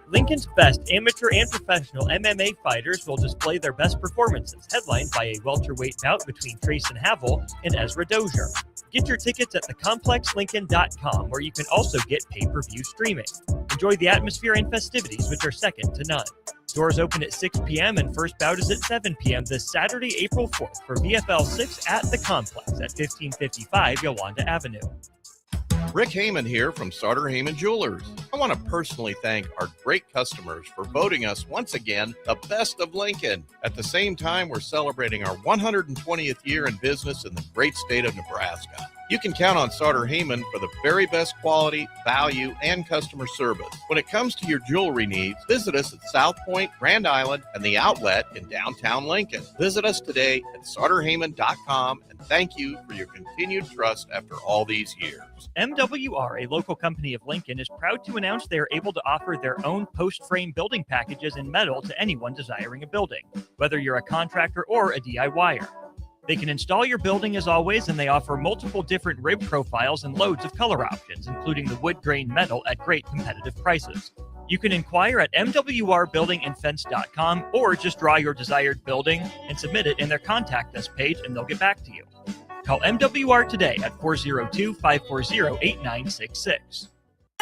Lincoln's best amateur and professional MMA fighters will display their best performances, headlined by a welterweight bout between Trayson Havel and Ezra Dozier. Get your tickets at thecomplexlincoln.com, where you can also get pay-per-view streaming. Enjoy the atmosphere and festivities, which are second to none. Doors open at 6 p.m. and first bout is at 7 p.m. this Saturday, April 4th for VFL 6 at the Complex at 1555 Yolanda Avenue. Rick Heyman here from Sartor Heyman Jewelers. I want to personally thank our great customers for voting us once again the best of Lincoln. At the same time, we're celebrating our 120th year in business in the great state of Nebraska. You can count on Sartor Heyman for the very best quality, value, and customer service. When it comes to your jewelry needs, visit us at South Point, Grand Island, and the Outlet in downtown Lincoln. Visit us today at sartorheyman.com, and thank you for your continued trust after all these years. MWR, a local company of Lincoln, is proud to announce they are able to offer their own post-frame building packages in metal to anyone desiring a building, whether you're a contractor or a DIYer. They can install your building as always, and they offer multiple different rib profiles and loads of color options, including the wood grain metal at great competitive prices. You can inquire at mwrbuildingandfence.com or just draw your desired building and submit it in their contact us page, and they'll get back to you. Call MWR today at 402-540-8966.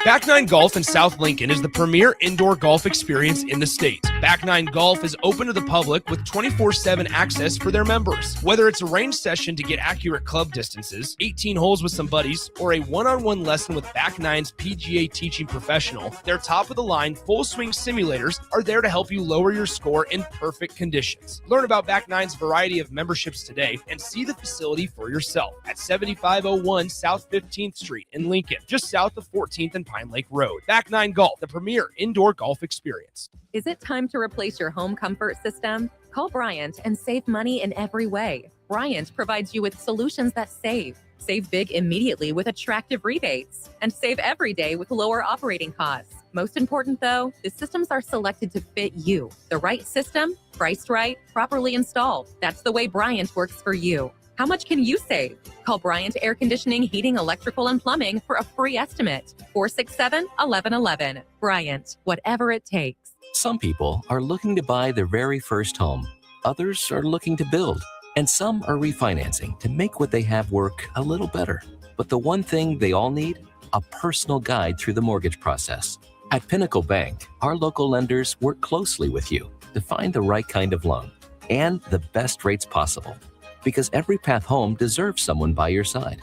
Back Nine Golf in South Lincoln is the premier indoor golf experience in the state. Back Nine Golf is open to the public with 24/7 access for their members. Whether it's a range session to get accurate club distances, 18 holes with some buddies, or a one-on-one lesson with Back Nine's PGA teaching professional, their top-of-the-line full-swing simulators are there to help you lower your score in perfect conditions. Learn about Back Nine's variety of memberships today and see the facility for yourself at 7501 South 15th Street in Lincoln, just south of 14th and Pine Lake Road. Back Nine Golf, the premier indoor golf experience. Is it time to replace your home comfort system? Call Bryant and save money in every way. Bryant provides you with solutions that save. Save big immediately with attractive rebates, and save every day with lower operating costs. Most important though, the systems are selected to fit you. The right system, priced right, properly installed. That's the way Bryant works for you. How much can you save? Call Bryant Air Conditioning, Heating, Electrical, and Plumbing for a free estimate. 467-1111. Bryant, whatever it takes. Some people are looking to buy their very first home. Others are looking to build. And some are refinancing to make what they have work a little better. But the one thing they all need? A personal guide through the mortgage process. At Pinnacle Bank, our local lenders work closely with you to find the right kind of loan and the best rates possible. Because every path home deserves someone by your side.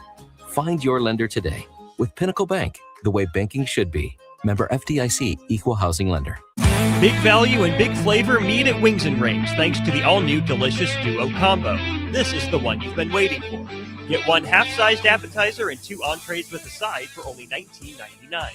Find your lender today with Pinnacle Bank, the way banking should be. Member FDIC, Equal Housing Lender. Big value and big flavor meet at Wings and Rings thanks to the all-new delicious Duo Combo. This is the one you've been waiting for. Get one half-sized appetizer and 2 entrees with a side for only $19.99.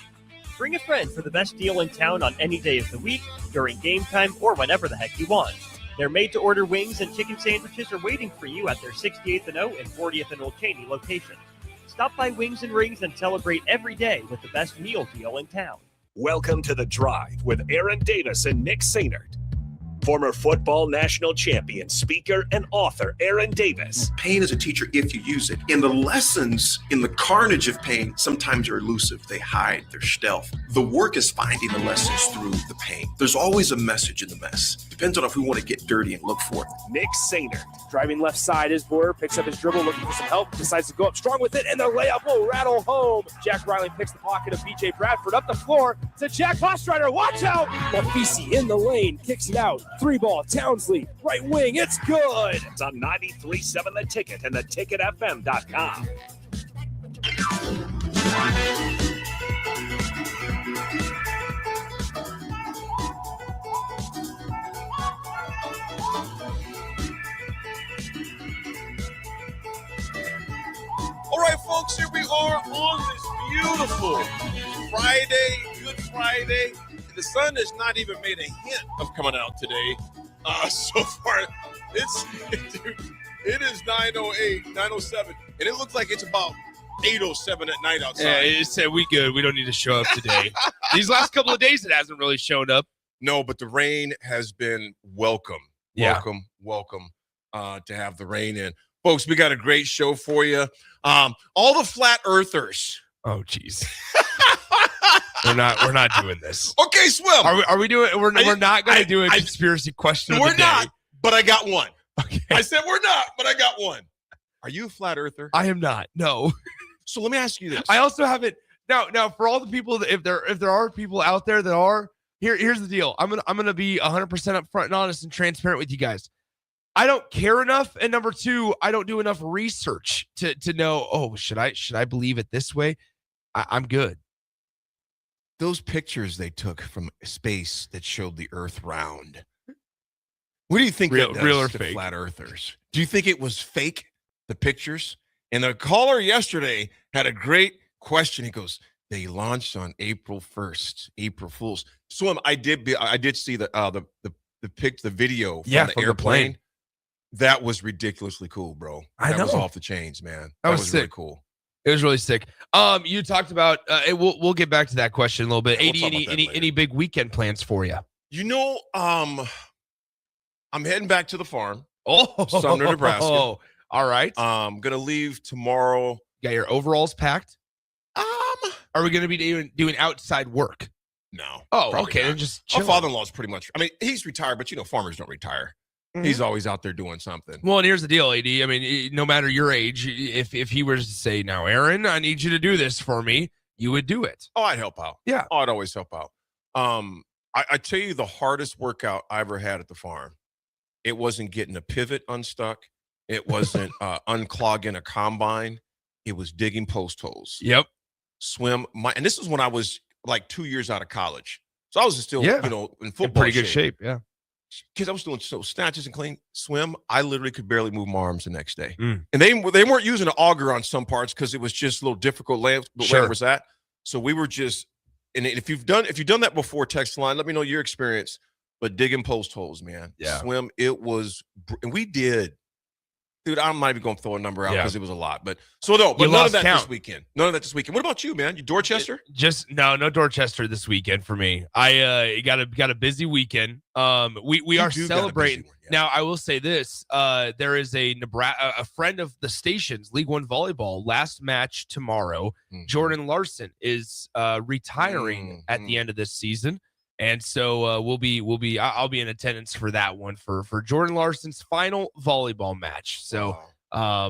Bring a friend for the best deal in town on any day of the week, during game time, or whenever the heck you want. Their made-to-order wings and chicken sandwiches are waiting for you at their 68th and O and 40th and Old Cheney locations. Stop by Wings and Rings and celebrate every day with the best meal deal in town. Welcome to The Drive with Aaron Davis and Nick Sainert. Former football national champion, speaker, and author Aaron Davis. Pain is a teacher if you use it. And the lessons in the carnage of pain sometimes are elusive. They hide, they're stealth. The work is finding the lessons through the pain. There's always a message in the mess. Depends on if we want to get dirty and look for it. Nick Sainert. Driving left side is Boyer, picks up his dribble, looking for some help, decides to go up strong with it, and the layup will rattle home. Jack Riley picks the pocket of BJ Bradford up the floor to Jack Hostrider. Watch out! Mafisi in the lane, kicks it out. 3-ball, Townsley, right wing, it's good! It's on 93.7 The Ticket and theticketfm.com. All right, folks, here we are on this beautiful Friday, Good Friday. The sun has not even made a hint of coming out today. So far, it is 9:08, 9:07, and it looks like it's about 8:07 at night outside. Yeah, it said we good. We don't need to show up today. These last couple of days, it hasn't really shown up. No, but the rain has been welcome. Yeah. Welcome to have the rain in. Folks, we got a great show for you. All the flat earthers. Oh, geez. We're not doing this. Okay, Swim. Are we doing? We're not going to do a conspiracy question. Of the day. Not, but I got one. Okay. I said we're not, but I got one. Are you a flat earther? I am not. No. So let me ask you this. I also haven't. Now for all the people that if there are people out there that are here's the deal. I'm gonna be 100% upfront and honest and transparent with you guys. I don't care enough, and number two, I don't do enough research to know. Oh, should I believe it this way? I'm good. Those pictures they took from space that showed the Earth round. What do you think Real or to fake? flat earthers? Do you think it was fake, the pictures? And the caller yesterday had a great question. He goes, they launched on April 1st, April Fool's. Swim, I did see the video from the airplane. That was ridiculously cool, bro. That was off the chains, man. That was really cool. It was really sick. You talked about we'll get back to that question a little bit. Yeah, 80, any big weekend plans for you? You know, I'm heading back to the farm. Sumner, Nebraska. All right. Gonna leave tomorrow. Got your overalls packed? Are we gonna be doing outside work? No. Oh, probably okay. not. Then just My chill. father-in-law's pretty much. I mean, he's retired, but farmers don't retire. Mm-hmm. He's always out there doing something. Well, and here's the deal, AD. I mean, no matter your age, if he was to say, "Now, Aaron, I need you to do this for me," you would do it. Oh, I'd help out. Yeah. Oh, I'd always help out. I tell you, the hardest workout I ever had at the farm, it wasn't getting a pivot unstuck. It wasn't unclogging a combine. It was digging post holes. Yep. Swim. And this is when I was like 2 years out of college. So I was still, in football in pretty good shape. Yeah. Because I was doing snatches and clean swim. I literally could barely move my arms the next day. Mm. And they weren't using an auger on some parts because it was just a little difficult where it was at. So we were just, and if you've done that before, text line, let me know your experience. But digging post holes, man. Yeah. Swim, it was, and we did. Dude, I'm not even going to throw a number out because it was a lot. But none of that this weekend. None of that this weekend. What about you, man? You Dorchester? No Dorchester this weekend for me. I got a busy weekend. We are celebrating. Now, I will say this. There is a friend of the station's League One volleyball last match tomorrow. Mm-hmm. Jordan Larson is retiring at the end of this season. And so I'll be in attendance for that one for Jordan Larson's final volleyball match. So a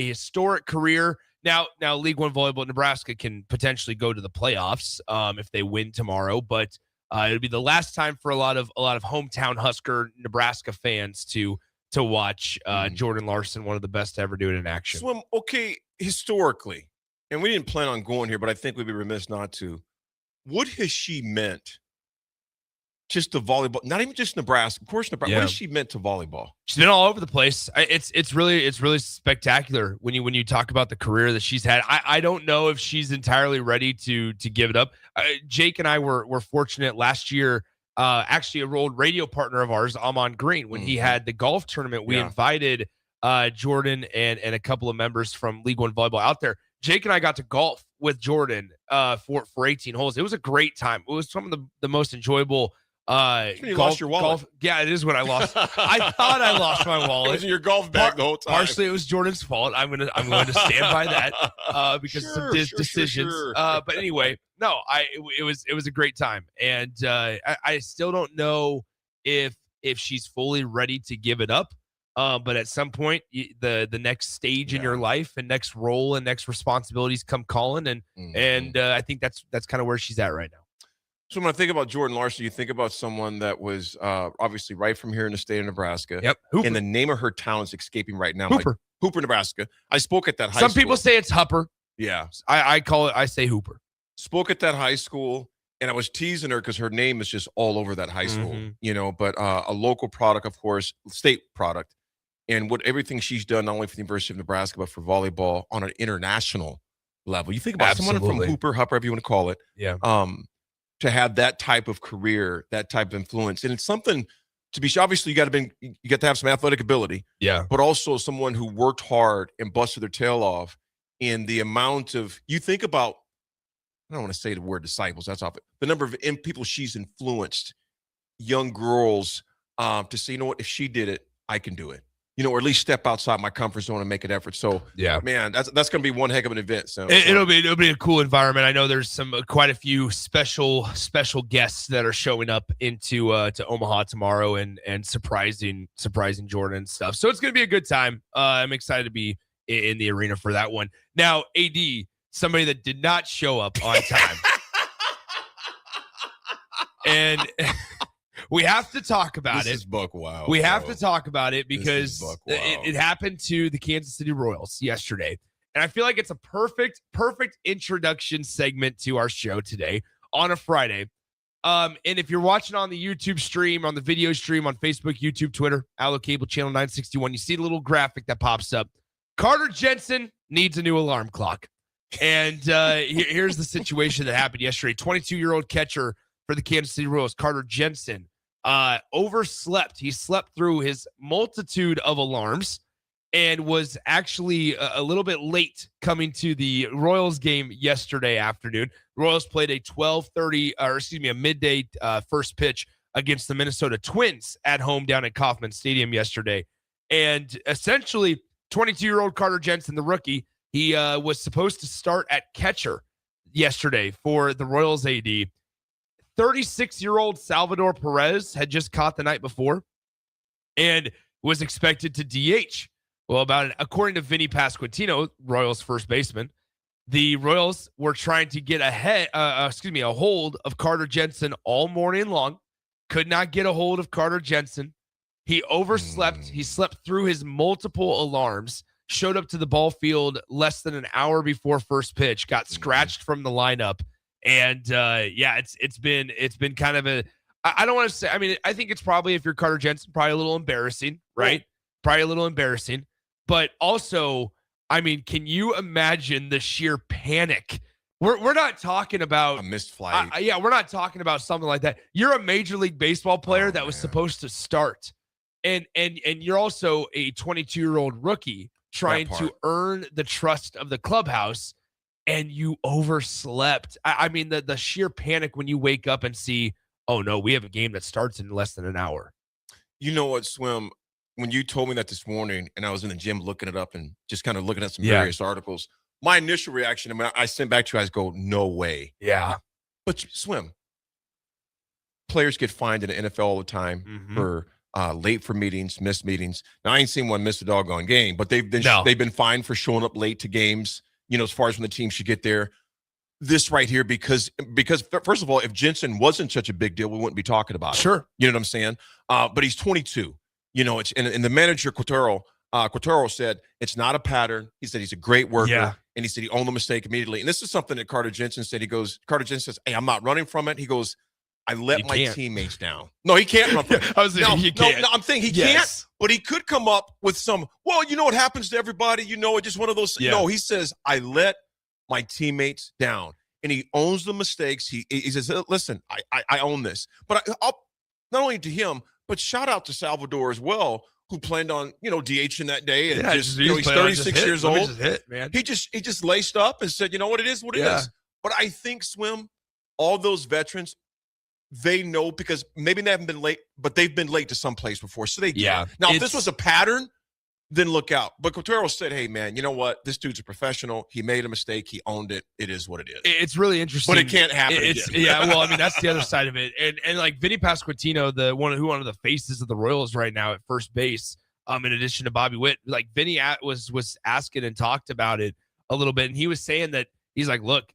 historic career. Now League One volleyball Nebraska can potentially go to the playoffs if they win tomorrow, but it'll be the last time for a lot of hometown Husker Nebraska fans to watch Jordan Larson, one of the best to ever do it in action. Swim, okay, historically, and we didn't plan on going here, but I think we'd be remiss not to. What has she meant? Just the volleyball, not even just Nebraska. Of course, Nebraska. Yeah. What has she meant to volleyball? She's been all over the place. It's really spectacular when you talk about the career that she's had. I don't know if she's entirely ready to give it up. Jake and I were fortunate last year. Actually, a old radio partner of ours, Amon Green, when he had the golf tournament, we invited Jordan and a couple of members from League One volleyball out there. Jake and I got to golf with Jordan for 18 holes. It was a great time. It was some of the most enjoyable. You lost your wallet. Yeah, it is when I lost. I thought I lost my wallet. It was in your golf bag the whole time. Partially, it was Jordan's fault. I'm going to stand by that because of some decisions. Sure. But anyway, no, it was a great time, and I still don't know if she's fully ready to give it up. But at some point, the next stage in your life and next role and next responsibilities come calling, and I think that's kind of where she's at right now. So when I think about Jordan Larson, you think about someone that was obviously right from here in the state of Nebraska. Yep. Hooper. And the name of her talent's escaping right now. Hooper. Like Hooper, Nebraska. I spoke at that high school. Some people say it's Hupper. Yeah. I say Hooper. Spoke at that high school, and I was teasing her because her name is just all over that high school, but a local product, of course, state product. And everything she's done, not only for the University of Nebraska, but for volleyball on an international level. You think about someone from Hooper, whatever you want to call it. Yeah. To have that type of career, that type of influence. And it's something to be, obviously you got to have some athletic ability, but also someone who worked hard and busted their tail off in the amount of, you think about, I don't want to say the word disciples, that's off it, the number of people she's influenced, young girls to say, you know what, if she did it, I can do it. or at least step outside my comfort zone and make an effort. So, yeah, man, that's going to be one heck of an event. So it'll be a cool environment. I know there's quite a few special guests that are showing up into to Omaha tomorrow and surprising Jordan and stuff. So it's going to be a good time. I'm excited to be in the arena for that one. Now, AD, somebody that did not show up on time, and we have to talk about this is buck wild. We have to talk about it because it happened to the Kansas City Royals yesterday. And I feel like it's a perfect introduction segment to our show today on a Friday. And if you're watching on the YouTube stream, on the video stream, on Facebook, YouTube, Twitter, Allo Cable Channel 961, you see the little graphic that pops up. Carter Jensen needs a new alarm clock. And here's the situation that happened yesterday. 22-year-old catcher for the Kansas City Royals, Carter Jensen, overslept. He slept through his multitude of alarms and was actually a little bit late coming to the Royals game yesterday afternoon. Royals played a midday first pitch against the Minnesota Twins at home down at Kauffman Stadium yesterday. And essentially, 22-year-old Carter Jensen, the rookie, he was supposed to start at catcher yesterday for the Royals AD. 36-year-old Salvador Perez had just caught the night before and was expected to DH. Well, according to Vinny Pasquantino, Royals first baseman, the Royals were trying to get a hold of Carter Jensen all morning long. Could not get a hold of Carter Jensen. He overslept. He slept through his multiple alarms, showed up to the ball field less than an hour before first pitch, got scratched from the lineup. And it's been kind of I don't want to say, I mean, I think it's probably, if you're Carter Jensen, probably a little embarrassing, right? Probably a little embarrassing. But also, I mean, can you imagine the sheer panic? We're not talking about a missed flight. We're not talking about something like that. You're a Major League Baseball player that was supposed to start. And you're also a 22-year-old rookie trying to earn the trust of the clubhouse. And you overslept. I mean, the sheer panic when you wake up and see, oh, no, we have a game that starts in less than an hour. You know what, Swim? When you told me that this morning and I was in the gym looking it up and just kind of looking at some various articles, my initial reaction, I mean, I sent back to you guys, go, no way. Yeah. But Swim, players get fined in the NFL all the time for late for meetings, missed meetings. Now, I ain't seen one miss a doggone game, but they've been fined for showing up late to games. As far as when the team should get there. This right here, because first of all, if Jensen wasn't such a big deal, we wouldn't be talking about it. Sure. You know what I'm saying? But he's 22. It's and the manager Quintero said it's not a pattern. He said he's a great worker, and he said he owned the mistake immediately. And this is something that Carter Jensen said. Carter Jensen says, "Hey, I'm not running from it." He goes, "I let my teammates down." No, he can't run from it. No, I'm thinking he can't, but he could come up with some, well, what happens to everybody, it's just one of those. No, he says, "I let my teammates down." And he owns the mistakes. He says, "Listen, I own this." But I'll, not only to him, but shout out to Salvador as well, who planned on, DHing that day. And he's 36 years old. He just laced up and said, what, it is what it is. But I think, Swim, all those veterans, they know, because maybe they haven't been late, but they've been late to some place before. So they get it. Now, if this was a pattern, then look out. But Quintero said, hey, man, you know what? This dude's a professional. He made a mistake. He owned it. It is what it is. It's really interesting. But it can't happen again. Yeah, well, I mean, that's the other side of it. And like Vinny Pasquantino, one of the faces of the Royals right now at first base, in addition to Bobby Witt, like Vinny was asking and talked about it a little bit. And he was saying that he's like, look,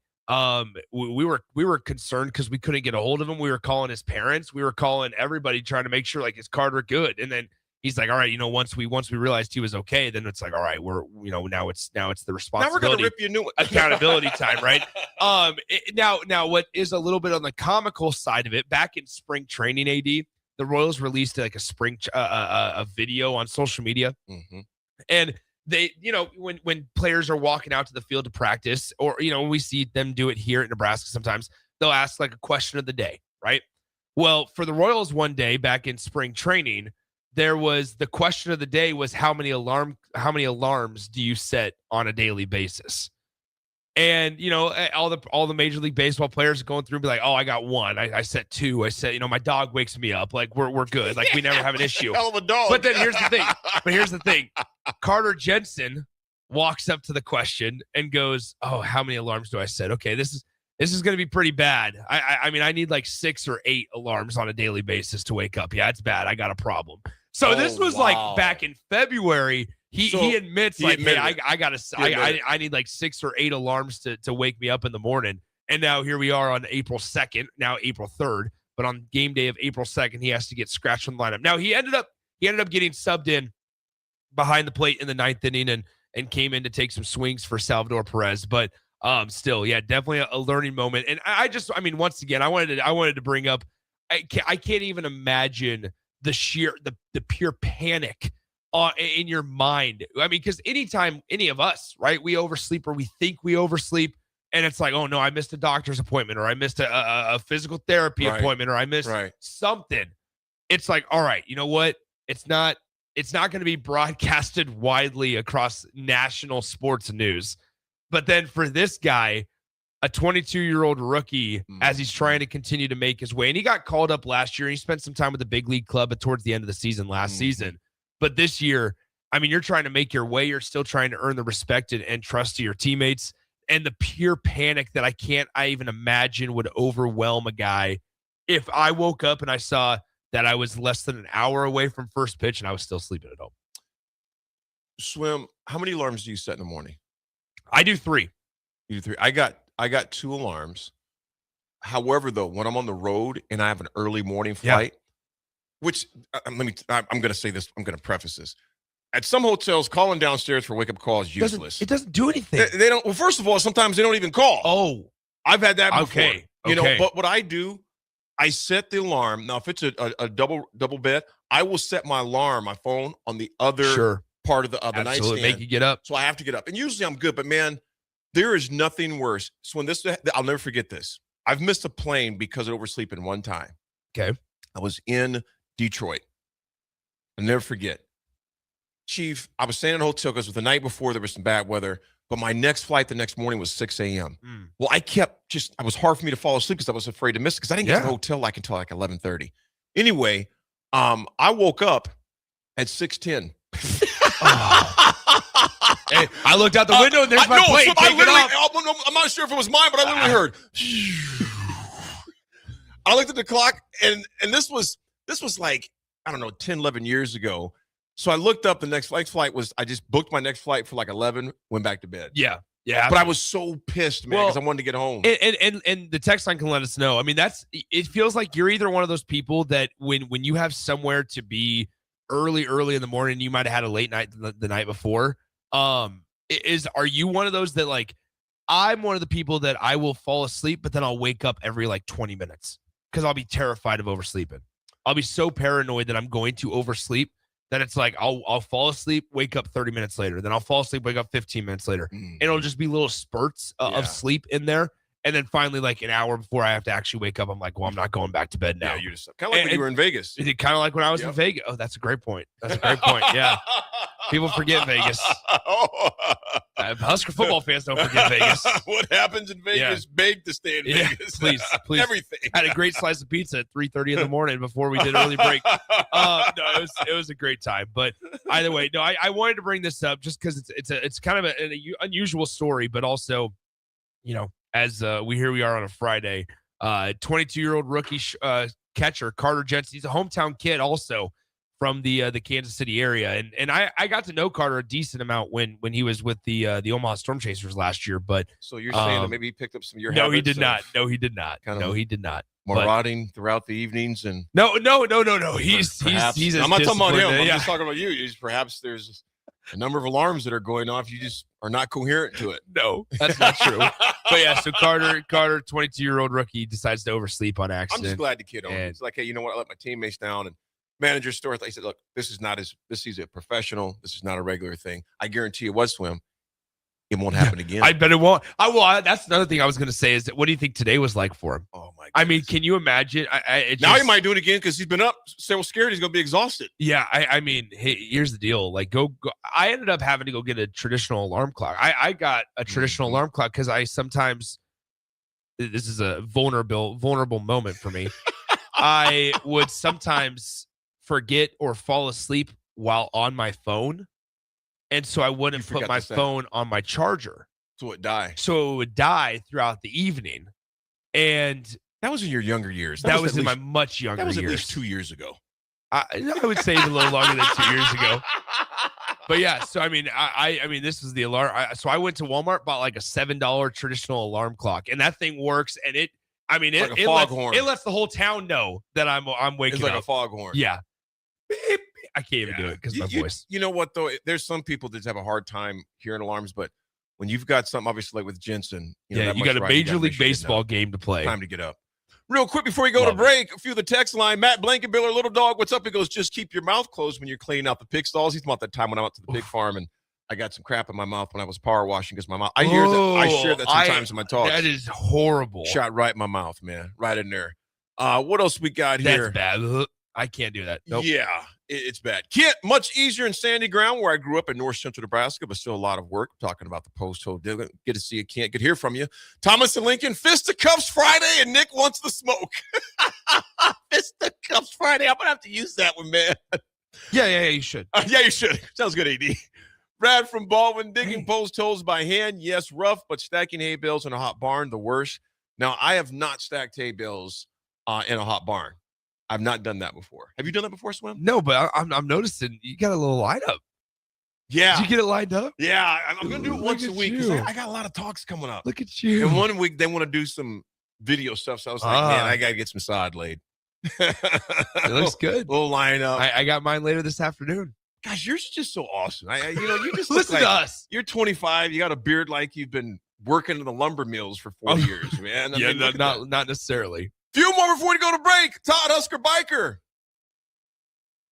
we were concerned because we couldn't get a hold of him. We were calling his parents. We were calling everybody trying to make sure, like, is Carter good? And then he's like, all right, once we realized he was okay, then it's like, all right, we're, now it's the responsibility. Now we're going to rip you a new one. Accountability time, right? Now what is a little bit on the comical side of it, back in spring training, AD, the Royals released like a spring a video on social media. And they, when players are walking out to the field to practice, or, we see them do it here at Nebraska sometimes, they'll ask like a question of the day, right? Well, for the Royals one day back in spring training, there was the question of the day was how many alarms do you set on a daily basis? And, all the Major League Baseball players are going through and be like, oh, I got one. I set two. I said, my dog wakes me up. Like, we're good. Like, we never have an issue. Hell of a dog. But then here's the thing. Carter Jensen walks up to the question and goes, oh, how many alarms do I set? Okay, this is going to be pretty bad. I mean, I need like 6 or 8 alarms on a daily basis to wake up. Yeah, it's bad. I got a problem. So this was like back in February. He admits hey, I need like 6 or 8 alarms to wake me up in the morning. And now here we are on April 2nd, now April 3rd. But on game day of April 2nd, he has to get scratched from the lineup. Now he ended up getting subbed in behind the plate in the 9th inning and came in to take some swings for Salvador Perez. But still, yeah, definitely a learning moment. And once again, I wanted to bring up, I can't even imagine the pure panic in your mind. I mean, because anytime any of us, right, we oversleep or we think we oversleep, and it's like, oh no, I missed a doctor's appointment, or I missed a physical therapy appointment, or I missed something. It's like, all right, you know what? It's not going to be broadcasted widely across national sports news. But then for this guy, a 22-year-old rookie, as he's trying to continue to make his way, and he got called up last year. He spent some time with the big league club towards the end of the season last season. But this year, I mean, you're trying to make your way. You're still trying to earn the respect and trust of your teammates. And the pure panic that I even imagine would overwhelm a guy if I woke up and I saw that I was less than an hour away from first pitch and I was still sleeping at home. Swim, how many alarms do you set in the morning? I do 3. You do 3. I got 2 alarms. However, though, when I'm on the road and I have an early morning flight, which I'm going to say this, I'm going to preface this. At some hotels, calling downstairs for a wake-up call is useless. It doesn't do anything. They don't. Well, first of all, sometimes they don't even call. Oh, I've had that before. Okay. But what I do, I set the alarm. Now, if it's a double bed, I will set my alarm, my phone, on the other part of the nightstand. Make you get up. So I have to get up. And usually I'm good. But, man, there is nothing worse. So I'll never forget this. I've missed a plane because of oversleeping one time. Okay. I was in Detroit. I'll never forget. Chief, I was staying in a hotel because the night before there was some bad weather, but my next flight the next morning was 6 a.m. Well, it was hard for me to fall asleep because I was afraid to miss it because I didn't get to the hotel until 11:30. Anyway, I woke up at 6:10. Hey, I looked out the window and there's my plane. I'm not sure if it was mine, but I literally heard. I looked at the clock and this was like, I don't know, 10, 11 years ago. So I looked up the next flight I just booked my next flight for like 11, went back to bed. Yeah. But I was so pissed, man, because I wanted to get home. And the text line can let us know. I mean, it feels like you're either one of those people that when you have somewhere to be early in the morning, you might have had a late night the night before. Are you one of those that, like, I'm one of the people that I will fall asleep, but then I'll wake up every like 20 minutes because I'll be terrified of oversleeping. I'll be so paranoid that I'm going to oversleep that it's like I'll fall asleep, wake up 30 minutes later. Then I'll fall asleep, wake up 15 minutes later. And it'll just be little spurts of sleep in there. And then finally, like an hour before I have to actually wake up, I'm like, well, I'm not going back to bed now. Yeah, you just kind of like when you were in Vegas. Kind of like when I was in Vegas. Oh, that's a great point. Yeah. People forget Vegas. Husker football fans don't forget Vegas. What happens in Vegas? Beg to stay in Vegas. Please. Everything. Had a great slice of pizza at 3:30 in the morning before we did early break. No, it was a great time. But either way, no, I wanted to bring this up just because it's kind of an unusual story, but also, as we are on a Friday, 22-year-old rookie catcher Carter Jensen. He's a hometown kid also from the Kansas City area, and I got to know Carter a decent amount when he was with the Omaha Storm Chasers last year. But so you're saying that maybe he picked up some of your no, habits? he did not. No, he did not. He did not. Marauding throughout the evenings and no. He's I'm not talking about him. I'm just talking about you. Perhaps there's a number of alarms that are going off. You just are not coherent to it. No, that's not true. But yeah, so Carter, 22-year-old rookie, decides to oversleep on accident. I'm just glad the kid owned it. It's like, hey, you know what? I let my teammates down. And manager store, I said, look, this is a professional. This is not a regular thing. I guarantee you what, Swim. it won't happen again. I bet it won't. That's another thing I was going to say is that what do you think today was like for him? Oh my! I mean, can you imagine? Now he might do it again because he's been up so scared he's going to be exhausted. Yeah, I mean, hey, here's the deal. Like, go. I ended up having to go get a traditional alarm clock. I got a traditional alarm clock because I sometimes. This is a vulnerable moment for me. I would sometimes forget or fall asleep while on my phone. And so I wouldn't put my phone on my charger. So it die. So it would die throughout the evening. And that was in your younger years. That was in my much younger years. That was at least 2 years ago. I would say a little longer than 2 years ago. But yeah, so I mean, I mean, this is the alarm. So I went to Walmart, bought like a $7 traditional alarm clock, and that thing works. And it lets the whole town know that I'm waking up. It's like a foghorn. Yeah, I can't even do it because my voice. You know what though? There's some people that have a hard time hearing alarms, but when you've got something, obviously like with Jensen, you got a Major League Baseball game to play. Time to get up. Real quick before we go to break, a few of the text line. Matt Blankenbiller, little dog, what's up? He goes, just keep your mouth closed when you're cleaning out the pig stalls. He's about that time when I went to the pig farm and I got some crap in my mouth when I was power washing because my mouth. I share that sometimes in my talks. That is horrible. Shot right in my mouth, man, right in there. What else we got here? That's bad. I can't do that. Nope. Yeah, it's bad. Kent, much easier in sandy ground where I grew up in north central Nebraska, but still a lot of work. I'm talking about the post hole. Good to see you, Kent. Good to hear from you. Thomas and Lincoln, Fisticuffs Friday, and Nick wants the smoke. Fisticuffs Friday. I'm going to have to use that one, man. Yeah, you should. Yeah, you should. Sounds good, AD. Brad from Baldwin, digging post holes by hand. Yes, rough, but stacking hay bales in a hot barn, the worst. Now, I have not stacked hay bales in a hot barn. I've not done that before. Have you done that before, Swim? No, but I'm noticing you got a little lineup. Yeah. Did you get it lined up? Yeah, I'm going to do it once a week because I got a lot of talks coming up. Look at you. And 1 week, they want to do some video stuff. So I was like, man, I got to get some sod laid. It looks good. We'll line up. I got mine later this afternoon. Gosh, yours is just so awesome. You just listen to us. You're 25. You got a beard like you've been working in the lumber mills for 4 years, man. Not necessarily. Few more before we go to break. Todd Husker Biker.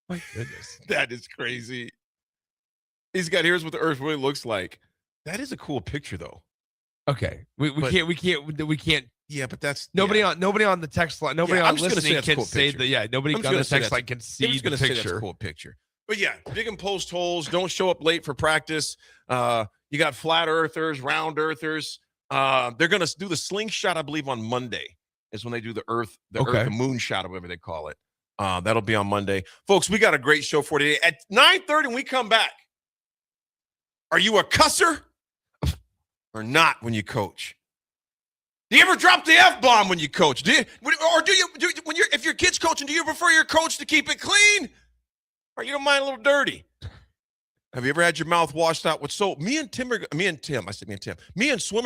My goodness. That is crazy. He's got here's what the earth really looks like. That is a cool picture though. Okay. We can't. Yeah, but that's nobody on the text line. Nobody on listening can cool say that. Yeah, nobody on the text line can see the picture. That's a cool picture. But yeah, digging post holes. Don't show up late for practice. You got flat earthers, round earthers. They're gonna do the slingshot, I believe, on Monday. Is when they do the earth, the moon shot, or whatever they call it. That'll be on Monday. Folks, we got a great show for today. At 9:30 when we come back, are you a cusser or not when you coach? Do you ever drop the F-bomb when you coach? If your kid's coaching, do you prefer your coach to keep it clean? Or you don't mind a little dirty? Have you ever had your mouth washed out with soap? Me and Swim are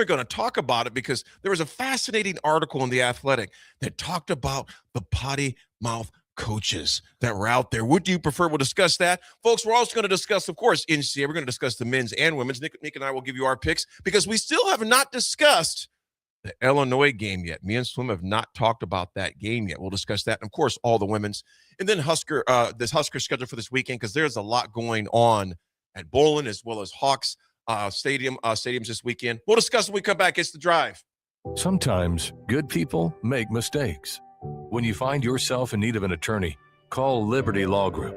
going to talk about it because there was a fascinating article in The Athletic that talked about the potty mouth coaches that were out there. What do you prefer? We'll discuss that. Folks, we're also going to discuss, of course, NCAA. We're going to discuss the men's and women's. Nick and I will give you our picks because we still have not discussed the Illinois game yet. Me and Swim have not talked about that game yet. We'll discuss that. And, of course, all the women's. And then this Husker schedule for this weekend because there's a lot going on at Bowling as well as Hawks stadiums this weekend. We'll discuss when we come back. It's The Drive. Sometimes good people make mistakes. When you find yourself in need of an attorney, call Liberty Law Group.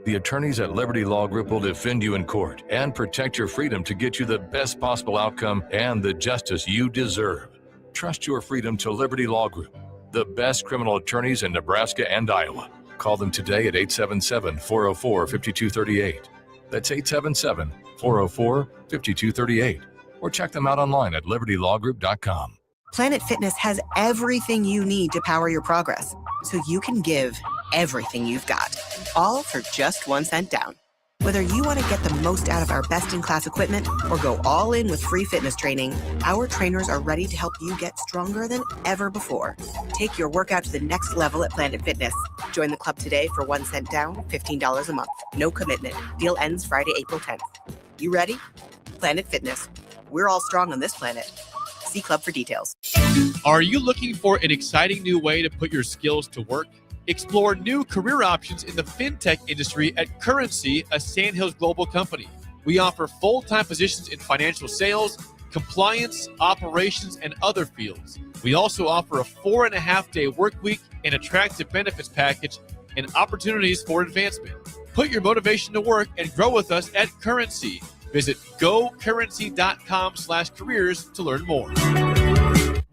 The attorneys at Liberty Law Group will defend you in court and protect your freedom to get you the best possible outcome and the justice you deserve. Trust your freedom to Liberty Law Group, the best criminal attorneys in Nebraska and Iowa. Call them today at 877-404-5238. That's 877-404-5238. Or check them out online at libertylawgroup.com. Planet Fitness has everything you need to power your progress, so you can give everything you've got, all for just 1 cent down. Whether you want to get the most out of our best-in-class equipment or go all in with free fitness training, our trainers are ready to help you get stronger than ever before. Take your workout to the next level at Planet Fitness. Join the club today for 1 cent down, $15 a month. No commitment. Deal ends Friday, April 10th. You ready? Planet Fitness. We're all strong on this planet. See club for details. Are you looking for an exciting new way to put your skills to work? Explore new career options in the fintech industry at Currency, a Sandhills Global company. We offer full-time positions in financial sales, compliance, operations, and other fields. We also offer a 4.5-day work week, an attractive benefits package, and opportunities for advancement. Put your motivation to work and grow with us at Currency. Visit gocurrency.com/careers to learn more.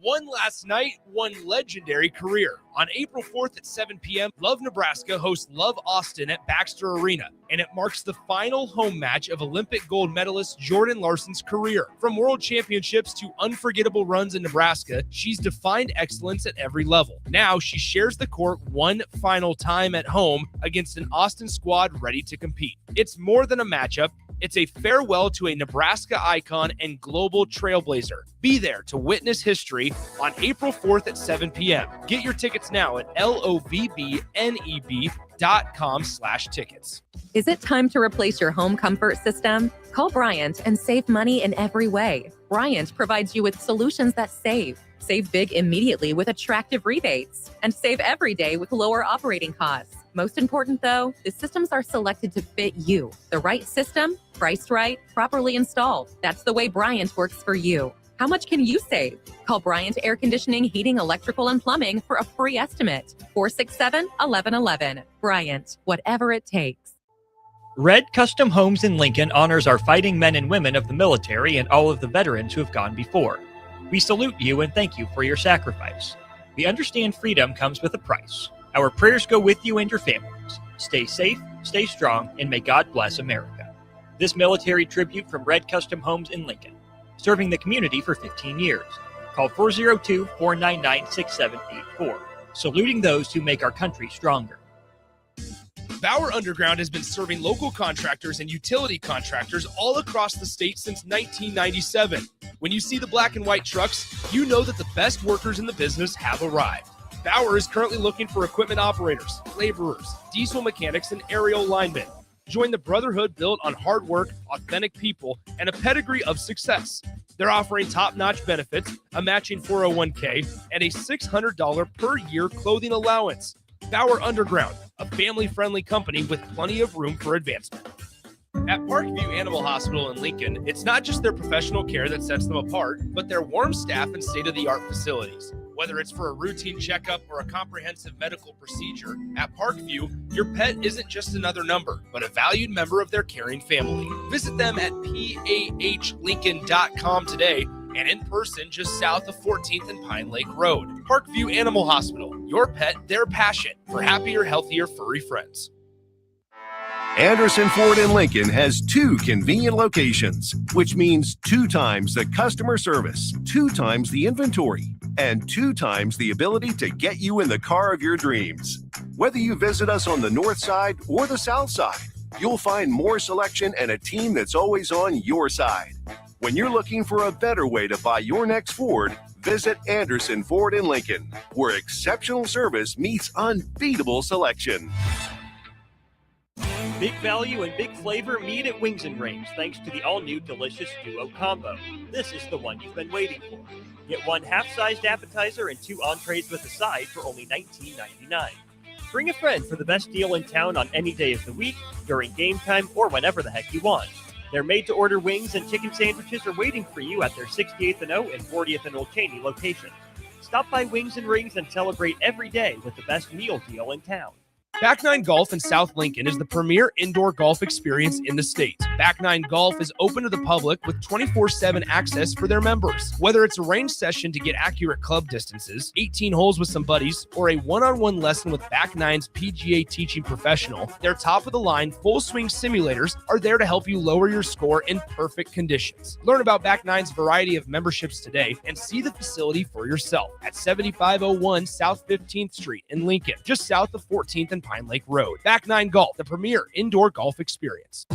One last night, one legendary career. On April 4th at 7 p.m., Love Nebraska hosts Love Austin at Baxter Arena, and it marks the final home match of Olympic gold medalist Jordan Larson's career. From world championships to unforgettable runs in Nebraska, she's defined excellence at every level. Now she shares the court one final time at home against an Austin squad ready to compete. It's more than a matchup. It's a farewell to a Nebraska icon and global trailblazer. Be there to witness history on April 4th at 7 p.m. Get your tickets now at lovbneb.com/tickets. Is it time to replace your home comfort system? Call Bryant and save money in every way. Bryant provides you with solutions that save. Save big immediately with attractive rebates, and save every day with lower operating costs. Most important, though, the systems are selected to fit you. The right system, priced right, properly installed. That's the way Bryant works for you. How much can you save? Call Bryant Air Conditioning, Heating, Electrical, and Plumbing for a free estimate. 467-1111. Bryant, whatever it takes. Red Custom Homes in Lincoln honors our fighting men and women of the military and all of the veterans who have gone before. We salute you and thank you for your sacrifice. We understand freedom comes with a price. Our prayers go with you and your families. Stay safe, stay strong, and may God bless America. This military tribute from Red Custom Homes in Lincoln, serving the community for 15 years. Call 402-499-6784. Saluting those who make our country stronger. Bauer Underground has been serving local contractors and utility contractors all across the state since 1997. When you see the black and white trucks, you know that the best workers in the business have arrived. Bauer is currently looking for equipment operators, laborers, diesel mechanics, and aerial linemen. Join the brotherhood built on hard work, authentic people, and a pedigree of success. They're offering top-notch benefits, a matching 401k, and a $600 per year clothing allowance. Bauer Underground, a family-friendly company with plenty of room for advancement. At Parkview Animal Hospital in Lincoln, it's not just their professional care that sets them apart, but their warm staff and state-of-the-art facilities. Whether it's for a routine checkup or a comprehensive medical procedure, at Parkview, your pet isn't just another number, but a valued member of their caring family. Visit them at pahlincoln.com today and in person just south of 14th and Pine Lake Road. Parkview Animal Hospital, your pet, their passion for happier, healthier, furry friends. Anderson Ford in Lincoln has 2 convenient locations, which means 2 times the customer service, 2 times the inventory, and 2 times the ability to get you in the car of your dreams. Whether you visit us on the north side or the south side, you'll find more selection and a team that's always on your side. When you're looking for a better way to buy your next Ford, visit Anderson Ford in Lincoln, where exceptional service meets unbeatable selection. Big value and big flavor meet at Wings and Rings thanks to the all-new delicious Duo Combo. This is the one you've been waiting for. Get 1 half-sized appetizer and 2 entrees with a side for only $19.99. Bring a friend for the best deal in town on any day of the week, during game time, or whenever the heck you want. Their made-to-order wings and chicken sandwiches are waiting for you at their 68th and O and 40th and Old Cheney locations. Stop by Wings and Rings and celebrate every day with the best meal deal in town. Back Nine Golf in South Lincoln is the premier indoor golf experience in the state. Back Nine Golf is open to the public with 24/7 access for their members. Whether it's a range session to get accurate club distances, 18 holes with some buddies, or a one-on-one lesson with Back Nine's PGA teaching professional, their top-of-the-line full-swing simulators are there to help you lower your score in perfect conditions. Learn about Back Nine's variety of memberships today and see the facility for yourself at 7501 South 15th Street in Lincoln, just south of 14th and Pine Lake Road. Back Nine Golf, the premier indoor golf experience.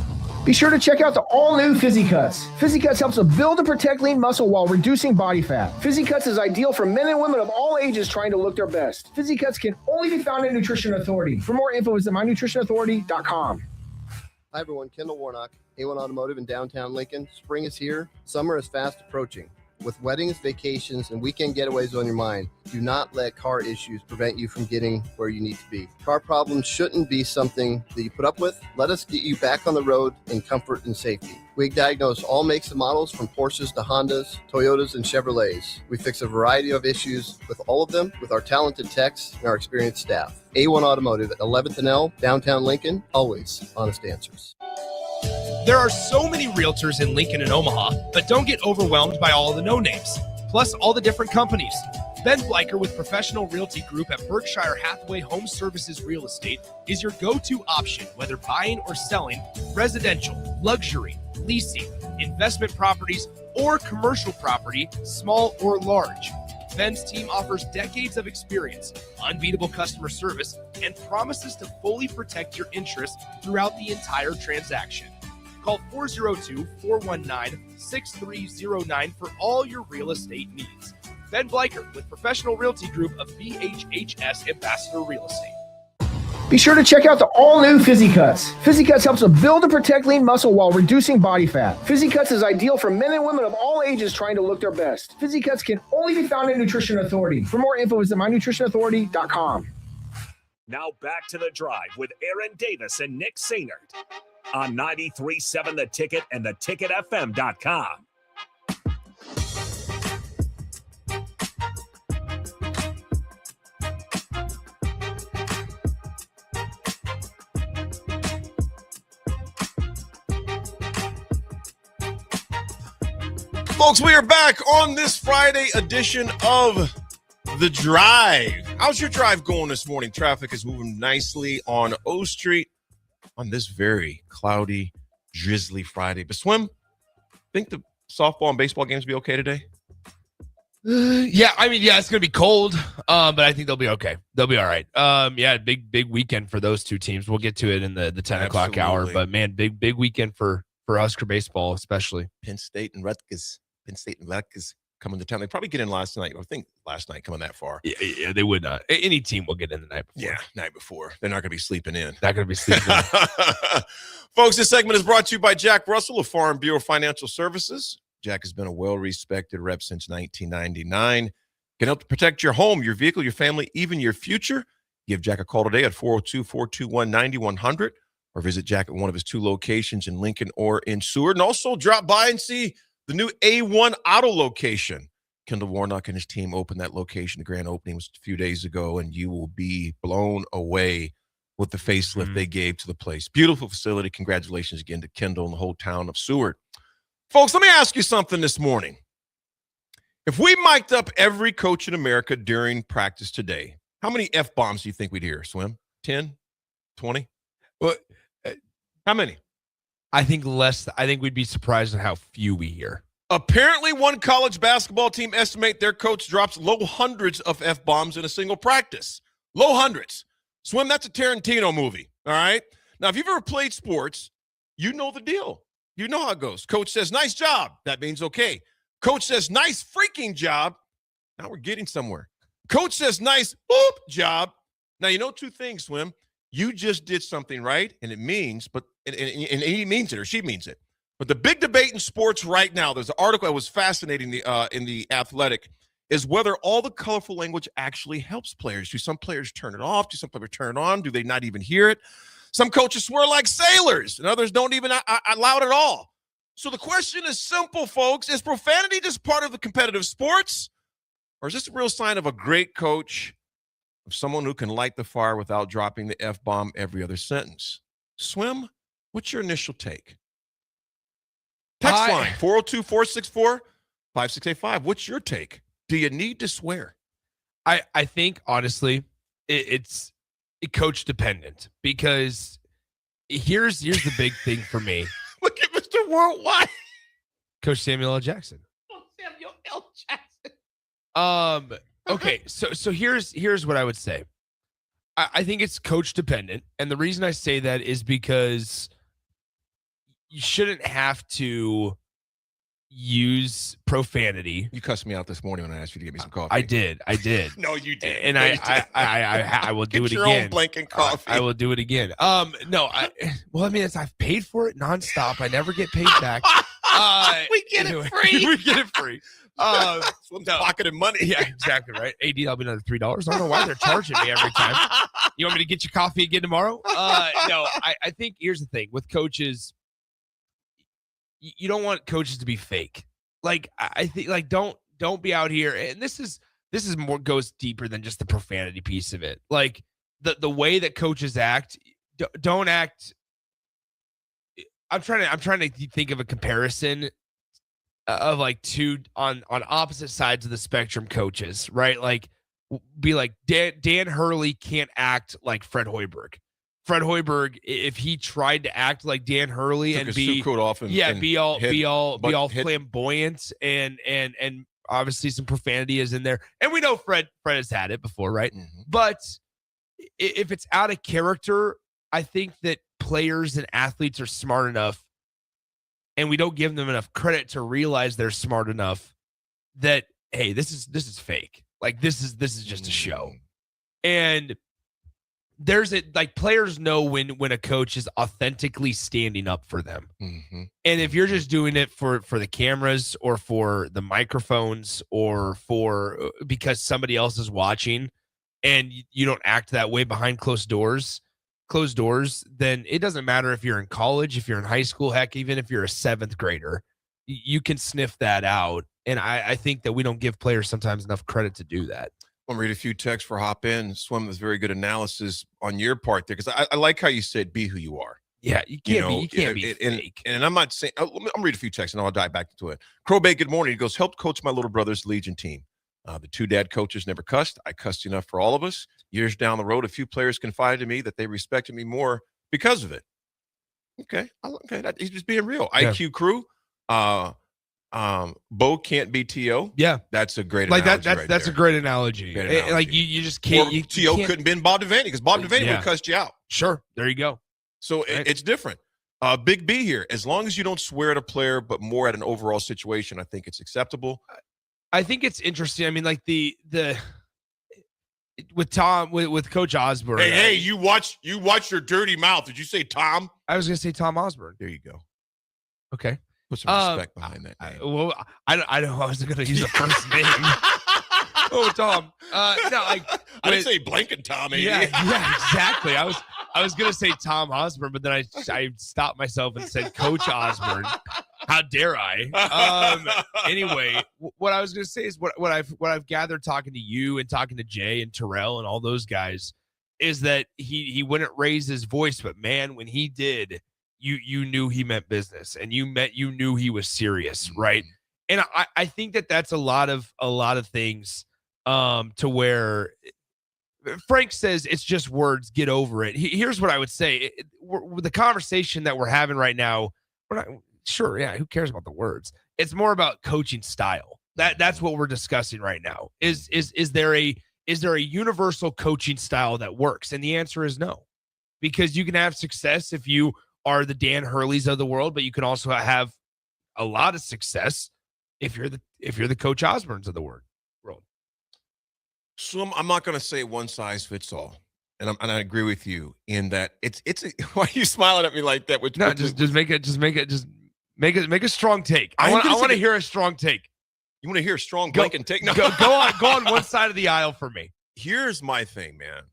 Be sure to check out the all-new Fizzy Cuts. Fizzy Cuts helps to build and protect lean muscle while reducing body fat. Fizzy Cuts is ideal for men and women of all ages trying to look their best. Fizzy Cuts can only be found at Nutrition Authority. For more info, visit mynutritionauthority.com. Hi everyone, Kendall Warnock, A1 Automotive in downtown Lincoln. Spring is here. Summer is fast approaching. With weddings, vacations, and weekend getaways on your mind, do not let car issues prevent you from getting where you need to be. Car problems shouldn't be something that you put up with. Let us get you back on the road in comfort and safety. We diagnose all makes and models from Porsches to Hondas, Toyotas, and Chevrolets. We fix a variety of issues with all of them with our talented techs and our experienced staff. A1 Automotive at 11th and L, downtown Lincoln, always honest answers. There are so many realtors in Lincoln and Omaha, but don't get overwhelmed by all the no-names, plus all the different companies. Ben Bleicher with Professional Realty Group at Berkshire Hathaway Home Services Real Estate is your go-to option, whether buying or selling residential, luxury, leasing, investment properties, or commercial property, small or large. Ben's team offers decades of experience, unbeatable customer service, and promises to fully protect your interests throughout the entire transaction. Call 402-419-6309 for all your real estate needs. Ben Bleicher with Professional Realty Group of BHHS Ambassador Real Estate. Be sure to check out the all-new Fizzy Cuts. Fizzy Cuts helps to build and protect lean muscle while reducing body fat. Fizzy Cuts is ideal for men and women of all ages trying to look their best. Fizzy Cuts can only be found at Nutrition Authority. For more info, visit mynutritionauthority.com. Now back to The Drive with Aaron Davis and Nick Sainert on 93.7 The Ticket and theticketfm.com. Folks, we are back on this Friday edition of The Drive. How's your drive going this morning? Traffic is moving nicely on O Street on this very cloudy, drizzly Friday. But Swim, think the softball and baseball games will be okay today? Yeah, it's going to be cold, but I think they'll be okay. They'll be all right. Big weekend for those two teams. We'll get to it in the 10 o'clock hour. But, man, big weekend for Husker baseball especially. Penn State and Rutgers coming to town. They probably get in last night. I think last night coming that far. Yeah, they would not. Any team will get in the night before. Yeah, night before. They're not going to be sleeping in. Not going to be sleeping in. Folks, this segment is brought to you by Jack Russell of Farm Bureau Financial Services. Jack has been a well-respected rep since 1999. Can help to protect your home, your vehicle, your family, even your future. Give Jack a call today at 402-421-9100 or visit Jack at one of his two locations in Lincoln or in Seward. And also drop by and see the new A1 Auto location. Kendall Warnock and his team opened that location. The grand opening was a few days ago, and you will be blown away with the facelift they gave to the place. Beautiful facility. Congratulations again to Kendall and the whole town of Seward. Folks, let me ask you something this morning. If we mic'd up every coach in America during practice today, how many F-bombs do you think we'd hear, Swim? 10? 20? What? How many? I think less. I think we'd be surprised at how few we hear. Apparently, one college basketball team estimate their coach drops low hundreds of F-bombs in a single practice. Low hundreds. Swim, that's a Tarantino movie, all right? Now, if you've ever played sports, you know the deal. You know how it goes. Coach says, nice job. That means okay. Coach says, nice freaking job. Now we're getting somewhere. Coach says, nice job. Now, you know two things, Swim. You just did something right, and it means, and he means it or she means it. But the big debate in sports right now, there's an article that was fascinating in the Athletic, is whether all the colorful language actually helps players. Do some players turn it off? Do some players turn it on? Do they not even hear it? Some coaches swear like sailors, and others don't even allow it at all. So the question is simple, folks. Is profanity just part of the competitive sports? Or is this a real sign of a great coach, of someone who can light the fire without dropping the F-bomb every other sentence? Swim, what's your initial take? Text line, 402-464-5685. What's your take? Do you need to swear? I think, honestly, it's coach dependent, because here's the big thing for me. Look at Mr. Worldwide. Coach Samuel L. Jackson. Oh, Samuel L. Jackson. Okay, so here's what I would say. I think it's coach dependent, and the reason I say that is because you shouldn't have to use profanity. You cussed me out this morning when I asked you to get me some coffee. I did. No, you did. And I will do it again. Get your own blanket coffee. I will do it again. I've paid for it nonstop. I never get paid back. We get it free. We get it free. Swim's pocketing money. Yeah, exactly right. AD, that'll be another $3. I don't know why they're charging me every time. You want me to get you coffee again tomorrow? No, I think here's the thing with coaches. You don't want coaches to be fake. Like I think, like don't be out here. And this is more goes deeper than just the profanity piece of it. Like the way that coaches act, don't act. I'm trying to think of a comparison of like two on opposite sides of the spectrum coaches, right? Like be like Dan Hurley can't act like Fred Hoiberg. Fred Hoiberg, if he tried to act like Dan Hurley and be off and, be all hit. flamboyant and obviously some profanity is in there. And we know Fred has had it before, right? Mm-hmm. But if it's out of character, I think that players and athletes are smart enough, and we don't give them enough credit to realize they're smart enough that, hey, this is fake. Like this is just a show. And there's like players know when a coach is authentically standing up for them. Mm-hmm. And if you're just doing it for the cameras or for the microphones or for because somebody else is watching and you don't act that way behind closed doors, then it doesn't matter if you're in college, if you're in high school, heck, even if you're a 7th grader, you can sniff that out. And I think that we don't give players sometimes enough credit to do that. I'm going to read a few texts for Hop In. Swim was very good analysis on your part there because I like how you said be who you are. Yeah, you can't be fake. And I'm not saying, I'm read a few texts and I'll dive back into it. Crowbay, good morning. He goes, helped coach my little brother's Legion team. The 2 dad coaches never cussed. I cussed enough for all of us. Years down the road, a few players confided in me that they respected me more because of it. Okay. He's just being real. Yeah. IQ crew. Bo can't be T.O. Yeah. That's a great analogy. That's that's a great analogy. Like you just can't. T.O. couldn't been Bob Devaney because Bob Devaney would cuss you out. Sure. There you go. So it's different. Big B here. As long as you don't swear at a player, but more at an overall situation, I think it's acceptable. I think it's interesting. I mean, like the with Tom with Coach Osborne. Hey, you watch your dirty mouth. Did you say Tom? I was going to say Tom Osborne. There you go. Okay. Put some respect behind that name. I know I wasn't going to use a first name. Oh, Tom. No, like I didn't say Blanket Tom. Yeah, exactly. I was going to say Tom Osborne, but then I stopped myself and said Coach Osborne. How dare I? Anyway, what I was going to say is what I've gathered talking to you and talking to Jay and Terrell and all those guys is that he wouldn't raise his voice, but man, when he did, you knew he meant business and you knew he was serious, right? And I think that's a lot of things to where Frank says it's just words, get over it. Here's what I would say. The conversation that we're having right now, we're not sure. Yeah. Who cares about the words? It's more about coaching style. That's what we're discussing right now. Is there a universal coaching style that works? And the answer is no, because you can have success if you are the Dan Hurleys of the world, but you can also have a lot of success if you're the Coach Osbornes of the world. So I'm not going to say one size fits all, and I agree with you in that it's. Why are you smiling at me like that? Just make a strong take. I want to hear a strong take. You want to hear a strong blanket take? No. Go on one side of the aisle for me. Here's my thing, man.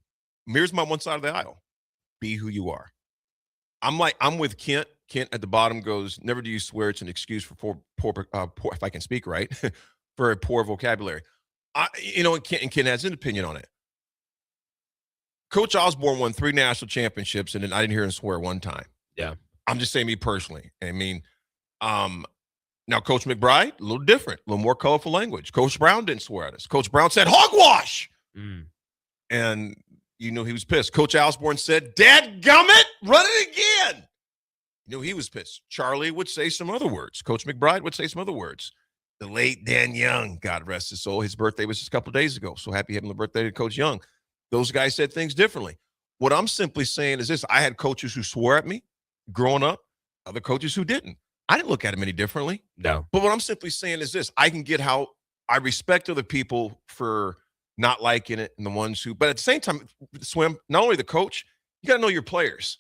Here's my one side of the aisle. Be who you are. I'm with Kent. Kent at the bottom goes, never do you swear. It's an excuse for poor if I can speak right, for a poor vocabulary. And Kent has an opinion on it. Coach Osborne won 3 national championships, and then I didn't hear him swear one time. Yeah. I'm just saying me personally. I mean, now Coach McBride, a little different, a little more colorful language. Coach Brown didn't swear at us. Coach Brown said, hogwash. And you knew he was pissed. Coach Osborne said, dadgummit, run it again. You knew he was pissed. Charlie would say some other words. Coach McBride would say some other words. The late Dan Young, God rest his soul, his birthday was just a couple of days ago. So happy having the birthday to Coach Young. Those guys said things differently. What I'm simply saying is this. I had coaches who swore at me growing up, other coaches who didn't. I didn't look at them any differently. No. But what I'm simply saying is this. I can get how I respect other people for not liking it and the ones who, but at the same time, Swim, not only the coach, you got to know your players.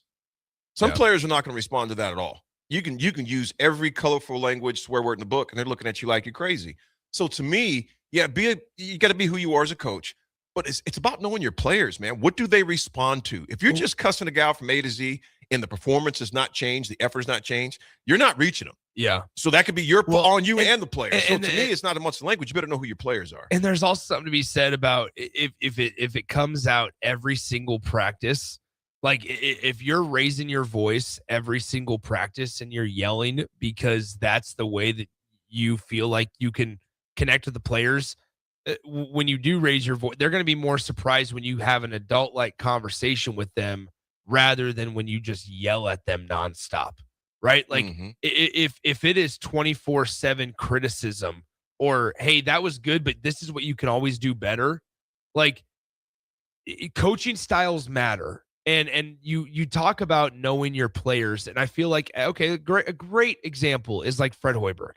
Some players are not going to respond to that at all. You can use every colorful language swear word in the book, and they're looking at you like you're crazy. So to me, yeah, you got to be who you are as a coach. But it's about knowing your players, man. What do they respond to? If you're just cussing a guy from A to Z and the performance has not changed, the effort has not changed, you're not reaching them. Yeah. So that could be on you and the players. So to me, it's not as much language. You better know who your players are. And there's also something to be said about if it comes out every single practice, like if you're raising your voice every single practice and you're yelling because that's the way that you feel like you can connect with the players. When you do raise your voice, they're going to be more surprised when you have an adult-like conversation with them rather than when you just yell at them nonstop, right? Like if it is 24/7 criticism or, hey, that was good, but this is what you can always do better. Like coaching styles matter. And you talk about knowing your players. And I feel like, okay, a great example is like Fred Hoiberg,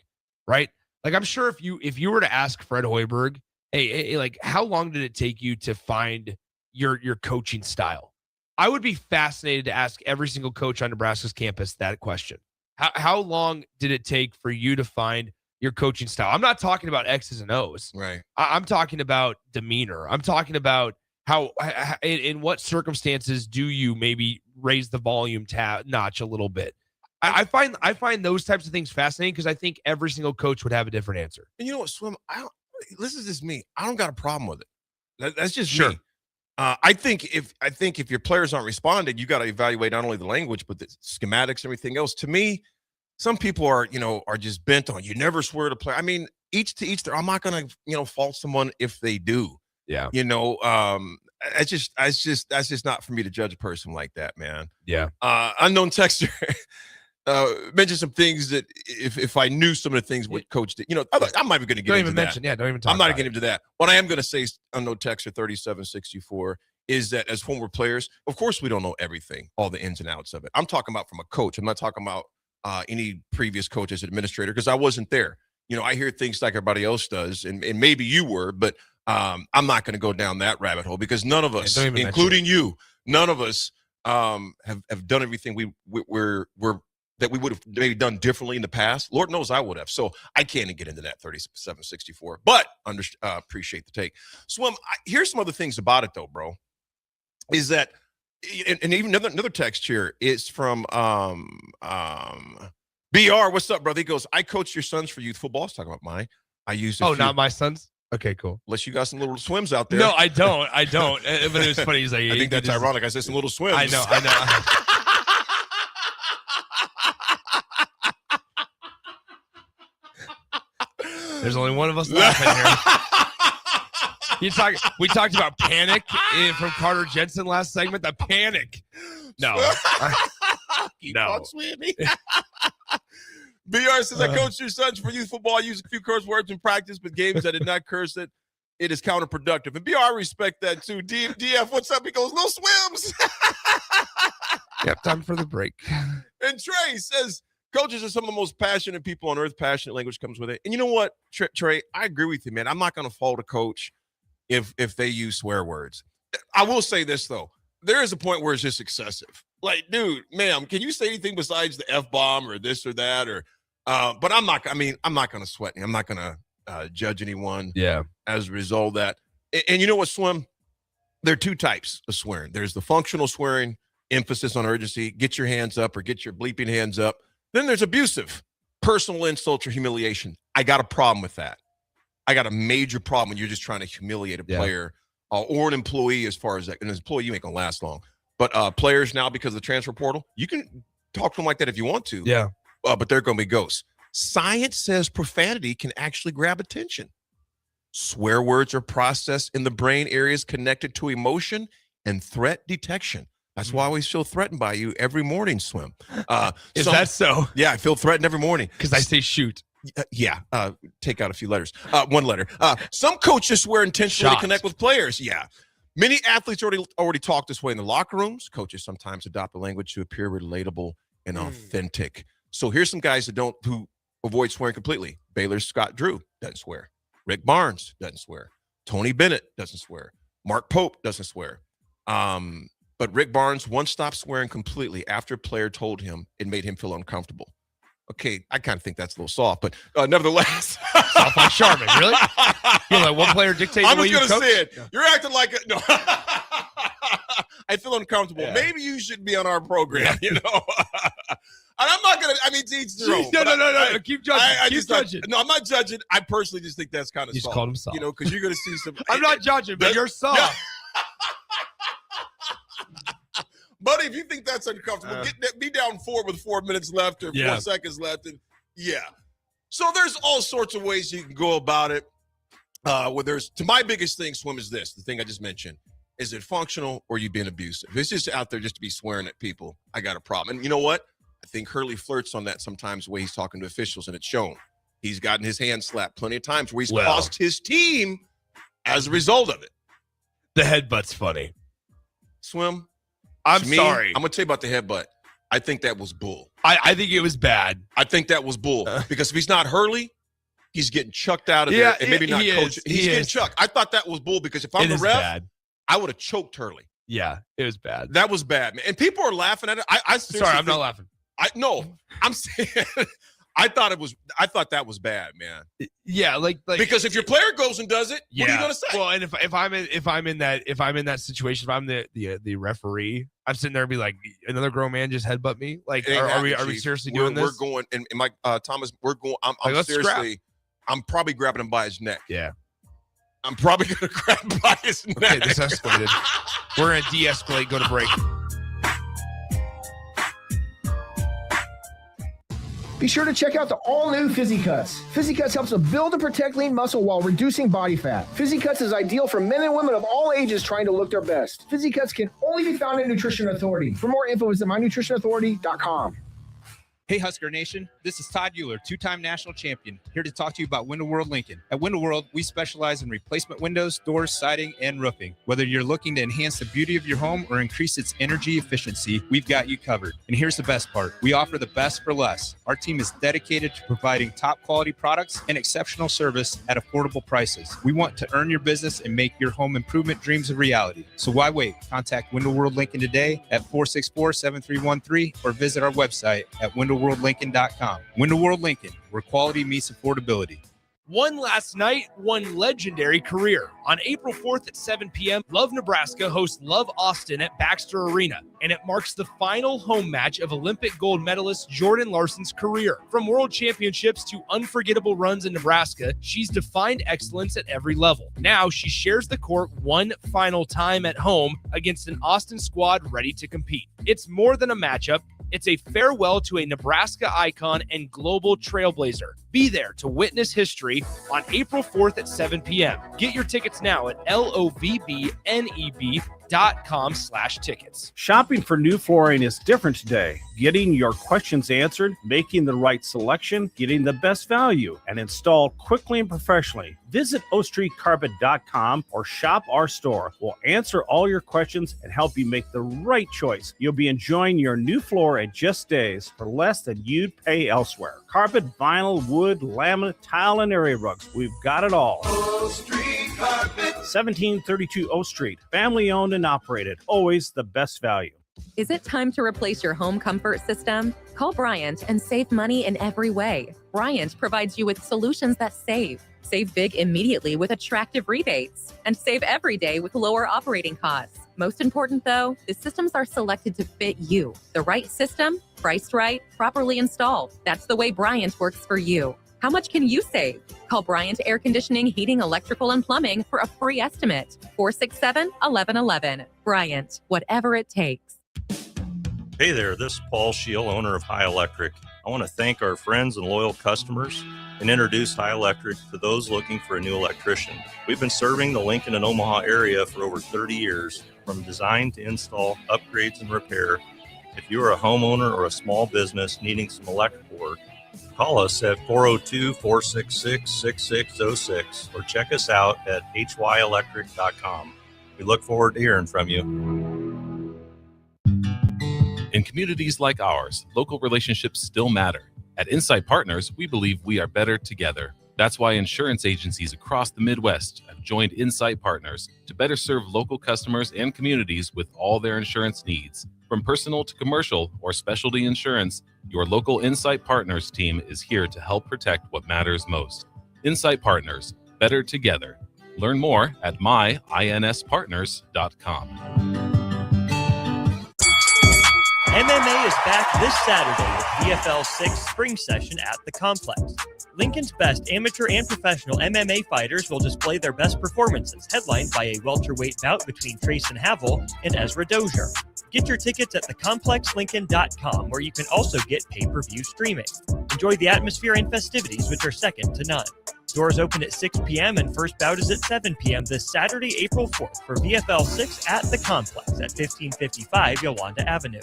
right? Like I'm sure if you were to ask Fred Hoiberg, hey, like how long did it take you to find your coaching style? I would be fascinated to ask every single coach on Nebraska's campus that question. How long did it take for you to find your coaching style? I'm not talking about X's and O's. Right. I'm talking about demeanor. I'm talking about how in what circumstances do you maybe raise the volume notch a little bit? I find those types of things fascinating because I think every single coach would have a different answer. And you know what, Swim? This is just me. I don't got a problem with it. That's just sure. Me. I think if your players aren't responding, you got to evaluate not only the language but the schematics, everything else. To me, some people are just bent on you never swear to play. I mean, each to each. I'm not going to fault someone if they do. Yeah. That's just not for me to judge a person like that, man. Yeah. Unknown texter mentioned some things that if I knew some of the things what coach did, I'm not even going to get into that. Don't even talk. I'm not getting into that. What I am going to say, unknown texter 3764, is that as former players, of course we don't know everything, all the ins and outs of it. I'm talking about from a coach. I'm not talking about any previous coach as administrator because I wasn't there. I hear things like everybody else does, and maybe you were, but I'm not going to go down that rabbit hole because none of us, including you, none of us have done everything that we would have maybe done differently in the past. Lord knows I would have. So I can't get into that 3764, but appreciate the take. Swim, here's some other things about it though, bro, is that, and even another text here is from BR. What's up, brother? He goes, I coach your sons for youth football. I was talking about mine. I used not my sons? Okay, cool. Unless you got some little swims out there. No, I don't. But it was funny. He's like, I think that's ironic. I said some little swims. I know. There's only one of us laughing here. We talked about panic from Carter Jensen last segment. The panic. No. No. BR says, I coached your sons for youth football. I used a few curse words in practice, but games I did not curse it. It is counterproductive. And BR, I respect that too. DF, what's up? He goes, no swims. Yep, time for the break. And Trey says, coaches are some of the most passionate people on earth. Passionate language comes with it. And you know what, Trey, I agree with you, man. I'm not going to fault a coach if they use swear words. I will say this, though. There is a point where it's just excessive. Like, dude, ma'am, can you say anything besides the F-bomb or this or that? Or, but I'm not going to sweat. I'm not going to judge anyone as a result of that. And you know what, Swim? There are two types of swearing. There's the functional swearing, emphasis on urgency, get your hands up or get your bleeping hands up. Then there's abusive, personal insults or humiliation. I got a problem with that. I got a major problem when you're just trying to humiliate a player or an employee. As far as that, an employee, you ain't gonna last long. But players now, because of the transfer portal, you can talk to them like that if you want to. Yeah. But they're gonna be ghosts. Science says profanity can actually grab attention. Swear words are processed in the brain areas connected to emotion and threat detection. That's why I always feel threatened by you every morning, Swim. Is that so? Yeah, I feel threatened every morning. Because I say shoot. Take out a few letters. One letter. Some coaches swear intentionally to connect with players. Yeah. Many athletes already talk this way in the locker rooms. Coaches sometimes adopt the language to appear relatable and authentic. So here's some guys who avoid swearing completely. Baylor's Scott Drew doesn't swear. Rick Barnes doesn't swear. Tony Bennett doesn't swear. Mark Pope doesn't swear. But Rick Barnes once stopped swearing completely after a player told him it made him feel uncomfortable. Okay, I kind of think that's a little soft, but nevertheless. Soft like Charmin, really? You know, like one player dictates the way you coach? I'm just going to say it. You're acting like no. I feel uncomfortable. Yeah. Maybe you should be on our program, you know. And I'm not going to, I mean, to each their own. No. Keep judging. Keep judging. No, I'm not judging. I personally just think that's kind of soft. You just called him soft. You know, because you're going to see some. I'm not judging, but you're soft. Yeah. Buddy, if you think that's uncomfortable, be down 4 with 4 minutes left or 4 seconds left. And so there's all sorts of ways you can go about it. To my biggest thing, Swim, is this, the thing I just mentioned. Is it functional or you being abusive? If it's just out there just to be swearing at people, I got a problem. And you know what? I think Hurley flirts on that sometimes the way he's talking to officials, and it's shown. He's gotten his hand slapped plenty of times where he's cost his team as a result of it. The headbutt's funny. Swim. I'm sorry. I'm going to tell you about the headbutt. I think that was bull. I think it was bad. I think that was bull. Because if he's not Hurley, he's getting chucked out of there. And maybe not coaching. He's getting chucked. I thought that was bull because if I'm the ref, I would have choked Hurley. Yeah, it was bad. That was bad, man. And people are laughing at it. I'm not laughing. I'm saying I thought that was bad, man. Yeah, like because if your player goes and does it, what are you gonna say? Well, and if I'm in that situation, if I'm the referee, I'm sitting there and be like, another grown man just headbutt me. Like, are we seriously doing this? We're going, and Mike Thomas, we're going. I'm seriously. I'm probably grabbing him by his neck. Yeah. I'm probably going to grab him by his neck. Okay, this escalated. We're going to de-escalate, go to break. Be sure to check out the all-new Fizzy Cuts. Fizzy Cuts helps to build and protect lean muscle while reducing body fat. Fizzy Cuts is ideal for men and women of all ages trying to look their best. Fizzy Cuts can only be found at Nutrition Authority. For more info, visit mynutritionauthority.com. Hey, Husker Nation. This is Todd Euler, two-time national champion, here to talk to you about Window World Lincoln. At Window World, we specialize in replacement windows, doors, siding, and roofing. Whether you're looking to enhance the beauty of your home or increase its energy efficiency, we've got you covered. And here's the best part. We offer the best for less. Our team is dedicated to providing top-quality products and exceptional service at affordable prices. We want to earn your business and make your home improvement dreams a reality. So why wait? Contact Window World Lincoln today at 464-7313 or visit our website at WindowWorldLincoln.com. Window World Lincoln, where quality meets affordability. One last night, one legendary career. On April 4th at 7 p.m., Love Nebraska hosts Love Austin at Baxter Arena, and it marks the final home match of Olympic gold medalist Jordan Larson's career. From world championships to unforgettable runs in Nebraska, she's defined excellence at every level. Now she shares the court one final time at home against an Austin squad ready to compete. It's more than a matchup. It's a farewell to a Nebraska icon and global trailblazer. Be there to witness history on April 4th at 7 p.m. Get your tickets now at lovbneb.com/tickets. Shopping for new flooring is different today. Getting your questions answered, making the right selection, getting the best value, and installed quickly and professionally. Visit OakStreetCarpet.com or shop our store. We'll answer all your questions and help you make the right choice. You'll be enjoying your new floor in just days for less than you'd pay elsewhere. Carpet, vinyl, wood, laminate, tile, and area rugs. We've got it all. Oak Street Carpet. 1732 O Street. Family owned and operated. Always the best value. Is it time to replace your home comfort system? Call Bryant and save money in every way. Bryant provides you with solutions that save. Save big immediately with attractive rebates, and save every day with lower operating costs. Most important though, the systems are selected to fit you. The right system, priced right, properly installed. That's the way Bryant works for you. How much can you save? Call Bryant Air Conditioning, Heating, Electrical, and Plumbing for a free estimate. 467-1111. Bryant, whatever it takes. Hey there, this is Paul Scheel, owner of High Electric. I want to thank our friends and loyal customers and introduce High Electric to those looking for a new electrician. We've been serving the Lincoln and Omaha area for over 30 years, from design to install, upgrades, and repair. If you are a homeowner or a small business needing some electrical work, call us at 402-466-6606 or check us out at hyelectric.com. We look forward to hearing from you. In communities like ours, local relationships still matter. At Insight Partners, we believe we are better together. That's why insurance agencies across the Midwest have joined Insight Partners to better serve local customers and communities with all their insurance needs. From personal to commercial or specialty insurance, your local Insight Partners team is here to help protect what matters most. Insight Partners, better together. Learn more at myINSpartners.com. MMA is back this Saturday with VFL 6 Spring Session at the Complex. Lincoln's best amateur and professional MMA fighters will display their best performances, headlined by a welterweight bout between Trayson Havel and Ezra Dozier. Get your tickets at thecomplexlincoln.com, where you can also get pay-per-view streaming. Enjoy the atmosphere and festivities, which are second to none. Doors open at 6 p.m. and first bout is at 7 p.m. this Saturday, April 4th for VFL 6 at the Complex at 1555 Yolanda Avenue.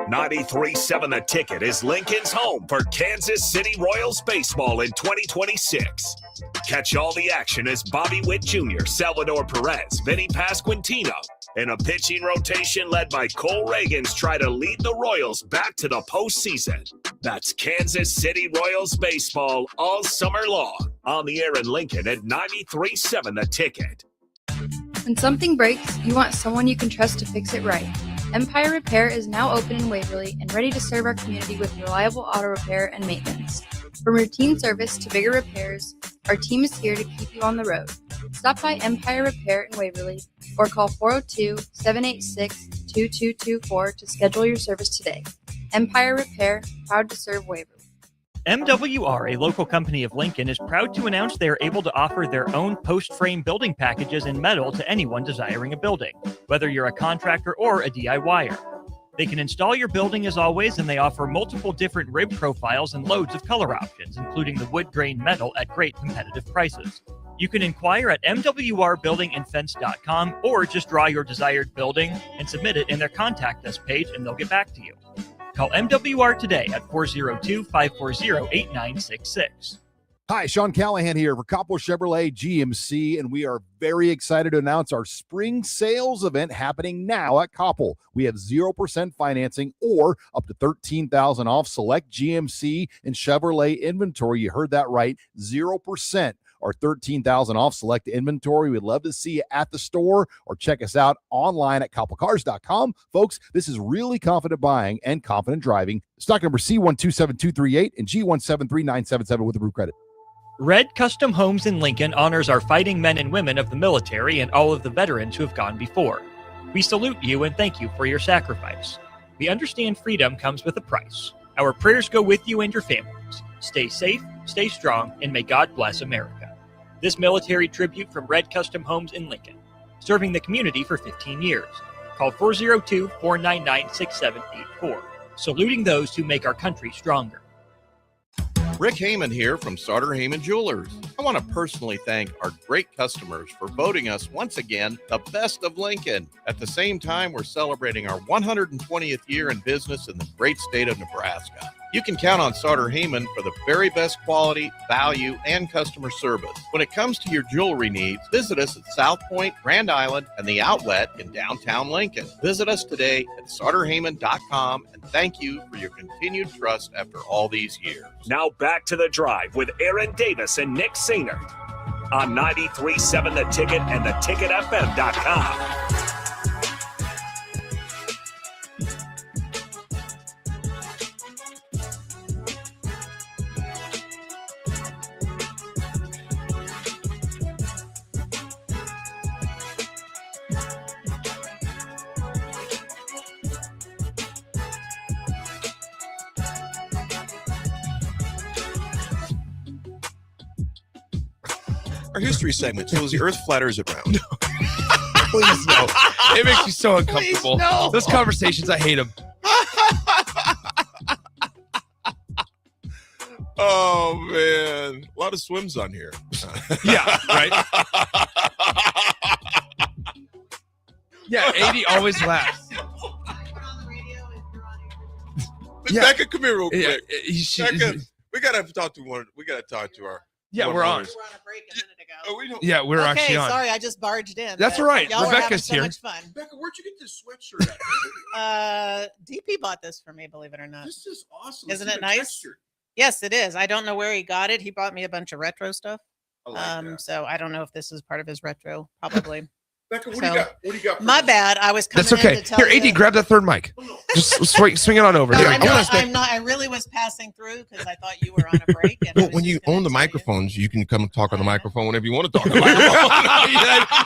93.7 The Ticket is Lincoln's home for Kansas City Royals baseball in 2026. Catch all the action as Bobby Witt Jr., Salvador Perez, Vinny Pasquantino, and a pitching rotation led by Cole Reagans try to lead the Royals back to the postseason. That's Kansas City Royals baseball all summer long on the air in Lincoln at 93.7 The Ticket. When something breaks, you want someone you can trust to fix it right. Empire Repair is now open in Waverly and ready to serve our community with reliable auto repair and maintenance. From routine service to bigger repairs, our team is here to keep you on the road. Stop by Empire Repair in Waverly or call 402-786-2224 to schedule your service today. Empire Repair, proud to serve Waverly. MWR, a local company of Lincoln, is proud to announce they are able to offer their own post-frame building packages in metal to anyone desiring a building, whether you're a contractor or a DIYer. They can install your building as always, and they offer multiple different rib profiles and loads of color options, including the wood grain metal at great competitive prices. You can inquire at mwrbuildingandfence.com or just draw your desired building and submit it in their contact us page, and they'll get back to you. Call MWR today at 402-540-8966. Hi, Sean Callahan here for Coppo Chevrolet GMC, and we are very excited to announce our spring sales event happening now at Coppo. We have 0% financing or up to $13,000 off select GMC and Chevrolet inventory. You heard that right, 0%. Or $13,000 off select inventory. We'd love to see you at the store or check us out online at CoppoCars.com. Folks, this is really confident buying and confident driving. Stock number C127238 and G1739777 with approved credit. Red Custom Homes in Lincoln honors our fighting men and women of the military and all of the veterans who have gone before. We salute you and thank you for your sacrifice. We understand freedom comes with a price. Our prayers go with you and your families. Stay safe, stay strong, and may God bless America. This military tribute from Red Custom Homes in Lincoln, serving the community for 15 years. Call 402-499-6784. Saluting those who make our country stronger. Rick Heyman here from Sartor Heyman Jewelers. I want to personally thank our great customers for voting us once again the best of Lincoln. At the same time, we're celebrating our 120th year in business in the great state of Nebraska. You can count on Sartor Heyman for the very best quality, value, and customer service. When it comes to your jewelry needs, visit us at South Point, Grand Island, and the Outlet in downtown Lincoln. Visit us today at SartorHeyman.com, and thank you for your continued trust after all these years. Now back to The Drive with Aaron Davis and Nick Sainert on 93.7 The Ticket and theticketfm.com. Our history segment. So is the Earth flat or is it round? Please no. It makes me so uncomfortable. No. Those conversations, I hate them. Oh man, a lot of swims on here. Yeah, right. Yeah, 80 always laughs. Yeah. Becca, come here real quick. Yeah, Becca, we gotta talk to our. Yeah, we're on. Yeah, we're actually on. Sorry, I just barged in. That's all right. Y'all Rebecca's were having here. so much fun. Becca, where'd you get this sweatshirt at? DP bought this for me, believe it or not. This is awesome. Isn't it nice? Texture. Yes, it is. I don't know where he got it. He bought me a bunch of retro stuff. I like that. So I don't know if this is part of his retro, probably. Becca, what So, do you got? What do you got? My bad. I was coming That's okay. in to tell Here, you AD, grab that third mic. Just swing it on over. No, Here, I'm I wanna not, stay- I'm not. I really was passing through because I thought you were on a break. And Well, when you own the microphones, you can come and talk on the microphone whenever you want to talk on the microphone.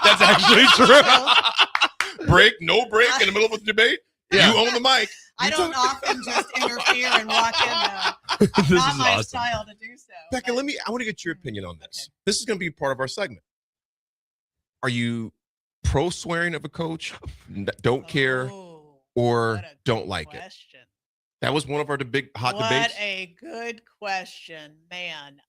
That's actually true. Break, no break in the middle of a debate. Yeah. You own the mic. I don't often just interfere and walk in. This Not is my awesome. style to do so. Becca, I want to get your opinion on this. This is going to be part of our segment. Are you pro swearing of a coach, don't care, or don't like it? That was one of our big hot What debates. a good question, man.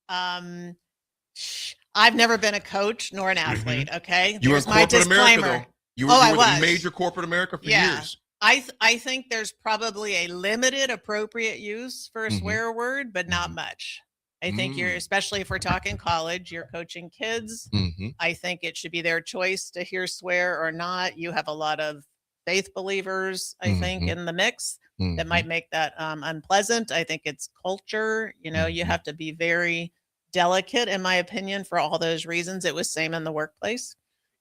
I've never been a coach nor an athlete. Okay, You were in There's my corporate America, disclaimer. though. You were, I you were was in major corporate America for years. I think there's probably a limited appropriate use for a Mhm. swear word, but not much. I think you're, especially if we're talking college, you're coaching kids. Mhm. I think it should be their choice to hear swear or not. You have a lot of faith believers, I think, Mhm. in the mix that Mhm. might make that unpleasant. I think it's culture. You know, you have to be very delicate, in my opinion, for all those reasons. It was same in the workplace.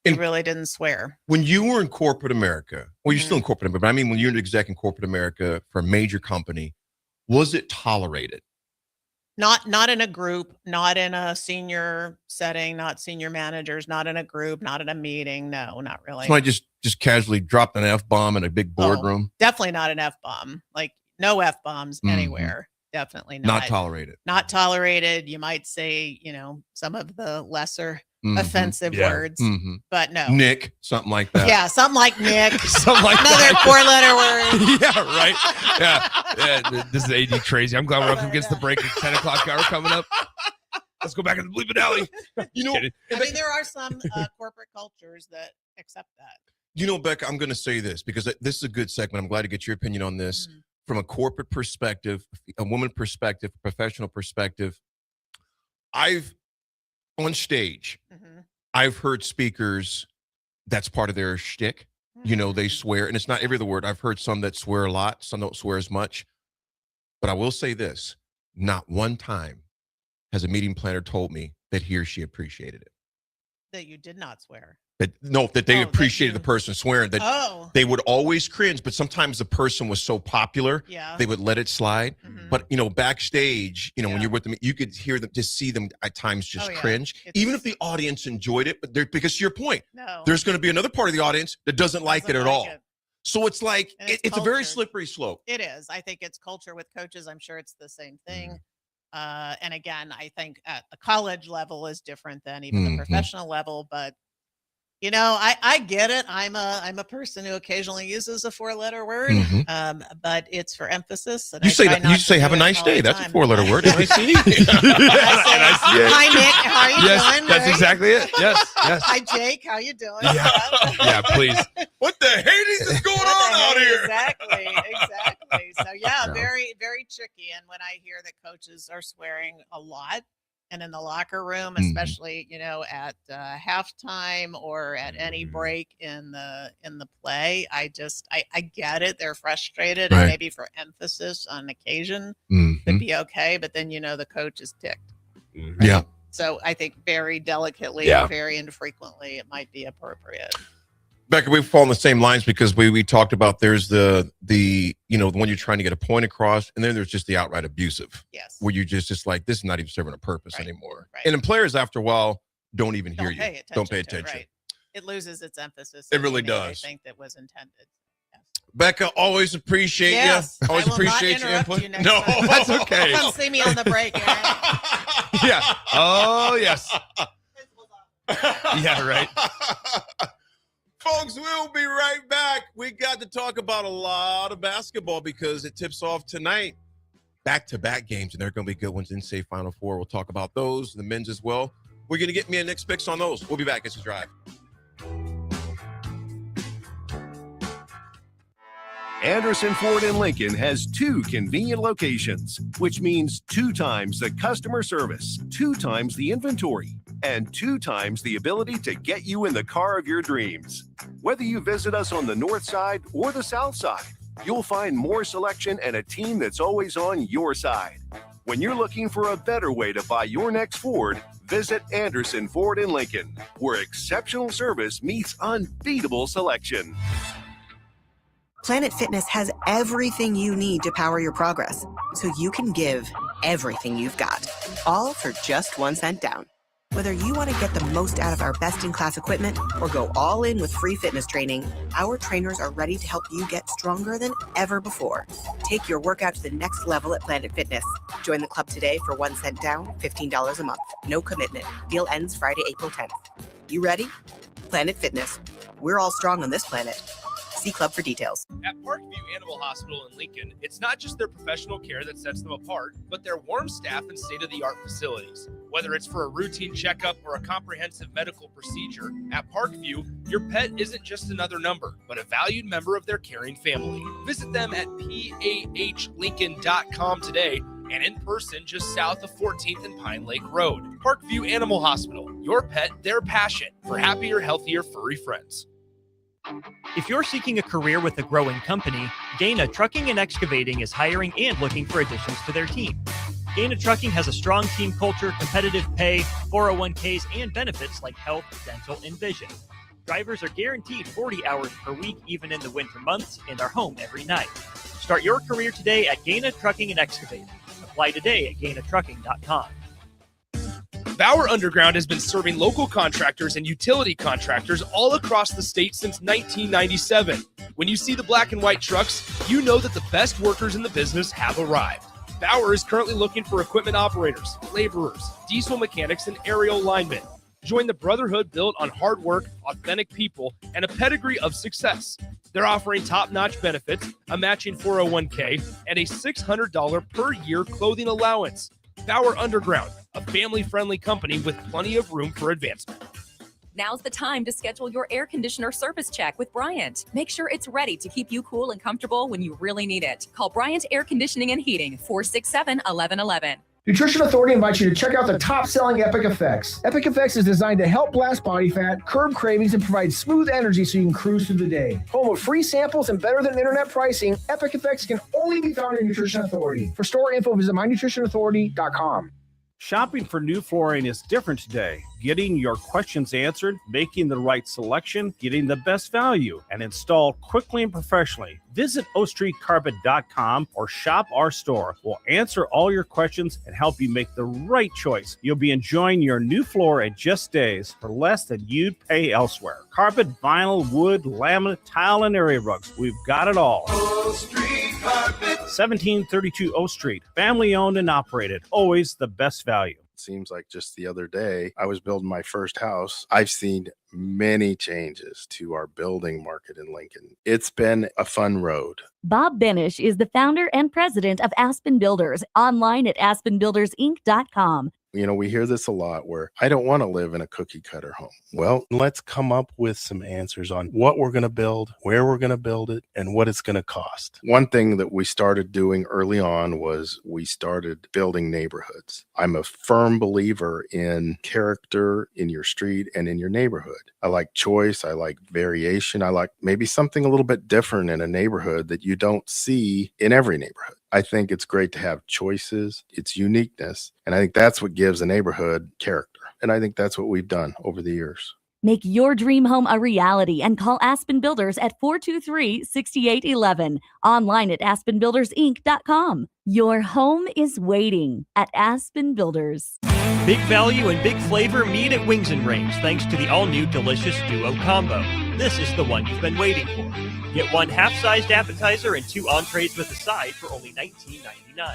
You really didn't swear. When you were in corporate America, well, you're still Mm-hmm. in corporate America, but I mean, when you're an exec in corporate America for a major company, was it tolerated? Not in a group, not in a senior setting, not senior managers, not in a group, not in a meeting. No, not really. Somebody just casually dropped an F-bomb in a big boardroom? Definitely not an F-bomb. Like no F-bombs Mhm. anywhere. Definitely not. Not tolerated. Not tolerated. You might say, you know, some of the lesser Mhm. offensive Yeah. words, Mhm. but no. Nick, something like that. Yeah, something like Nick. Something like another that. 4-letter word. Yeah, right. Yeah, this is AD crazy. I'm glad we're up against the break at 10 o'clock hour coming up. Let's go back in the bleeping alley. You know, I mean, there are some corporate cultures that accept that. You know, Becca, I'm going to say this because this is a good segment. I'm glad to get your opinion on this from a corporate perspective, a woman perspective, professional perspective. On stage, I've heard speakers, that's part of their shtick. You know, they swear, and it's not every other word. I've heard some that swear a lot, some don't swear as much. But I will say this, not one time has a meeting planner told me that he or she appreciated it. That you did not swear. That they appreciated the person swearing, that they would always cringe, but sometimes the person was so popular, they would let it slide. But, you know, backstage, you know, when you're with them, you could hear them, just see them at times just cringe, even if the audience enjoyed it. But because to your point, there's going to be another part of the audience that doesn't like it at all. So it's like, it's a very slippery slope. It is. I think it's culture with coaches. I'm sure it's the same thing. And again, I think at the college level is different than even the professional level, but you know, I get it. I'm a person who occasionally uses a 4-letter word, but it's for emphasis. And You I say try that. not You to say do "Have a it nice all day." the That's a time. 4-letter word. Nice. Hi, Nick. How are you doing? That's exactly it. Yes. Hi, Jake. How you doing? Yeah, please. What the Hades is going on out here? Exactly. So yeah, very, very tricky. And when I hear that coaches are swearing a lot, and in the locker room, especially you know at halftime or at any break in the play, I get it. They're frustrated, and maybe for emphasis on occasion, it'd be okay. But then you know the coach is ticked. Yeah. So I think very delicately, very infrequently, it might be appropriate. Becca, we fall on the same lines because we talked about there's the you know, the one you're trying to get a point across, and then there's just the outright abusive. Yes. Where you just like, this is not even serving a purpose anymore. And then players after a while don't even hear you. Don't pay attention. Right. It loses its emphasis. It in really the way does. I think that was intended. Becca, always appreciate you. Always appreciate your input. No, that's okay. Come see me on the break, Aaron. Yeah. Oh, yes. Yeah, right. Folks, we'll be right back. We got to talk about a lot of basketball because it tips off tonight. Back-to-back games, and they're going to be good ones in NCAA Final Four. We'll talk about those, the men's as well. We're going to get me and Nick's picks on those. We'll be back. It's The Drive. Anderson Ford in Lincoln has 2 convenient locations, which means 2 times the customer service, 2 times the inventory, and 2 times the ability to get you in the car of your dreams. Whether you visit us on the north side or the south side, you'll find more selection and a team that's always on your side. When you're looking for a better way to buy your next Ford, visit Anderson Ford in Lincoln, where exceptional service meets unbeatable selection. Planet Fitness has everything you need to power your progress, so you can give everything you've got, all for just 1 cent down. Whether you want to get the most out of our best-in-class equipment or go all in with free fitness training, our trainers are ready to help you get stronger than ever before. Take your workout to the next level at Planet Fitness. Join the club today for 1 cent down, $15 a month. No commitment. Deal ends Friday, April 10th. You ready? Planet Fitness. We're all strong on this planet. See club for details. At Parkview Animal Hospital in Lincoln, it's not just their professional care that sets them apart, but their warm staff and state-of-the-art facilities. Whether it's for a routine checkup or a comprehensive medical procedure, at Parkview, your pet isn't just another number, but a valued member of their caring family. Visit them at PAHLincoln.com today and in person just south of 14th and Pine Lake Road. Parkview Animal Hospital, your pet, their passion for happier, healthier, furry friends. If you're seeking a career with a growing company, Dana Trucking and Excavating is hiring and looking for additions to their team. Dana Trucking has a strong team culture, competitive pay, 401ks, and benefits like health, dental, and vision. Drivers are guaranteed 40 hours per week, even in the winter months, and are home every night. Start your career today at Dana Trucking and Excavating. Apply today at GainaTrucking.com. Bauer Underground has been serving local contractors and utility contractors all across the state since 1997. When you see the black and white trucks, you know that the best workers in the business have arrived. Bauer is currently looking for equipment operators, laborers, diesel mechanics, and aerial linemen. Join the brotherhood built on hard work, authentic people, and a pedigree of success. They're offering top-notch benefits, a matching 401k, and a $600 per year clothing allowance. Bauer Underground, a family-friendly company with plenty of room for advancement. Now's the time to schedule your air conditioner service check with Bryant. Make sure it's ready to keep you cool and comfortable when you really need it. Call Bryant Air Conditioning and Heating, 467-1111. Nutrition Authority invites you to check out the top-selling Epic Effects. Epic Effects is designed to help blast body fat, curb cravings, and provide smooth energy so you can cruise through the day. Home of free samples and better than internet pricing, Epic Effects can only be found in Nutrition Authority. For store info, visit mynutritionauthority.com. Shopping for new flooring is different today. Getting your questions answered, making the right selection, getting the best value, and installed quickly and professionally. Visit OStreetCarpet.com or shop our store. We'll answer all your questions and help you make the right choice. You'll be enjoying your new floor in just days for less than you'd pay elsewhere. Carpet, vinyl, wood, laminate, tile, and area rugs. We've got it all. O Street Carpet. 1732 O Street. Family owned and operated. Always the best value. Seems like just the other day I was building my first house. I've seen many changes to our building market in Lincoln. It's been a fun road. Bob Benish is the founder and president of Aspen Builders, online at aspenbuildersinc.com. You know, we hear this a lot where I don't want to live in a cookie cutter home. Well, let's come up with some answers on what we're going to build, where we're going to build it, and what it's going to cost. One thing that we started doing early on was we started building neighborhoods. I'm a firm believer in character in your street and in your neighborhood. I like choice. I like variation. I like maybe something a little bit different in a neighborhood that you don't see in every neighborhood. I think it's great to have choices, its uniqueness, and I think that's what gives a neighborhood character. And I think that's what we've done over the years. Make your dream home a reality and call Aspen Builders at 423-6811. Online at aspenbuildersinc.com. Your home is waiting at Aspen Builders. Big value and big flavor meet at Wings and Rings thanks to the all-new Delicious Duo Combo. This is the one you've been waiting for. Get one half-sized appetizer and 2 entrees with a side for only $19.99.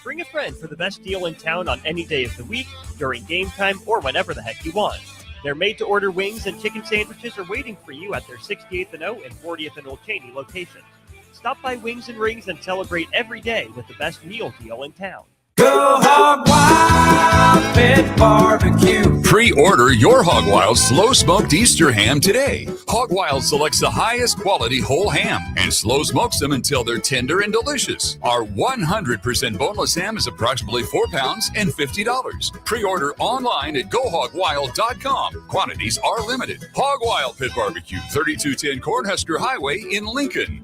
Bring a friend for the best deal in town on any day of the week, during game time, or whenever the heck you want. Their made-to-order wings and chicken sandwiches are waiting for you at their 68th and O and 40th and Old Cheney locations. Stop by Wings and Rings and celebrate every day with the best meal deal in town. Go Hog Wild Pit Barbecue. Pre-order your Hog Wild slow smoked Easter ham today. Hog Wild selects the highest quality whole ham and slow smokes them until they're tender and delicious. Our 100% boneless ham is approximately 4 pounds and $50. Pre-order online at GoHogWild.com. Quantities are limited. Hog Wild Pit Barbecue, 3210 Cornhusker Highway in Lincoln.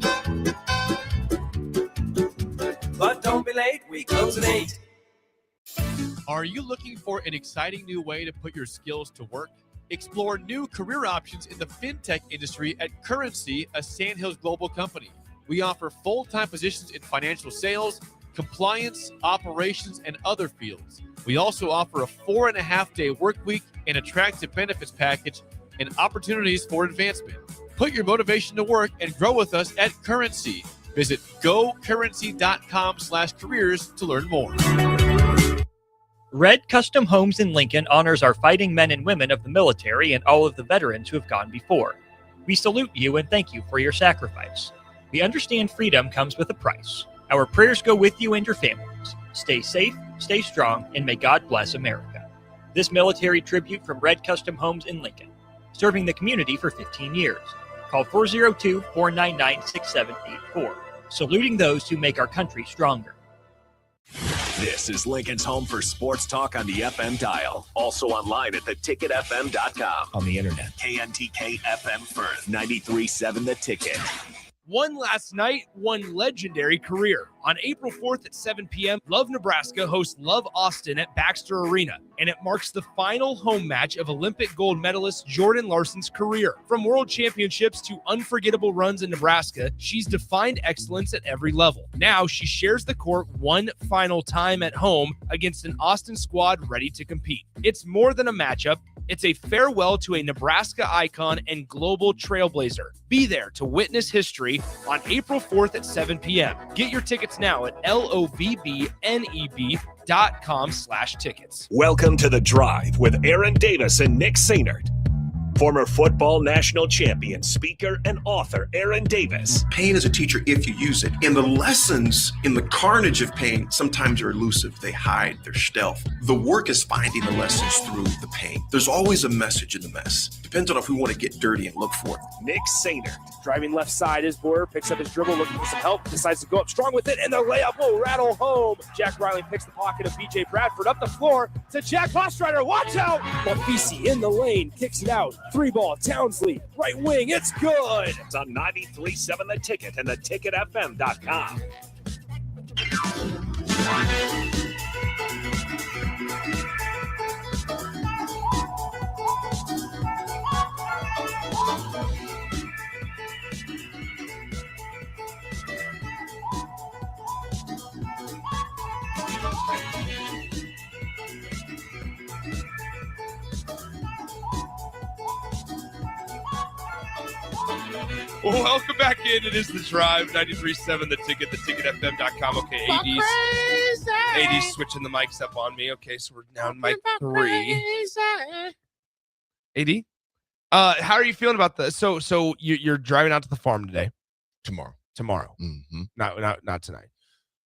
But don't be late, we close at 8. Are you looking for an exciting new way to put your skills to work? Explore new career options in the fintech industry at Currency, a Sandhills Global company. We offer full-time positions in financial sales, compliance, operations, and other fields. We also offer a 4.5-day work week, an attractive benefits package, and opportunities for advancement. Put your motivation to work and grow with us at Currency. Visit gocurrency.com/careers to learn more. Red Custom Homes in Lincoln honors our fighting men and women of the military and all of the veterans who have gone before. We salute you and thank you for your sacrifice. We understand freedom comes with a price. Our prayers go with you and your families. Stay safe, stay strong, and may God bless America. This military tribute from Red Custom Homes in Lincoln, serving the community for 15 years. Call 402-499-6784. Saluting those who make our country stronger. This is Lincoln's home for sports talk on the FM dial. Also online at theticketfm.com. On the internet. KNTK FM Firth, 93.7 The Ticket. One last night, one legendary career. On April 4th at 7 p.m., Love Nebraska hosts Love Austin at Baxter Arena, and it marks the final home match of Olympic gold medalist Jordan Larson's career. From world championships to unforgettable runs in Nebraska, she's defined excellence at every level. Now she shares the court one final time at home against an Austin squad ready to compete. It's more than a matchup. It's a farewell to a Nebraska icon and global trailblazer. Be there to witness history on April 4th at 7 p.m. Get your tickets now at lovbneb.com/tickets. Welcome to The Drive with Aaron Davis and Nick Sainert. Former football national champion, speaker, and author Aaron Davis. Pain is a teacher if you use it. And the lessons in the carnage of pain sometimes are elusive. They hide, they're stealth. The work is finding the lessons through the pain. There's always a message in the mess. Depends on if we want to get dirty and look for it. Nick Sainert. Driving left side is Boyer, picks up his dribble, looking for some help, decides to go up strong with it, and the layup will rattle home. Jack Riley picks the pocket of B.J. Bradford up the floor to Jack Hostrider. Watch out! Mafisi in the lane, kicks it out. 3-ball, Townsley, right wing, it's good! It's on 93.7 The Ticket and theticketfm.com. Welcome back in. It is The Drive, 93.7 The Ticket, theticketfm.com. Okay, AD's switching the mics up on me. Okay, so we're down mic 3. AD, how are you feeling about this? So you're driving out to the farm today? Tomorrow. Mm-hmm. Not tonight.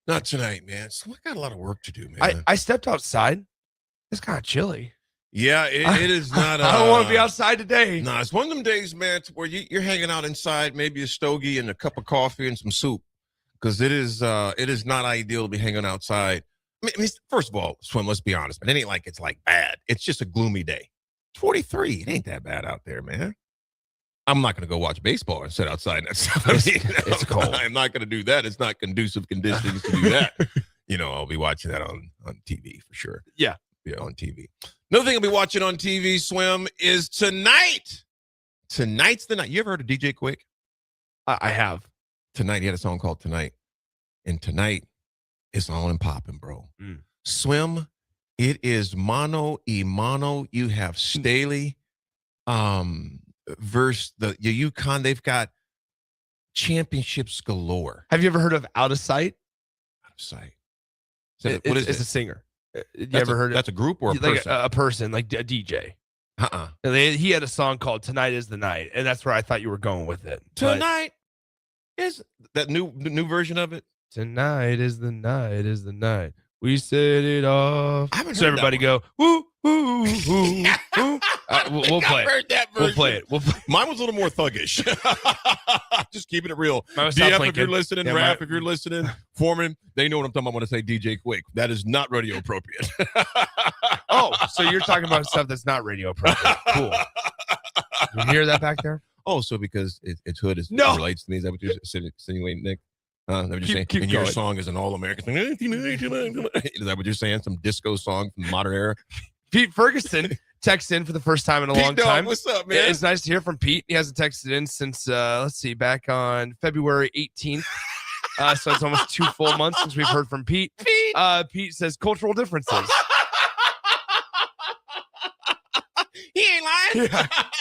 Not tonight, man. So I got a lot of work to do, man. I stepped outside. It's kind of chilly. Yeah, it is not. I don't want to be outside today. No, it's one of them days, man, where you're hanging out inside, maybe a stogie and a cup of coffee and some soup, because it is not ideal to be hanging outside. I mean, first of all, Swim, let's be honest, but it ain't like it's like bad. It's just a gloomy day. 43. It ain't that bad out there, man. I'm not going to go watch baseball and sit outside. It's cold. I'm not going to do that. It's not conducive conditions to do that. I'll be watching that on TV for sure. Yeah, on TV. Another thing I'll be watching on TV, Swim, is tonight. Tonight's the night. You ever heard of DJ Quick? I have. Tonight, he had a song called Tonight. And tonight, it's on and popping, bro. Swim, it is mano y mano. You have Staley versus the UConn. They've got championships galore. Have you ever heard of Out of Sight? Out of Sight. What is it? It's a singer. You ever heard that's a group or a like person? A person, like a DJ. He had a song called "Tonight Is the Night," and that's where I thought you were going with it. Tonight is that new version of it. Tonight is the night. Is the night we set it off. I haven't heard so everybody go woo woo woo woo. We'll play it. Heard that version. We'll play it. Mine was a little more thuggish. Just keeping it real. DF, if you're listening, Raph, if you're listening, Foreman, they know what I'm talking about when I say DJ Quick. That is not radio appropriate. Oh, so you're talking about stuff that's not radio appropriate. Cool. You hear that back there? Oh, so because its hood is no. relates to me. Is that what you're insinuating, Nick? Is that what you're saying? Keep And your going. song is an all-American. Is that what you're saying? Some disco song from the modern era? Pete Ferguson texted in for the first time in a long Pete, dog, time. what's up, man? It's nice to hear from Pete. He hasn't texted in since, let's see, back on February 18th. So it's almost 2 full months since we've heard from Pete. Pete says cultural differences. He ain't lying.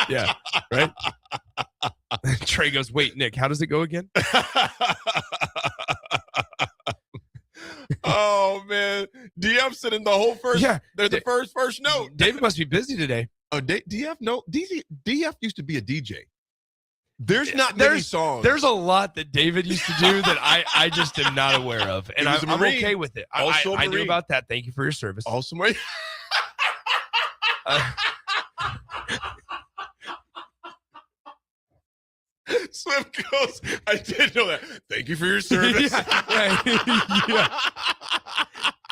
Yeah, right? Trey goes, wait, Nick, how does it go again? Oh, man. DF said in the whole first, the first note. David must be busy today. Oh, DF? No, DF used to be a DJ. There's not many songs. There's a lot that David used to do that I just am not aware of. And I'm okay with it. I knew about that. Thank you for your service. Also Marine. Slim goes, I did know that. Thank you for your service. Yeah.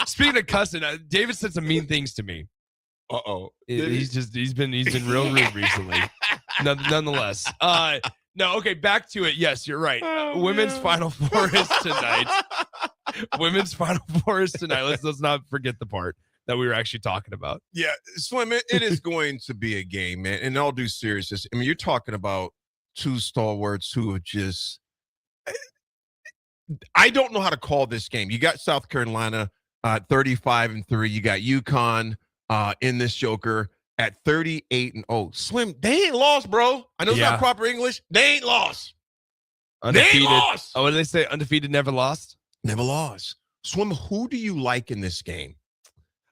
Speaking of cussing, David said some mean things to me. Uh-oh. He's been real rude recently. Nonetheless. No, okay, back to it. Yes, you're right. Women's Final Four is tonight. Women's Final Four is tonight. Let's not forget the part that we were actually talking about. Yeah, Slim, it is going to be a game, man. In all due seriousness, I mean, you're talking about two stalwarts who have just I don't know how to call this game. You got South Carolina 35-3. You got UConn in this joker at 38-0. Slim, they ain't lost, bro. I know it's not proper English. They ain't lost. Undefeated. They ain't lost. Oh, what did they say? Undefeated, never lost? Never lost. Swim, who do you like in this game?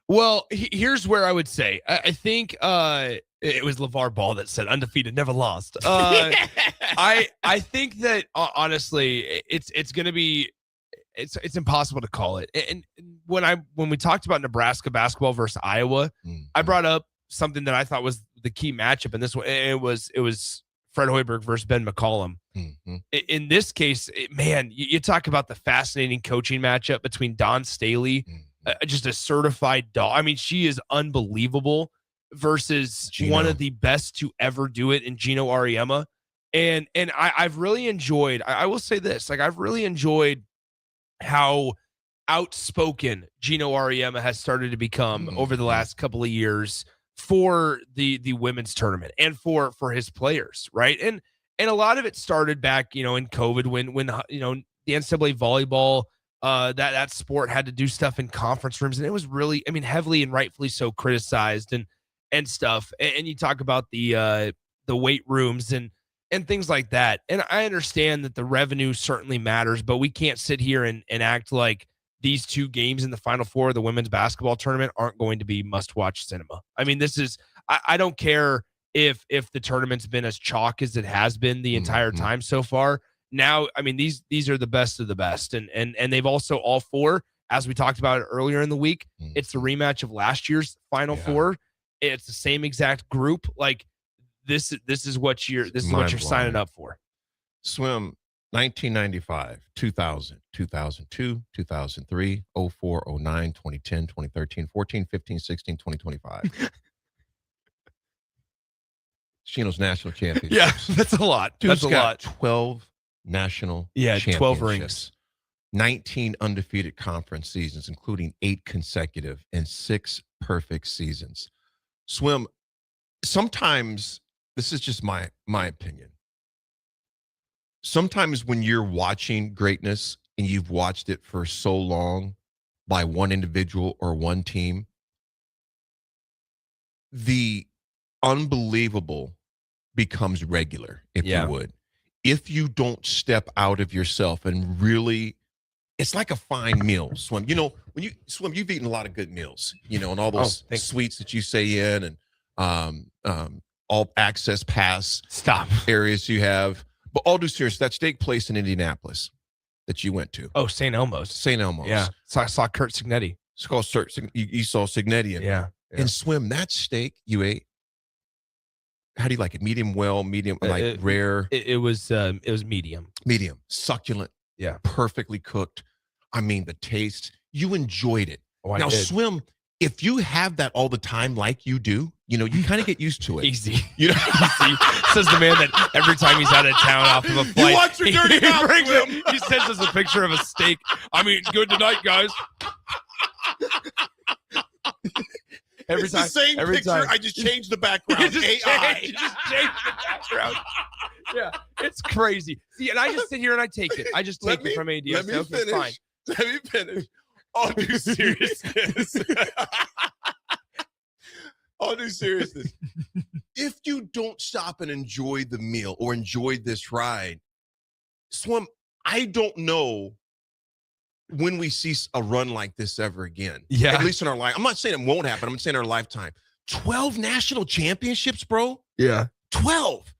Well, here's where I would say. I think it was LeVar Ball that said undefeated, never lost. I think that honestly, it's going to be it's impossible to call it. And when we talked about Nebraska basketball versus Iowa, I brought up something that I thought was the key matchup in this one. It was Fred Hoiberg versus Ben McCollum. In this case, man, you talk about the fascinating coaching matchup between Dawn Staley, just a certified dog. I mean, she is unbelievable versus one of the best to ever do it in Gino Auriemma. And I've really enjoyed, I will say this, like I've really enjoyed how outspoken Gino Auriemma has started to become over the last couple of years for the women's tournament and for his players, right? And a lot of it started back, in COVID when the NCAA volleyball, that sport had to do stuff in conference rooms, and it was really, heavily and rightfully so criticized and stuff. And you talk about the weight rooms and things like that. And I understand that the revenue certainly matters, but we can't sit here and act like these two games in the Final Four of the women's basketball tournament aren't going to be must-watch cinema. I mean, this is I don't care if the tournament's been as chalk as it has been the entire time so far. Now, these are the best of the best, and they've also all four, as we talked about earlier in the week. It's the rematch of last year's Final Four. It's the same exact group. Like this is what you're signing up for. Swim 1995, 2000, 2002, 2003, 04, 09, 2010, 2013, 14, 15, 16, 2025. Chino's national championship. Yeah, that's a lot. Dude's That's a got lot. 12 national 12 rings. 19 undefeated conference seasons, including 8 consecutive and 6 perfect seasons. Swim, sometimes, this is just my opinion. Sometimes when you're watching greatness and you've watched it for so long by one individual or one team, the unbelievable becomes regular, if you would. If you don't step out of yourself and really, it's like a fine meal, Swim. When you Swim, you've eaten a lot of good meals, and all those sweets that you say in and all access pass areas you have. But all due seriousness, that steak place in Indianapolis that you went to. Oh, St. Elmo's. St. Elmo's. Yeah. So I saw Kurt Signetti. It's called you saw Signetti. Yeah. And Swim, that steak you ate, how do you like it? Medium well, medium, rare? It was medium. Medium. Succulent. Yeah. Perfectly cooked. The taste. You enjoyed it. Oh, I now, did. Swim, if you have that all the time like you do, you know, you kind of get used to it. Easy. You know, Easy. Says the man that every time he's out of town off of a flight, you watch your dirty mouth, Slim. he sends us a picture of a steak. I'm eating good tonight, guys. Every It's time, the same every picture. time. I just changed the background. just AI. changed the background. Yeah, it's crazy. See, and I just sit here and I take it. I just take it from AD. Let me Okay, finish. fine. Let me finish. All due seriousness. All due seriousness. If you don't stop and enjoy the meal or enjoy this ride, Swim, I don't know when we see a run like this ever again. Yeah. At least in our life. I'm not saying it won't happen. I'm saying our lifetime. 12 national championships, bro. Yeah. 12.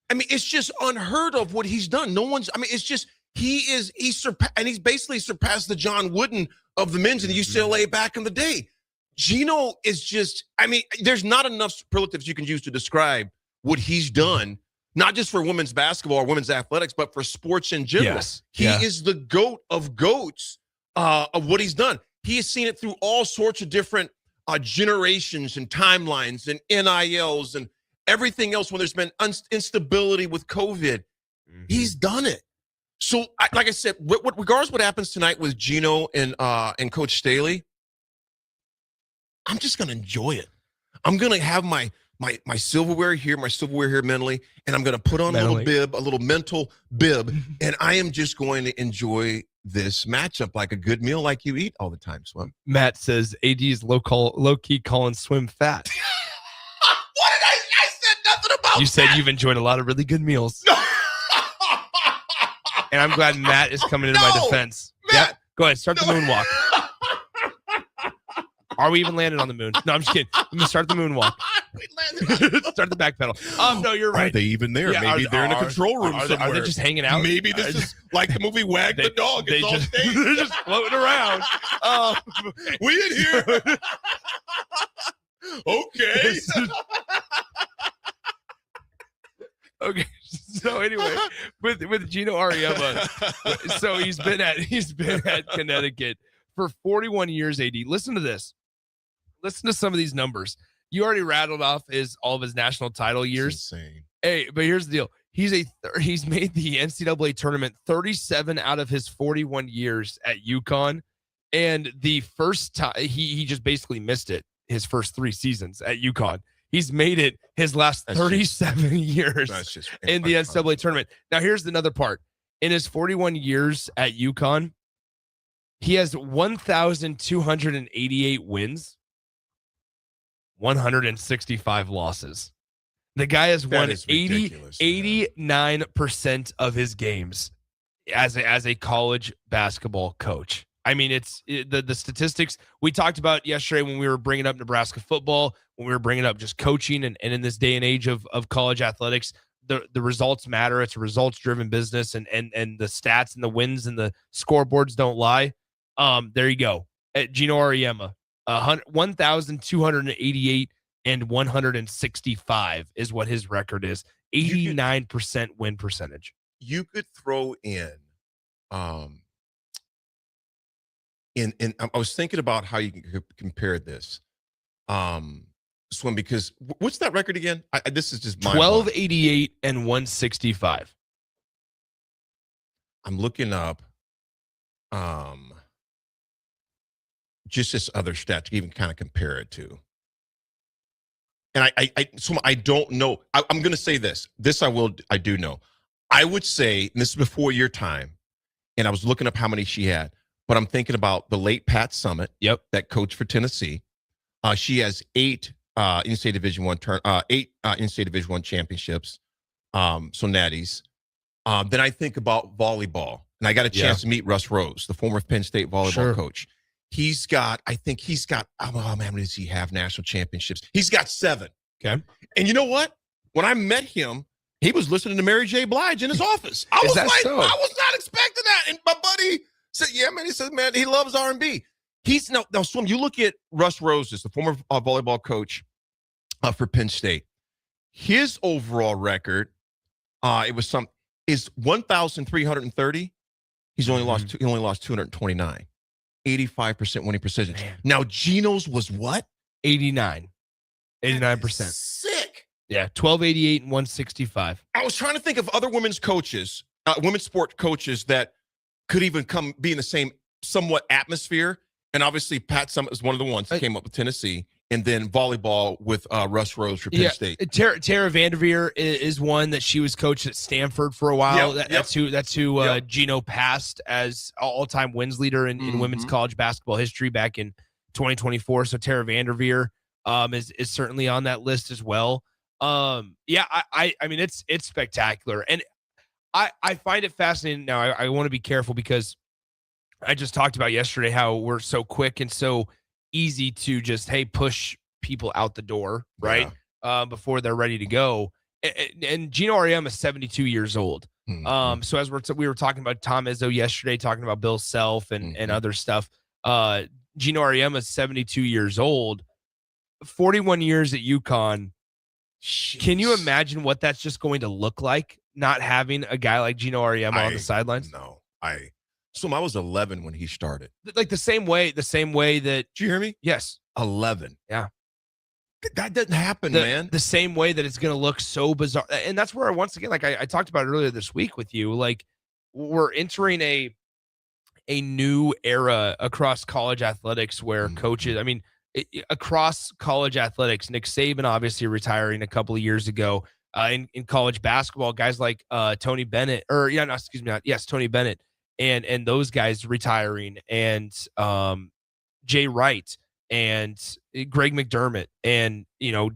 I mean, it's just unheard of what he's done. No one's, I mean, it's just, he's basically surpassed the John Wooden of the men's in UCLA back in the day. Gino is just, I mean, there's not enough superlatives you can use to describe what he's done, not just for women's basketball or women's athletics, but for sports in general. Yes. He is the GOAT of GOATs of what he's done. He has seen it through all sorts of different generations and timelines and NILs and everything else when there's been instability with COVID. He's done it. So, like I said, regardless of what happens tonight with Gino and Coach Staley, I'm just going to enjoy it. I'm going to have my silverware here mentally, and I'm going to put on a little mental bib, and I am just going to enjoy this matchup like a good meal like you eat all the time, Swim. Matt says AD is low-key calling Swim fat. What did I said nothing about You said that. you've enjoyed a lot of really good meals. And I'm glad Matt is coming into my defense. Matt, yeah, go ahead. Start the moonwalk. Are we even landed on the moon? No, I'm just kidding. I'm going to start the moonwalk. Start the back pedal. No, you're right. Are they even there? Yeah, Maybe they're in a control room somewhere. Are they just hanging out? Maybe this is like the movie Wag the Dog. It's all staged. They're just floating around. We in here. Okay. Okay. So anyway, with Gino Auriemma, so he's been at Connecticut for 41 years. AD, listen to this. Listen to some of these numbers. You already rattled off all of his national title years. Insane. Hey, but here's the deal. He's made the NCAA tournament 37 out of his 41 years at UConn, and the first time he just basically missed it his first 3 seasons at UConn. He's made it his last 37 years in the NCAA tournament. Now, here's another part. In his 41 years at UConn, he has 1,288 wins, 165 losses. The guy has won 89% of his games as a college basketball coach. I mean, it's the statistics we talked about yesterday when we were bringing up Nebraska football, when we were bringing up just coaching, and in this day and age of college athletics, the results matter. It's a results-driven business, and the stats and the wins and the scoreboards don't lie. There you go. Gino Auriemma, 1,288 and 165 is what his record is. 89% win percentage. You could throw in, and I was thinking about how you can compare this, Swim, because what's that record again? This is just 1288 and 165. I'm looking up, just this other stat to even kind of compare it to. And I don't know. I'm going to say this. I do know. I would say, and this is before your time, and I was looking up how many she had, but I'm thinking about the late Pat Summitt, that coached for Tennessee. She has 8 in-state Division I in-state Division I championships, so natties. Then I think about volleyball, and I got a chance to meet Russ Rose, the former Penn State volleyball coach. I think he's got, oh man, how many does he have national championships? He's got 7. Okay. And you know what? When I met him, he was listening to Mary J. Blige in his office. I was like, so? I was not expecting that. And my buddy said, yeah, man. He said, man, he loves R&B. He's now Swim. You look at Russ Roses, the former volleyball coach for Penn State. His overall record, is 1,330. He's only lost. He only lost 229. 85% winning percentage. Now, Geno's was what? 89%. Sick. Yeah, 1288 and 165. I was trying to think of other women's coaches, women's sport coaches that could even be in the same somewhat atmosphere. And obviously, Pat Summitt is one of the ones that came up with Tennessee. And then volleyball with Russ Rose for Penn State. Tara Vanderveer is one that she was coached at Stanford for a while. That's who Geno passed as all-time wins leader in women's college basketball history back in 2024. So Tara Vanderveer is certainly on that list as well. I mean, it's spectacular. And I find it fascinating. Now, I want to be careful because I just talked about yesterday how we're so quick and so easy to just, push people out the door, right? Before they're ready to go. And Geno Auriemma is 72 years old. So as we were talking about Tom Izzo yesterday, talking about Bill Self and other stuff, Geno Auriemma is 72 years old, 41 years at UConn. Jeez. Can you imagine what that's just going to look like, not having a guy like Geno Auriemma on the sidelines? No, I was 11 when he started. Like the same way that. Did you hear me? Yes. 11. Yeah. That doesn't happen, man. The same way that it's going to look so bizarre. And that's where, once again, like I talked about earlier this week with you, like we're entering a new era across college athletics where coaches, I mean, across college athletics, Nick Saban obviously retiring a couple of years ago. In college basketball, guys like Tony Bennett, Tony Bennett. And those guys retiring, and Jay Wright and Greg McDermott and,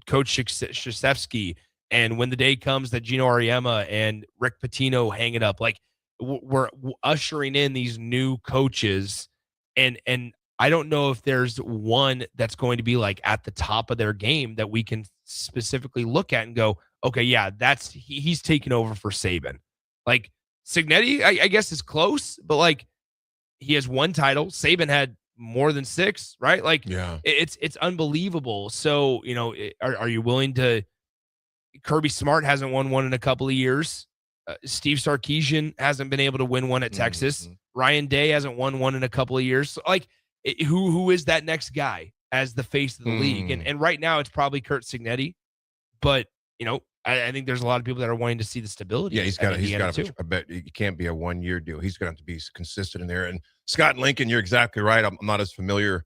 Coach Krzyzewski. And when the day comes that Geno Auriemma and Rick Pitino hang it up, like we're ushering in these new coaches. And I don't know if there's one that's going to be like at the top of their game that we can specifically look at and go, okay, yeah, he's taking over for Saban. Like, Cignetti, I guess, is close, but like he has one title. Saban had more than 6, right? Like, it's unbelievable. So, are you willing to? Kirby Smart hasn't won one in a couple of years. Steve Sarkisian hasn't been able to win one at Texas. Ryan Day hasn't won one in a couple of years. So, like, who is that next guy as the face of the league? And right now it's probably Curt Cignetti, but I think there's a lot of people that are wanting to see the stability. Yeah, he's got to. I bet it can't be a 1-year deal. He's going to have to be consistent in there. And Scott Lincoln, you're exactly right. I'm not as familiar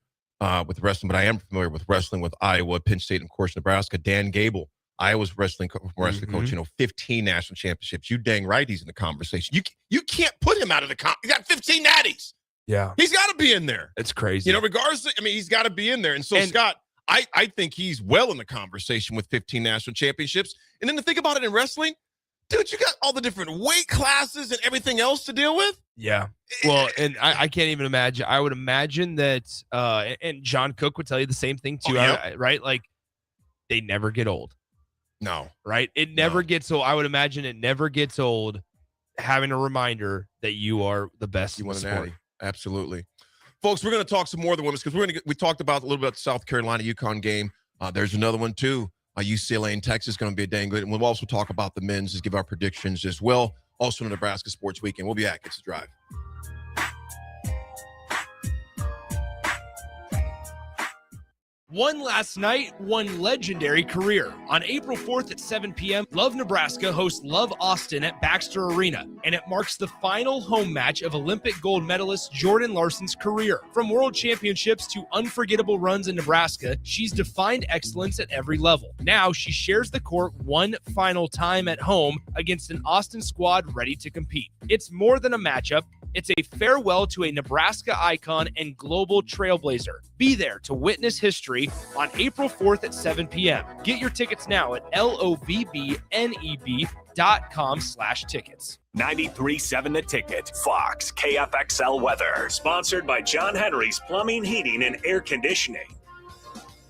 with wrestling, but I am familiar with wrestling with Iowa, Penn State, and of course Nebraska. Dan Gable, Iowa's wrestling coach. 15 national championships. You dang right, he's in the conversation. You can't put him out of the He got 15 natties. Yeah, he's got to be in there. It's crazy. Regardless. He's got to be in there. And so Scott. I think he's well in the conversation with 15 national championships. And then to think about it in wrestling, dude, you got all the different weight classes and everything else to deal with. Yeah. Well, and I can't even imagine. I would imagine that, and John Cook would tell you the same thing too, right? Like, they never get old. No. Right? It never gets old. I would imagine it never gets old having a reminder that you are the best in the sport. Absolutely. Folks, we're going to talk some more of the women's because we talked about a little bit about the South Carolina UConn game. There's another one too. UCLA and Texas going to be a dang good. And we'll also talk about the men's, just give our predictions as well. Also, the Nebraska Sports Weekend. We'll be back. It's The Drive. One last night, one legendary career. On April 4th at 7 p.m., Love Nebraska hosts Love Austin at Baxter Arena, and it marks the final home match of Olympic gold medalist Jordan Larson's career. From world championships to unforgettable runs in Nebraska, she's defined excellence at every level. Now she shares the court one final time at home against an Austin squad ready to compete. It's more than a matchup. It's a farewell to a Nebraska icon and global trailblazer. Be there to witness history on April 4th at 7 p.m. Get your tickets now at lovbneb.com/tickets. 93.7 The Ticket, Fox, KFXL weather. Sponsored by John Henry's Plumbing, Heating, and Air Conditioning.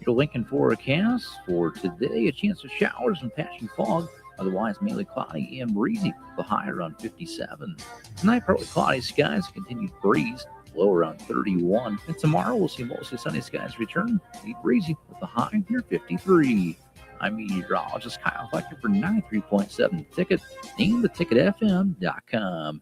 Your Lincoln forecast for today, a chance of showers and patchy fog. Otherwise, mainly cloudy and breezy, the high around 57. Tonight, partly cloudy skies, continued breeze, low around 31. And tomorrow, we'll see mostly sunny skies return, be breezy with the high near 53. I'm meteorologist Kyle Fletcher for 93.7 Ticket and theticketfm.com.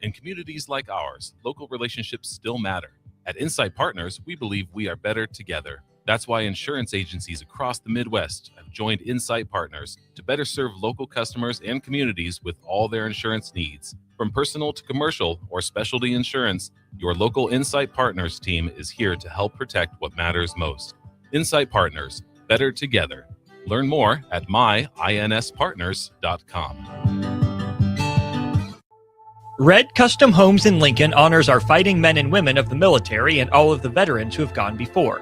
In communities like ours, local relationships still matter. At Insight Partners, we believe we are better together. That's why insurance agencies across the Midwest have joined Insight Partners to better serve local customers and communities with all their insurance needs. From personal to commercial or specialty insurance, your local Insight Partners team is here to help protect what matters most. Insight Partners, better together. Learn more at myinspartners.com. Red Custom Homes in Lincoln honors our fighting men and women of the military and all of the veterans who have gone before.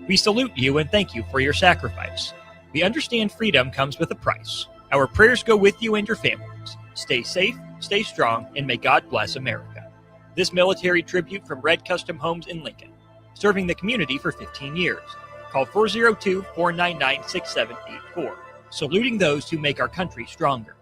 We salute you and thank you for your sacrifice. We understand freedom comes with a price. Our prayers go with you and your families. Stay safe, stay strong, and may God bless America. This military tribute from Red Custom Homes in Lincoln, serving the community for 15 years. Call 402-499-6784. Saluting those who make our country stronger.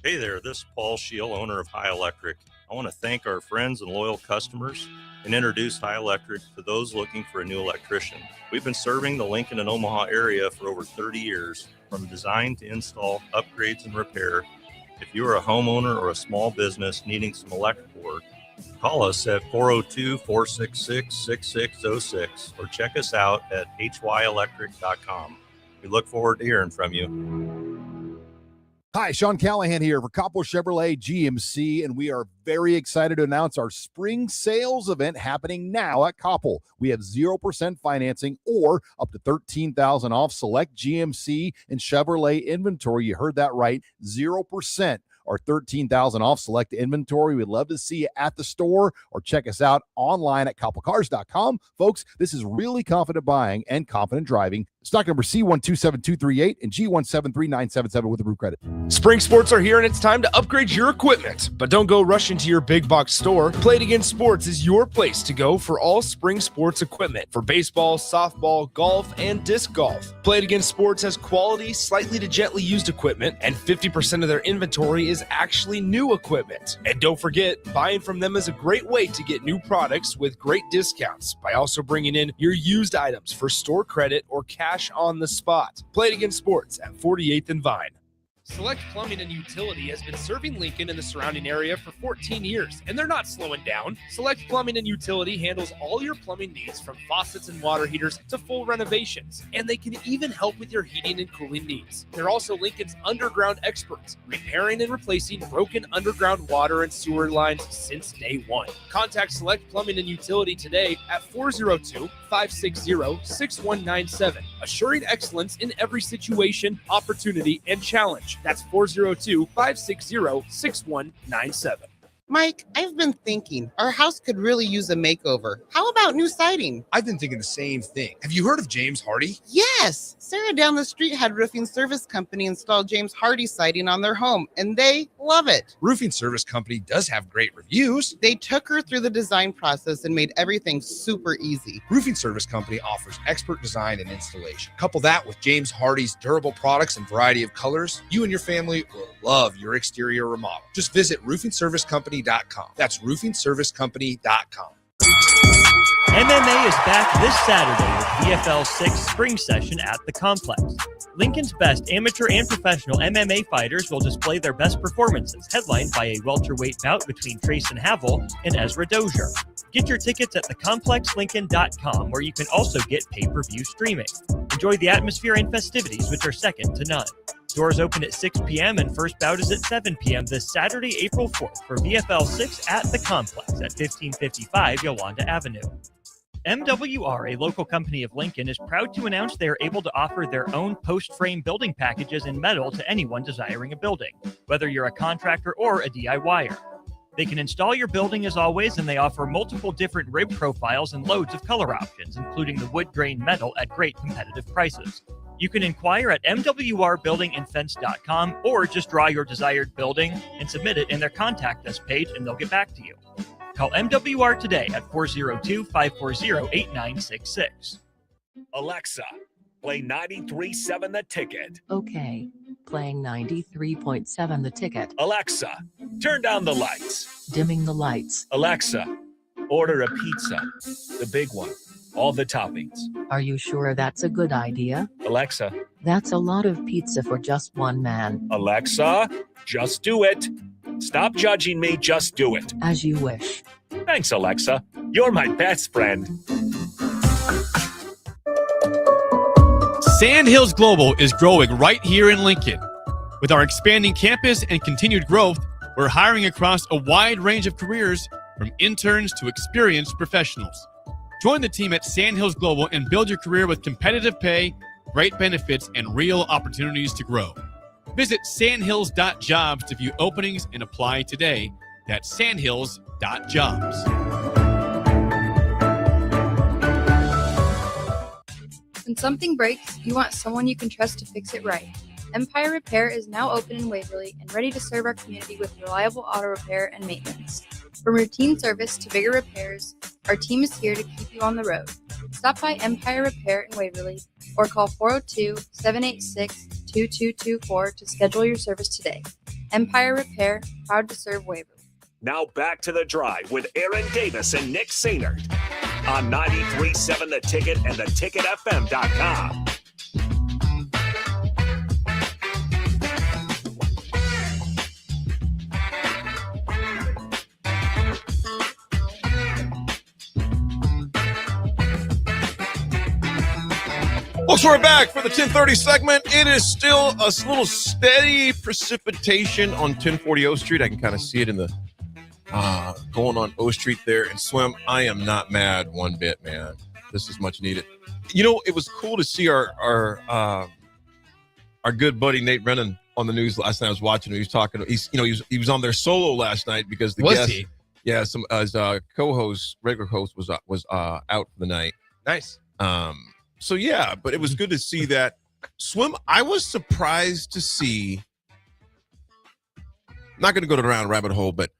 Hey there, this is Paul Scheel, owner of High Electric. I want to thank our friends and loyal customers and introduce High Electric to those looking for a new electrician. We've been serving the Lincoln and Omaha area for over 30 years, from design to install, upgrades, and repair. If you are a homeowner or a small business needing some electrical work, call us at 402-466-6606 or check us out at hyelectric.com. We look forward to hearing from you. Hi, Sean Callahan here for Coppell Chevrolet GMC, and we are very excited to announce our spring sales event happening now at Coppell. We have 0% financing or up to $13,000 off select GMC and Chevrolet inventory. You heard that right, 0% or $13,000 off select inventory. We'd love to see you at the store or check us out online at CoppellCars.com. Folks, this is really confident buying and confident driving. Stock number C127238 and G173977 with approved credit. Spring sports are here and it's time to upgrade your equipment. But don't go rushing to your big box store. Play It Again Sports is your place to go for all spring sports equipment for baseball, softball, golf, and disc golf. Play It Again Sports has quality, slightly to gently used equipment, and 50% of their inventory is actually new equipment. And don't forget, buying from them is a great way to get new products with great discounts by also bringing in your used items for store credit or cash on the spot. Play It Again Sports at 48th and Vine. Select Plumbing and Utility has been serving Lincoln and the surrounding area for 14 years, and they're not slowing down. Select Plumbing and Utility handles all your plumbing needs from faucets and water heaters to full renovations, and they can even help with your heating and cooling needs. They're also Lincoln's underground experts, repairing and replacing broken underground water and sewer lines since day one. Contact Select Plumbing and Utility today at 402-560-6197, assuring excellence in every situation, opportunity, and challenge. That's 402-560-6197. Mike, I've been thinking our house could really use a makeover. How about new siding? I've been thinking the same thing. Have you heard of James Hardy? Yes. Sarah down the street had Roofing Service Company install James Hardy siding on their home, and they love it. Roofing Service Company does have great reviews. They took her through the design process and made everything super easy. Roofing Service Company offers expert design and installation. Couple that with James Hardy's durable products and variety of colors, you and your family will love your exterior remodel. Just visit roofingservicecompany.com. That's roofingservicecompany.com. MMA is back this Saturday with VFL 6 spring session at the complex. Lincoln's best amateur and professional MMA fighters will display their best performances, headlined by a welterweight bout between Trayson Havel and Ezra Dozier. Get your tickets at thecomplexlincoln.com, where you can also get pay-per-view streaming. Enjoy the atmosphere and festivities, which are second to none. Doors open at 6 p.m. and first bout is at 7 p.m. this Saturday, April 4th for VFL 6 at the complex at 1555 Yolanda Avenue. MWR, a local company of Lincoln, is proud to announce they are able to offer their own post-frame building packages in metal to anyone desiring a building, whether you're a contractor or a DIYer. They can install your building as always, and they offer multiple different rib profiles and loads of color options, including the wood grain metal at great competitive prices. You can inquire at mwrbuildingandfence.com or just draw your desired building and submit it in their contact us page, and they'll get back to you. Call MWR today at 402-540-8966. Alexa, play 93.7 The Ticket. Okay, playing 93.7 The Ticket. Alexa, turn down the lights. Dimming the lights. Alexa, order a pizza, the big one, all the toppings. Are you sure that's a good idea? Alexa. That's a lot of pizza for just one man. Alexa, just do it. Stop judging me, just do it. As you wish. Thanks, Alexa. You're my best friend. Sandhills Global is growing right here in Lincoln. With our expanding campus and continued growth, we're hiring across a wide range of careers, from interns to experienced professionals. Join the team at Sandhills Global and build your career with competitive pay, great benefits, and real opportunities to grow. Visit sandhills.jobs to view openings and apply today. That's sandhills.jobs. When something breaks, you want someone you can trust to fix it right. Empire Repair is now open in Waverly and ready to serve our community with reliable auto repair and maintenance. From routine service to bigger repairs, our team is here to keep you on the road. Stop by Empire Repair in Waverly or call 402-786-2224 to schedule your service today. Empire Repair, proud to serve Waverly. Now back to the drive with Aaron Davis and Nick Sainert on 93.7 The Ticket and theticketfm.com. Folks, we're back for the 1030 segment. It is still a little steady precipitation on 1040 O Street. I can kind of see it in the going on O Street there. And Swim, I am not mad one bit, man. This is much needed. You know, it was cool to see our good buddy Nate Brennan on the news last night. I was watching him. He was talking. He was on their solo last night because the guest, yeah, his co-host, regular host was out for the night. Nice. So, yeah, but it was good to see that. Swim, I was surprised to see, I'm not going to go to the round rabbit hole, but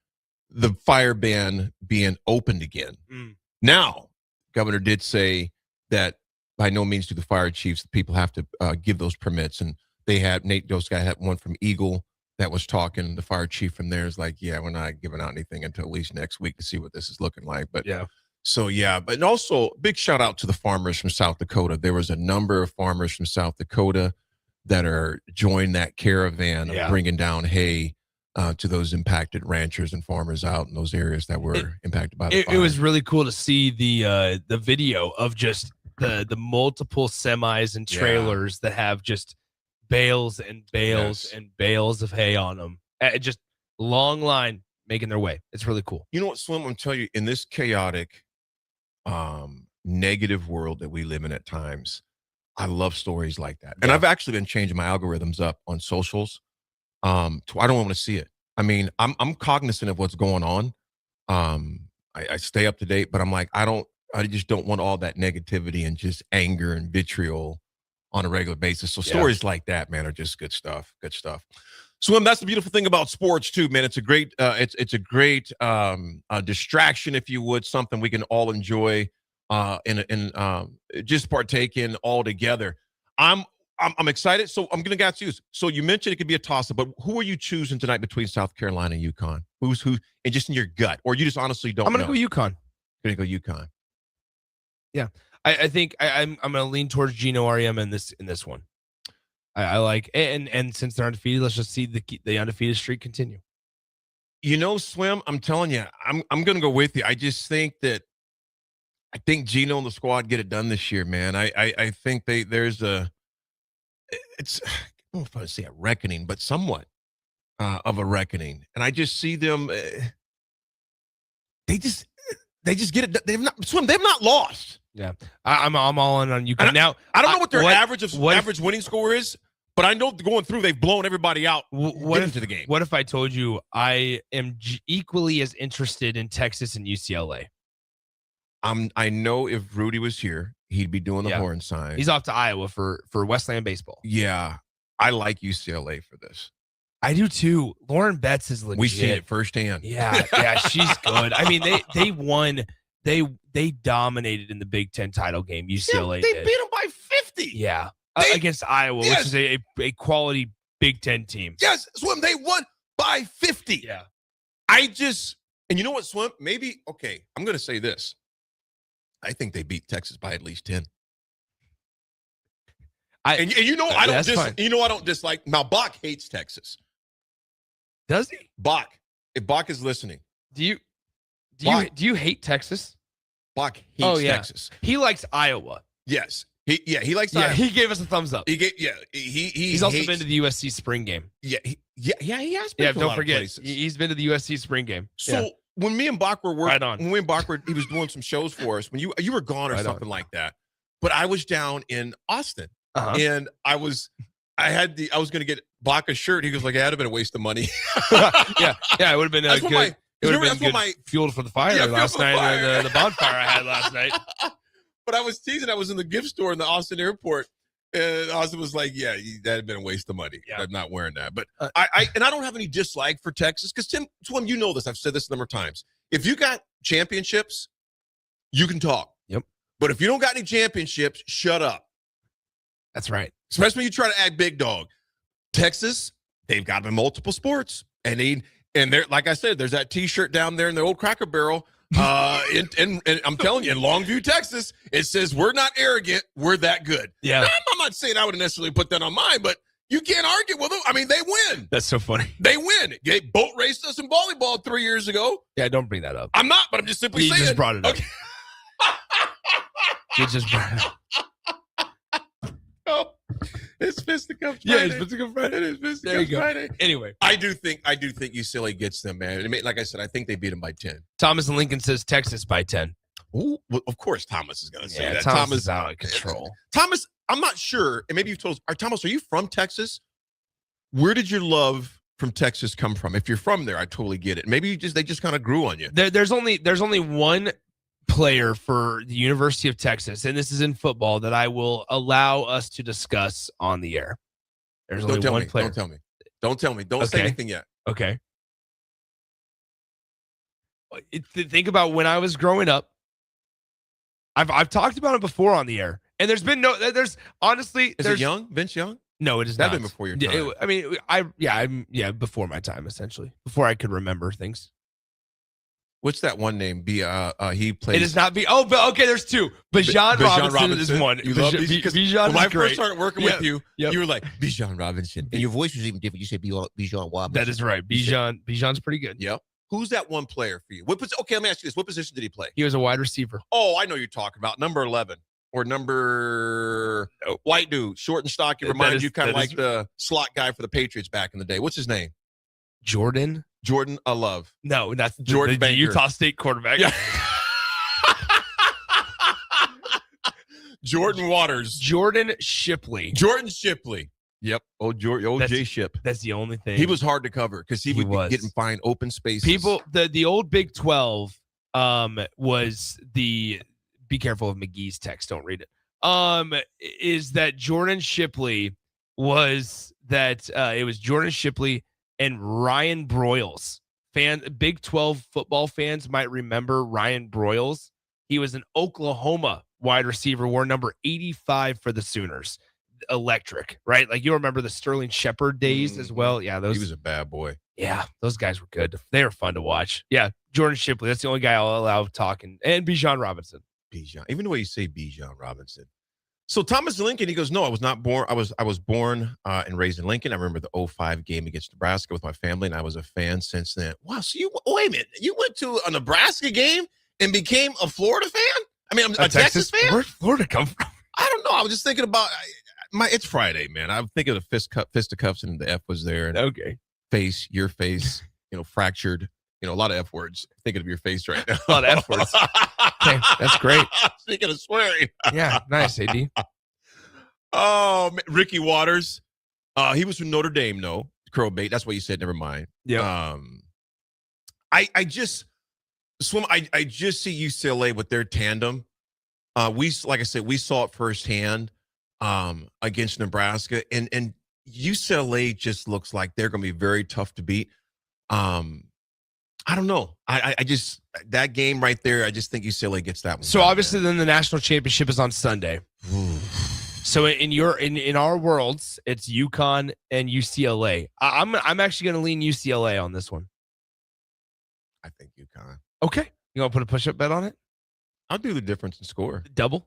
the fire ban being opened again. Now, Governor did say that by no means do the fire chiefs, the people have to give those permits. And they had, Nate Doska had one from Eagle that was talking. The fire chief from there is like, yeah, we're not giving out anything until at least next week to see what this is looking like. But yeah. So, yeah, but also big shout out to the farmers from South Dakota. There was a number of farmers from South Dakota that are joining that caravan of bringing down hay to those impacted ranchers and farmers out in those areas that were impacted by the fire. It was really cool to see the video of just the multiple semis and trailers that have just bales and bales and bales of hay on them. Just long line making their way. It's really cool. You know what, Swim? I'm telling you, in this chaotic negative world that we live in at times, I love stories like that. And I've actually been changing my algorithms up on socials. I don't want to see it. I mean, I'm cognizant of what's going on. I stay up to date, but I'm like, I just don't want all that negativity and just anger and vitriol on a regular basis. So stories like that, man, are just good stuff. Good stuff. Swim, that's the beautiful thing about sports too, man. It's a great, it's a great distraction, if you would, something we can all enjoy and just partake in all together. I'm excited. So I'm going to ask you. So you mentioned it could be a toss-up, but who are you choosing tonight between South Carolina and UConn? Who's who? And just in your gut, or you just honestly don't know? I'm going to go UConn. Going to go UConn. Yeah, I think I'm going to lean towards Gino Auriemma in this one. I like, and since they're undefeated, let's just see the undefeated streak continue. You know, Swim, I'm telling you, I'm going to go with you. I just think that Gino and the squad get it done this year, man. I think there's I don't know if I would say a reckoning, but somewhat of a reckoning. And I just see them. They just get it. They've not lost. Yeah, I'm all in on UConn. Now I don't know what their average winning score is, but I know going through they've blown everybody out. Into the game. What if I told you I am equally as interested in Texas and UCLA? I know if Rudy was here, he'd be doing the horn sign. He's off to Iowa for Westland baseball. Yeah, I like UCLA for this. I do too. Lauren Betts is legit. We see it firsthand. Yeah, she's good. I mean, they won. They dominated in the Big Ten title game. UCLA they beat them by 50. Yeah, against Iowa, which is a quality Big Ten team. Yes, Swim. They won by 50. Yeah, and you know what, Swim? Maybe I'm going to say this. I think they beat Texas by at least 10. I don't dislike. Now Bach hates Texas. Does he? Bach if Bach is listening, Do you hate Texas? Bach hates Texas. He likes Iowa. Yes. He likes Yeah, Iowa. he gave us a thumbs up. He's also been to the USC spring game. Yeah, he has been to a don't lot of forget. places. He's been to the USC spring game. So when me and Bach were working, Right on. when me and Bach were, he was doing some shows for us when you were gone or Right something on. like that. But I was down in Austin, Uh-huh. and I was going to get Bach a shirt. He goes like, "Yeah, it'd have been a waste of money." yeah, it would have been That's what good. It would have been that's what good my- fuel for the fire Yeah, last fuel for the night, fire. or the bonfire I had last night. But I was teasing. I was in the gift store in the Austin airport, and Austin was like, "Yeah, that'd have been a waste of money. Yeah. I'm not wearing that." But I don't have any dislike for Texas because Swim, you know this. I've said this a number of times. If you got championships, you can talk. Yep. But if you don't got any championships, shut up. That's right. Especially when you try to act big dog. Texas, they've got them in multiple sports, and they're like I said, there's that T-shirt down there in the old Cracker Barrel. And I'm telling you, in Longview, Texas, it says we're not arrogant, we're that good. Yeah. Now, I'm not saying I would necessarily put that on mine, but you can't argue with them. I mean, they win. That's so funny. They win. They boat raced us in volleyball 3 years ago. Yeah, don't bring that up. I'm not, but I'm just simply You saying. just brought it up. Okay. You just brought it up. Oh, it's Fisticuffs Yeah, Friday. it's Fisticuffs Friday. It is There you Fisticuffs go. Friday. Anyway, I do think UCLA gets them, man. I mean, like I said, I think they beat them by 10. Thomas and Lincoln says Texas by 10. Ooh, well, of course, Thomas is going to say Yeah, that. Thomas is out of control. Thomas, I'm not sure, and maybe you've told us. Thomas, are you from Texas? Where did your love from Texas come from? If you're from there, I totally get it. Maybe they just kind of grew on you. There's only one player for the University of Texas, and this is in football, that I will allow us to discuss on the air. There's only one player. Don't tell me. Don't tell me. Don't say Okay. anything yet. Okay. Think about when I was growing up. I've talked about it before on the air, and there's honestly. Is it Young? Vince Young? No, it is That'd not. been before your Yeah, time. I mean, I'm before my time, essentially, before I could remember things. What's that one name? He plays. It is not be. Oh, but okay. There's two. Bijan Robinson is one. You love Bijan when I is great. first started working with you, Yep. you were like Bijan Robinson, and your voice was even different. You said Bijan Robinson. That is right. Bijan's pretty good. Yep. Who's that one player for you? Okay, let me ask you this: what position did he play? He was a wide receiver. Oh, I know you're talking about number 11 or number white dude, short and stocky. That Reminds is- you kind of that like is- the slot guy for the Patriots back in the day. What's his name? Jordan Love. No, that's Jordan the Banker. Utah State quarterback. Yeah. Jordan Waters. Jordan Shipley. Jordan Shipley. Yep. That's- Jay Ship. That's the only thing. He was hard to cover because he would was. get and find open spaces. People. The old Big 12 was the. Be careful of McGee's text. Don't read it. Is that Jordan Shipley was that it was Jordan Shipley and Ryan Broyles. Big 12 football fans might remember Ryan Broyles. He was an Oklahoma wide receiver, wore number 85 for the Sooners. Electric, right? Like you remember the Sterling Shepard days as well. Yeah, he was a bad boy. Yeah, those guys were good. They were fun to watch. Yeah, Jordan Shipley. That's the only guy I'll allow talking. And Bijan Robinson. Bijan. Even the way you say Bijan Robinson. So Thomas Lincoln, he goes, no, I was not born. I was born and raised in Lincoln. I remember the 2005 game against Nebraska with my family, and I was a fan since then. Wow. So wait a minute. You went to a Nebraska game and became a Florida fan? I mean, a Texas fan? Where'd Florida come from? I don't know. I was just thinking about it's Friday, man. I'm thinking of fisticuffs, and the F was there. And Okay. Face, your face, fractured. A lot of F words. Thinking of your face right now. A lot of F words. Okay, that's great. Speaking of swearing. Yeah, nice, AD. Oh, Ricky Waters. He was from Notre Dame, no. Crow bait. That's what you said. Never mind. Yeah. I just see UCLA with their tandem. Like I said, we saw it firsthand against Nebraska, and UCLA just looks like they're going to be very tough to beat. I don't know. I just that game right there. I just think UCLA gets that one. So obviously, then the national championship is on Sunday. So in our worlds, it's UConn and UCLA. I'm actually going to lean UCLA on this one. I think UConn. Okay, you want to put a push-up bet on it? I'll do the difference in score. Double.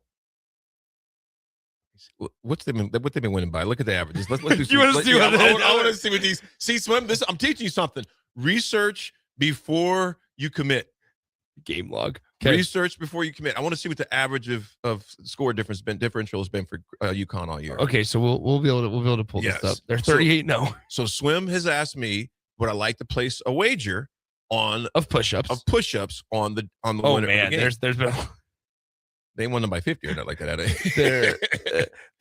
What they've been winning by? Look at the averages. Let's do. You wanna see what I want to see what these. See, Swim. I'm teaching you something. Research before you commit. Game log. Okay. Research before you commit. I want to see what the average of score differential has been for UConn all year. Okay, so we'll be able to pull this up. They're 38-0. So Swim has asked me, would I like to place a wager on push-ups on the Oh winner man, of the game. there's been They won them by 50 or not like that.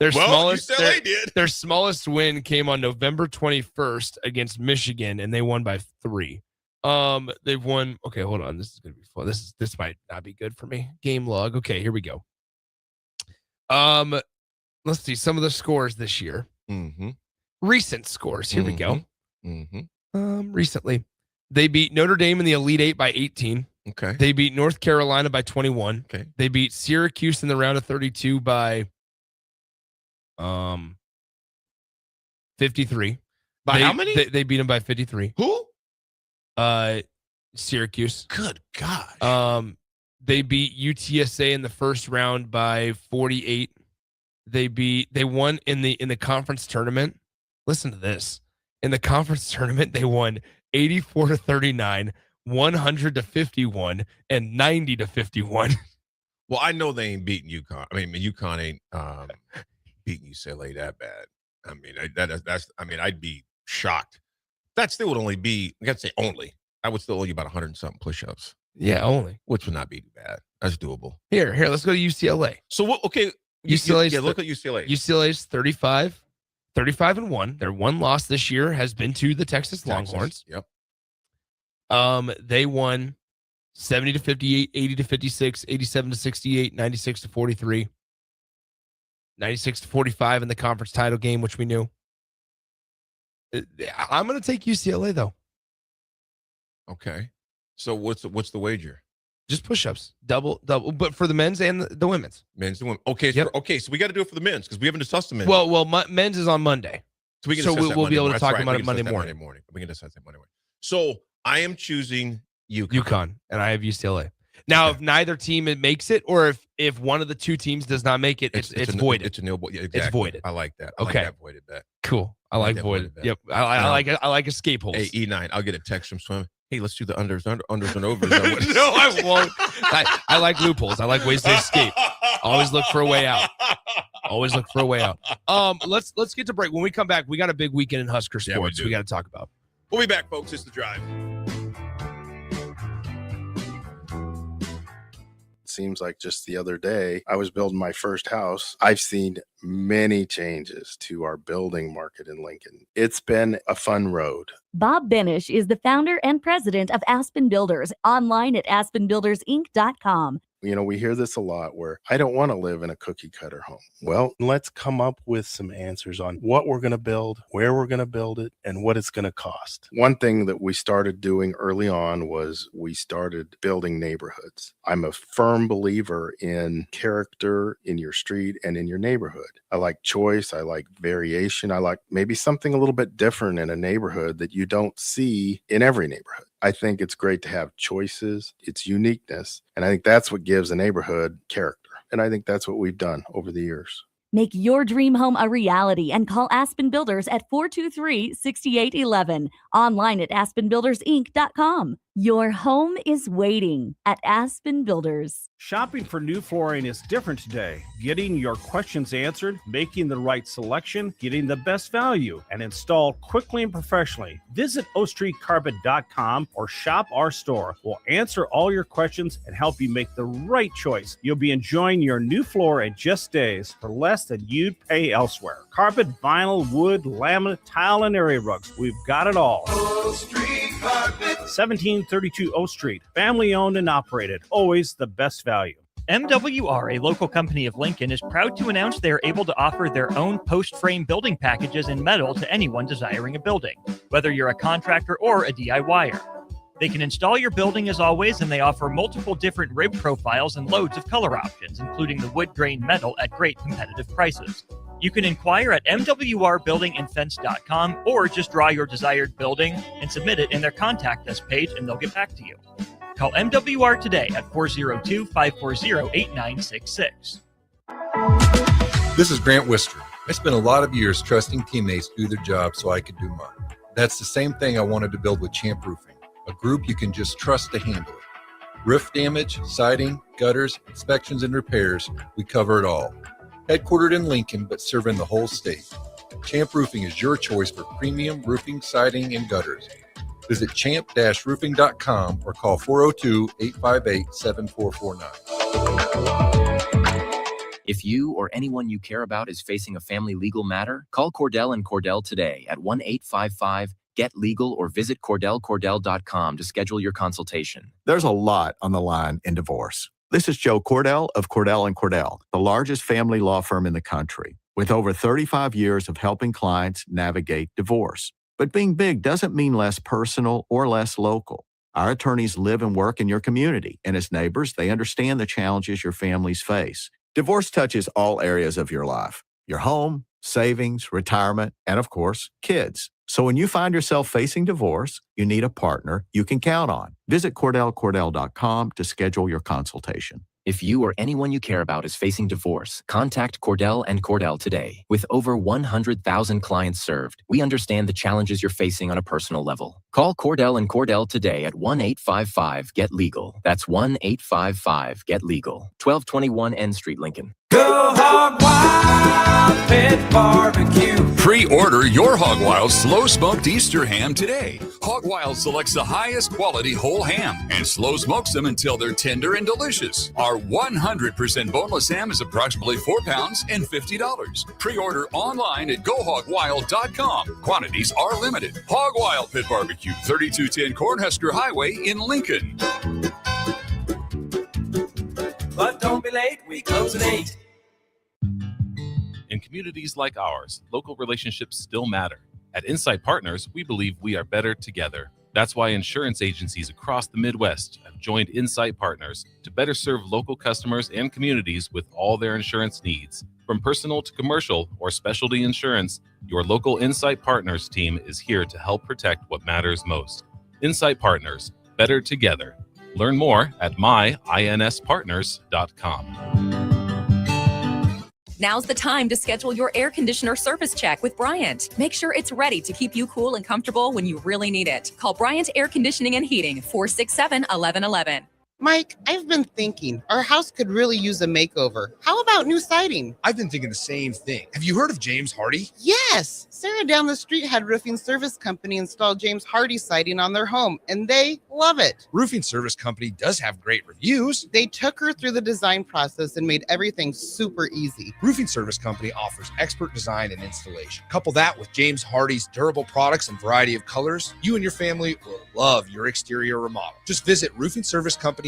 their Well, smallest UCLA did. Their smallest win came on November 21st against Michigan, and they won by 3. They've won. Okay, hold on. This is gonna be fun. This might not be good for me. Game log. Okay, here we go. Let's see some of the scores this year. Mm-hmm. Recent scores. Here we go. Mm-hmm. Recently, they beat Notre Dame in the Elite 8 by 18. Okay. They beat North Carolina by 21. Okay. They beat Syracuse in the round of 32 by 53. By how many? They beat them by 53. Who? Syracuse. Good God. They beat UTSA in the first round by 48. They won in the conference tournament. Listen to this. In the conference tournament, they won 84-39, 100-51, and 90-51. Well, I know they ain't beating UConn. I mean, UConn ain't beating UCLA that bad. I mean, that's. I mean, I'd be shocked. That still would only be. I gotta say only. I would still owe you about 100 and something push-ups. Yeah, only. Which would not be bad. That's doable. Here. Let's go to UCLA. So what? Okay, UCLA's look at UCLA. UCLA's 35-1. Their one loss this year has been to the Texas Longhorns. Yep. They won 70-58, 80-56, 87-68, 96-43, 96-45 in the conference title game, which we knew. I'm going to take UCLA though. Okay. So what's the wager? Just push-ups, double, but for the men's and the women's. Men's and women. Okay. Yep. Okay. So we got to do it for the men's because we haven't discussed the men's. Well, men's is on Monday. So we can discuss that we'll be able to Monday talk morning. about it That's right. Monday morning. We can discuss that Monday morning. So I am choosing UConn, and I have UCLA. Now, if neither team makes it, or if one of the two teams does not make it, it's voided. It's a nil. Yeah, exactly. It's voided. I like that. I Okay. like that voided bet. Cool. I like voided. Yep. I like escape holes. Hey, E9. I'll get a text from Swim. Hey, let's do the unders and overs. No, I won't. I like loopholes. I like ways to escape. Always look for a way out. Always look for a way out. Let's get to break. When we come back, we got a big weekend in Husker sports. We got to talk about. We'll be back, folks. It's The Drive. Seems like just the other day I was building my first house. I've seen many changes to our building market in Lincoln. It's been a fun road. Bob Benish is the founder and president of Aspen Builders, online at aspenbuildersinc.com. You know, we hear this a lot where I don't want to live in a cookie cutter home. Well, let's come up with some answers on what we're going to build, where we're going to build it, and what it's going to cost. One thing that we started doing early on was we started building neighborhoods. I'm a firm believer in character in your street and in your neighborhood. I like choice. I like variation. I like maybe something a little bit different in a neighborhood that you don't see in every neighborhood. I think it's great to have choices, its uniqueness, and I think that's what gives a neighborhood character. And I think that's what we've done over the years. Make your dream home a reality and call Aspen Builders at 423-6811. Online at aspenbuildersinc.com. Your home is waiting at Aspen Builders. Shopping for new flooring is different today. Getting your questions answered, making the right selection, getting the best value, and installed quickly and professionally. Visit ostreetcarpet.com or shop our store. We'll answer all your questions and help you make the right choice. You'll be enjoying your new floor in just days for less than you'd pay elsewhere. Carpet, vinyl, wood, laminate, tile, and area rugs. We've got it all. O Street Carpet. 1732 O Street. Family owned and operated. Always the best value. MWR, a local company of Lincoln, is proud to announce they are able to offer their own post-frame building packages in metal to anyone desiring a building, whether you're a contractor or a DIYer. They can install your building as always, and they offer multiple different rib profiles and loads of color options, including the wood grain metal at great competitive prices. You can inquire at mwrbuildingandfence.com or just draw your desired building and submit it in their contact us page and they'll get back to you. Call MWR today at 402-540-8966. This is Grant Wister. I spent a lot of years trusting teammates to do their job so I could do mine. That's the same thing I wanted to build with Champ Roofing. a group you can just trust to handle it. Roof damage, siding, gutters, inspections, and repairs, we cover it all. Headquartered in Lincoln, but serving the whole state. Champ Roofing is your choice for premium roofing, siding, and gutters. Visit champ-roofing.com or call 402-858-7449. If you or anyone you care about is facing a family legal matter, call Cordell & Cordell today at 1-855-GET-LEGAL or visit CordellCordell.com to schedule your consultation. There's a lot on the line in divorce. This is Joe Cordell of Cordell & Cordell, the largest family law firm in the country, with over 35 years of helping clients navigate divorce. But being big doesn't mean less personal or less local. Our attorneys live and work in your community, and as neighbors, they understand the challenges your families face. Divorce touches all areas of your life: your home, savings, retirement, and of course, kids. So when you find yourself facing divorce, you need a partner you can count on. Visit CordellCordell.com to schedule your consultation. If you or anyone you care about is facing divorce, contact Cordell & Cordell today. With over 100,000 clients served, we understand the challenges you're facing on a personal level. Call Cordell & Cordell today at 1-855-GET-LEGAL. That's 1-855-GET-LEGAL. 1221 N Street, Lincoln. Go Hog Wild Pit Barbecue. Pre-order your Hog Wild slow smoked Easter ham today. Hog Wild selects the highest quality whole ham and slow smokes them until they're tender and delicious. Our 100% boneless ham is approximately 4 pounds and $50. Pre-order online at GoHogWild.com. Quantities are limited. Hog Wild Pit Barbecue, 3210 Cornhusker Highway in Lincoln. But don't be late, we close at 8. In communities like ours, local relationships still matter. At Insight Partners, we believe we are better together. That's why insurance agencies across the Midwest have joined Insight Partners to better serve local customers and communities with all their insurance needs. From personal to commercial or specialty insurance, your local Insight Partners team is here to help protect what matters most. Insight Partners, better together. Learn more at myinspartners.com. Now's the time to schedule your air conditioner service check with Bryant. Make sure it's ready to keep you cool and comfortable when you really need it. Call Bryant Air Conditioning and Heating, 467-1111. Mike, I've been thinking our house could really use a makeover. How about new siding? I've been thinking the same thing. Have you heard of James Hardy? Yes. Sarah down the street had Roofing Service Company install James Hardy siding on their home, and they love it. Roofing Service Company does have great reviews. They took her through the design process and made everything super easy. Roofing Service Company offers expert design and installation. Couple that with James Hardy's durable products and variety of colors, you and your family will love your exterior remodel. Just visit roofingservicecompany.com.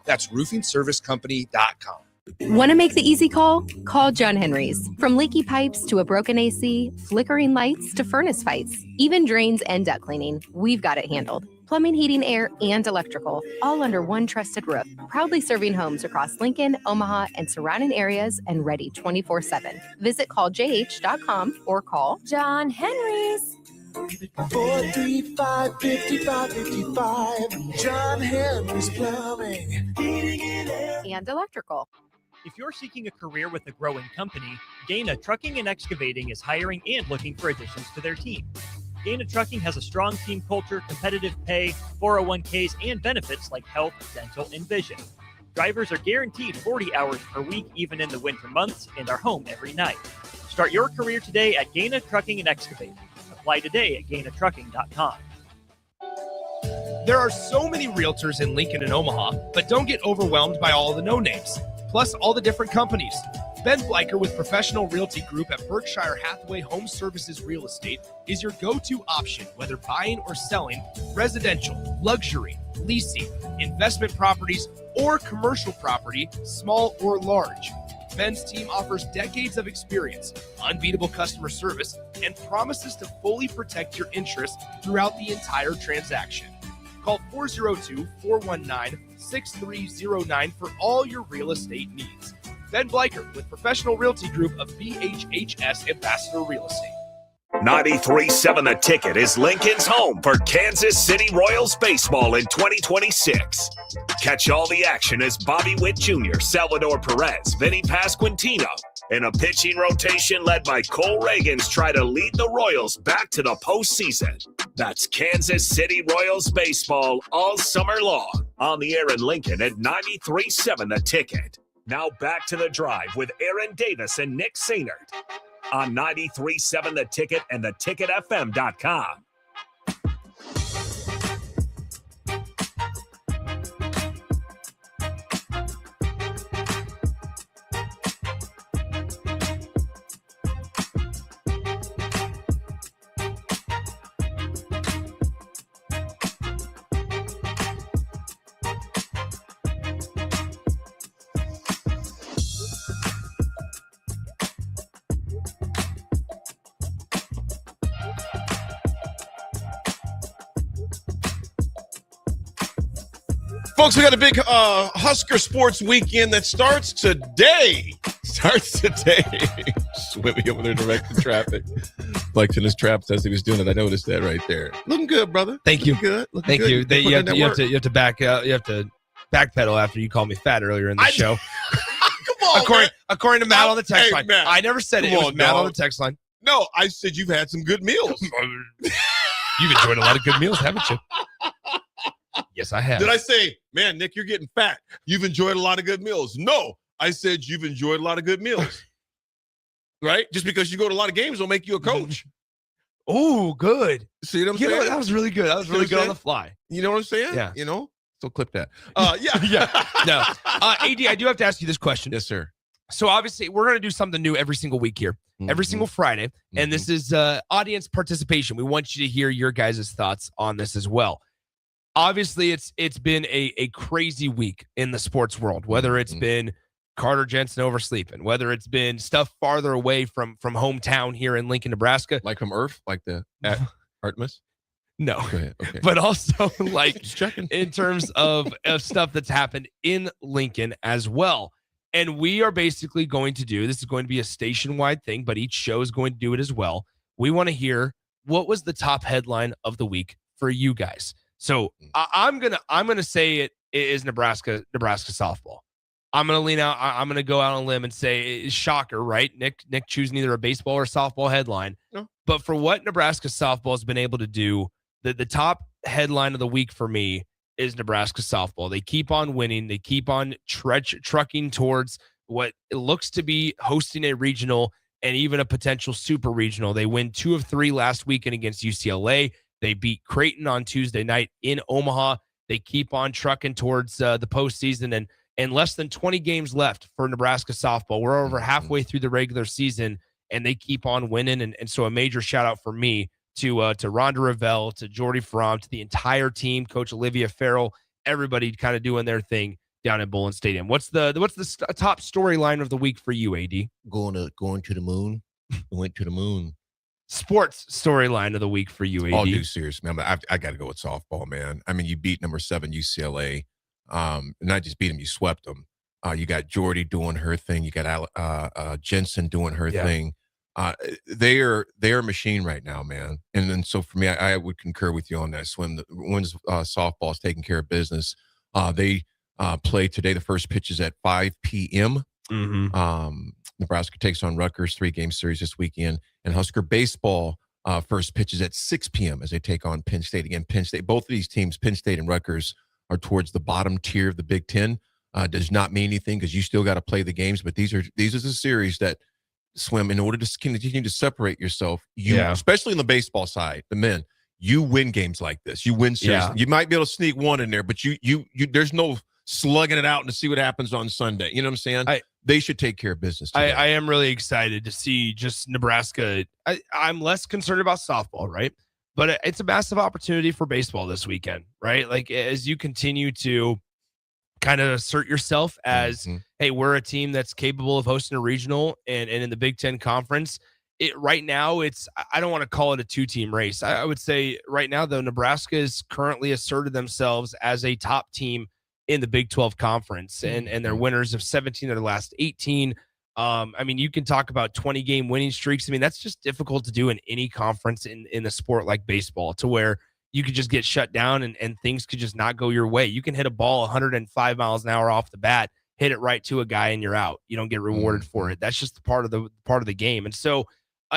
That's roofingservicecompany.com. Want to make the easy call? Call John Henry's. From leaky pipes to a broken AC, flickering lights to furnace fights, even drains and duct cleaning, we've got it handled. Plumbing, heating, air, and electrical, all under one trusted roof. Proudly serving homes across Lincoln, Omaha, and surrounding areas, and ready 24/7. Visit calljh.com or call John Henry's. 435-5555. John Henry's Plumbing, Heating, and Electrical. If you're seeking a career with a growing company, Dana Trucking and Excavating is hiring and looking for additions to their team. Dana Trucking has a strong team culture, competitive pay, 401ks, and benefits like health, dental, and vision. Drivers are guaranteed 40 hours per week, even in the winter months, and are home every night. Start your career today at Dana Trucking and Excavating. Apply today at GainaTrucking.com. There are so many realtors in Lincoln and Omaha, but don't get overwhelmed by all the no-names, plus all the different companies. Ben Bleicher with Professional Realty Group at Berkshire Hathaway Home Services Real Estate is your go-to option, whether buying or selling residential, luxury, leasing, investment properties, or commercial property, small or large. Ben's team offers decades of experience, unbeatable customer service, and promises to fully protect your interests throughout the entire transaction. Call 402-419-6309 for all your real estate needs. Ben Bleicher with Professional Realty Group of BHHS Ambassador Real Estate. 93.7 The Ticket is Lincoln's home for Kansas City Royals baseball in 2026. Catch all the action as Bobby Witt Jr., Salvador Perez, Vinny Pasquantino, and a pitching rotation led by Cole Reagans try to lead the Royals back to the postseason. That's Kansas City Royals baseball all summer long on the air in Lincoln at 93.7 The Ticket. Now back to the drive with Aaron Davis and Nick Sainert on 93.7 The Ticket and theticketfm.com. Folks, we got a big Husker sports weekend that starts today. Swimming over there directing traffic. Flexing his traps as he was doing it. I noticed that right there. Looking good, brother. Thank you. Looking good. Looking Thank good. you. Put You in that work. have to backpedal after you called me fat earlier in the show. Come on, according to Matt on the text Hey, line. Matt. I never said it. Come It was on, Matt dog. on the text line. No, I said you've had some good meals. You've enjoyed a lot of good meals, haven't you? Yes, I have. Did I say, man, Nick, you're getting fat. You've enjoyed a lot of good meals. No, I said you've enjoyed a lot of good meals. Right? Just because you go to a lot of games don't make you a coach. Oh, good. See what I'm You know, saying? that was really good. That was You know really what good I'm on the saying? fly. You know what I'm saying? Yeah. You know? So clip that. Yeah. Yeah. No. AD, I do have to ask you this question. Yes, sir. So obviously, we're going to do something new every single week here, every single Friday. And this is audience participation. We want you to hear your guys' thoughts on this as well. Obviously, it's been a crazy week in the sports world, whether it's been Carter Jensen oversleeping, whether it's been stuff farther away from hometown here in Lincoln, Nebraska. Like from Earth? Like the Artemis? No. Go ahead. Okay. But also like Just checking. in terms of stuff that's happened in Lincoln as well. And we are basically going to do, this is going to be a station-wide thing, but each show is going to do it as well. We want to hear what was the top headline of the week for you guys. So I'm gonna say it is Nebraska softball. I'm gonna lean out. I'm gonna go out on a limb and say it's shocker, right? Nick choosing either a baseball or softball headline. No. But for what Nebraska softball has been able to do, the top headline of the week for me is Nebraska softball. They keep on winning. They keep on trucking towards what it looks to be hosting a regional and even a potential super regional. They win 2 of 3 last weekend against UCLA. They beat Creighton on Tuesday night in Omaha. They keep on trucking towards the postseason, and less than 20 games left for Nebraska softball. We're over halfway through the regular season, and they keep on winning. And so a major shout out for me to Rhonda Revelle, to Jordy Fromm, to the entire team, Coach Olivia Farrell, everybody kind of doing their thing down at Bullen Stadium. What's the top storyline of the week for you, AD? Going to the moon. Went to the moon. Sports storyline of the week for you, AD. Oh, dude, seriously, man. I got to go with softball, man. I mean, you beat number 7 UCLA. Not just beat them, you swept them. You got Jordy doing her thing. You got Jensen doing her thing. They are a machine right now, man. And then so for me, I would concur with you on that. When softball is taking care of business, they play today. The first pitch is at 5 p.m. Nebraska takes on Rutgers, 3-game series this weekend, and Husker baseball first pitch is at 6 p.m. as they take on Penn State. Again, Penn State, both of these teams, Penn State and Rutgers, are towards the bottom tier of the Big Ten. Does not mean anything because you still got to play the games, but these are the series that swim in order to continue to separate yourself. Especially on the baseball side, the men, you win games like this. You win series. You might be able to sneak one in there, but you there's no slugging it out and to see what happens on Sunday. You know what I'm saying? They should take care of business today. I am really excited to see just Nebraska. I'm less concerned about softball, right? But it's a massive opportunity for baseball this weekend, right? Like as you continue to kind of assert yourself as, hey, we're a team that's capable of hosting a regional and in the Big Ten Conference. Right now, I don't want to call it a 2-team race. I would say right now, though, Nebraska has currently asserted themselves as a top team in the Big 12 Conference, and they're winners of 17 of their last 18. I mean, you can talk about 20-game winning streaks. I mean, that's just difficult to do in any conference in a sport like baseball, to where you could just get shut down and things could just not go your way. You can hit a ball 105 miles an hour off the bat, hit it right to a guy and you're out. You don't get rewarded for it. That's just part of the game. And so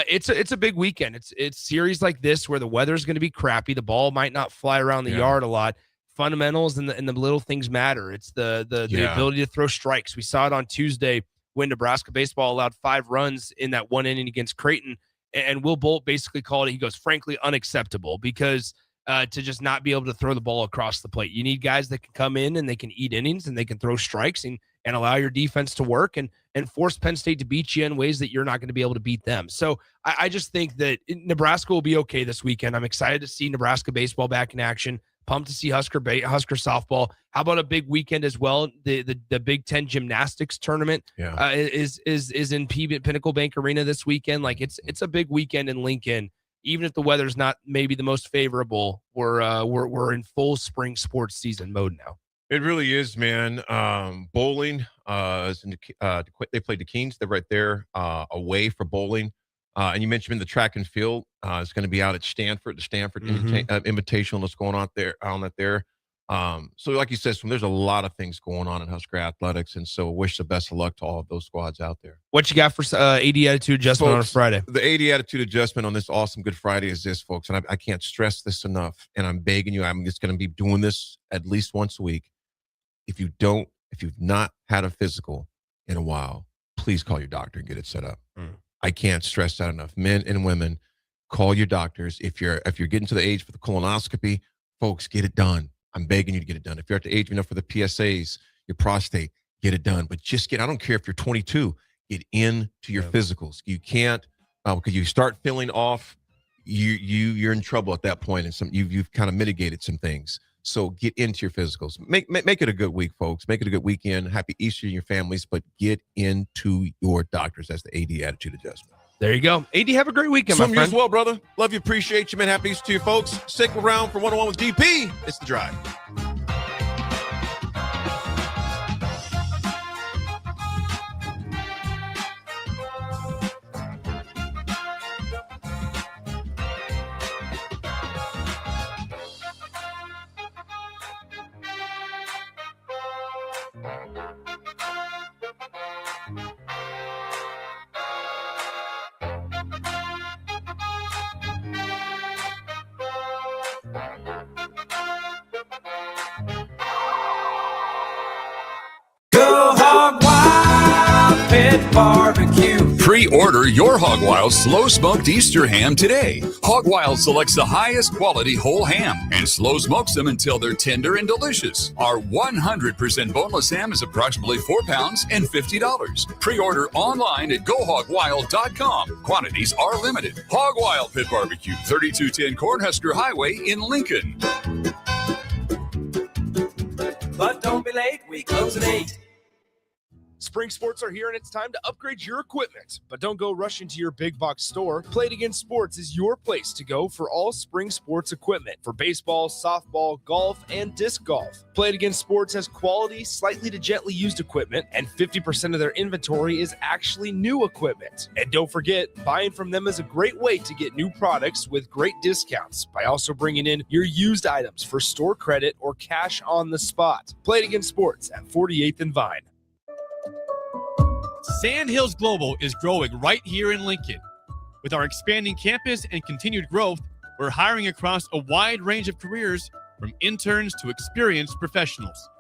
it's a big weekend. It's series like this where the weather's going to be crappy. The ball might not fly around the yard a lot. Fundamentals and the little things matter. It's the ability to throw strikes. We saw it on Tuesday when Nebraska baseball allowed 5 runs in that one inning against Creighton. And Will Bolt basically called it, he goes, frankly, unacceptable, because to just not be able to throw the ball across the plate. You need guys that can come in and they can eat innings and they can throw strikes and allow your defense to work and force Penn State to beat you in ways that you're not going to be able to beat them. So I just think that Nebraska will be okay this weekend. I'm excited to see Nebraska baseball back in action. Pumped to see Husker softball. How about a big weekend as well? The Big Ten gymnastics tournament is in Pinnacle Bank Arena this weekend. Like it's a big weekend in Lincoln. Even if the weather's not maybe the most favorable, we're in full spring sports season mode now. It really is, man. Bowling is they played the Keens. They're right there away for bowling. And you mentioned the track and field is going to be out at Stanford, the Stanford Invitational that's going on there. So like you said, there's a lot of things going on in Husker athletics, and so wish the best of luck to all of those squads out there. What you got for AD attitude adjustment folks, on a Friday? The AD attitude adjustment on this awesome Good Friday is this, folks, and I can't stress this enough, and I'm begging you, I'm just going to be doing this at least once a week. If you've not had a physical in a while, please call your doctor and get it set up. I can't stress that enough. Men and women, call your doctors. If you're getting to the age for the colonoscopy, folks, get it done. I'm begging you to get it done. If you're at the age enough for the PSAs, your prostate, get it done. But I don't care if you're 22, get into your physicals. You can't, because you start feeling off, you're in trouble at that point, and you've kind of mitigated some things. So get into your physicals. Make it a good week, folks. Make it a good weekend. Happy Easter to your families, but get into your doctors. That's the AD attitude adjustment. There you go. AD, have a great weekend, my friend. You as well, brother. Love you. Appreciate you, man. Happy Easter to you, folks. Stick around for One-on-One with DP. It's The Drive. Go Hog Wild Pit Barbecue. Pre-order your Hog Wild slow smoked Easter ham today. Hog Wild selects the highest quality whole ham and slow smokes them until they're tender and delicious. Our 100% boneless ham is approximately 4 pounds and $50. Pre-order online at GoHogWild.com. Quantities are limited. Hog Wild Pit Barbecue, 3210 Cornhusker Highway in Lincoln. But don't be late, we close at 8. Spring sports are here, and it's time to upgrade your equipment. But don't go rushing to your big box store. Play It Again Sports is your place to go for all spring sports equipment for baseball, softball, golf, and disc golf. Play It Again Sports has quality, slightly to gently used equipment, and 50% of their inventory is actually new equipment. And don't forget, buying from them is a great way to get new products with great discounts by also bringing in your used items for store credit or cash on the spot. Play It Again Sports at 48th and Vine. Sandhills Global is growing right here in Lincoln. With our expanding campus and continued growth, we're hiring across a wide range of careers, from interns to experienced professionals.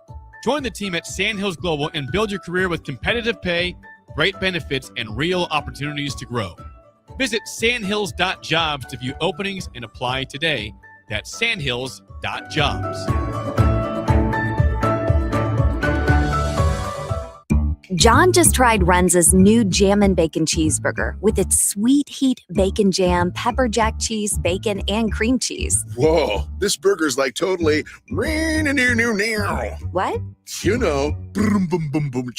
Join the team at Sandhills Global and build your career with competitive pay, great benefits, and real opportunities to grow. Visit sandhills.jobs to view openings and apply today. That's sandhills.jobs. John just tried Runza's new Jammin' Bacon Cheeseburger with its sweet heat bacon jam, pepper jack cheese, bacon, and cream cheese. Whoa, this burger's like totally... What? You know, boom, boom, boom, boom.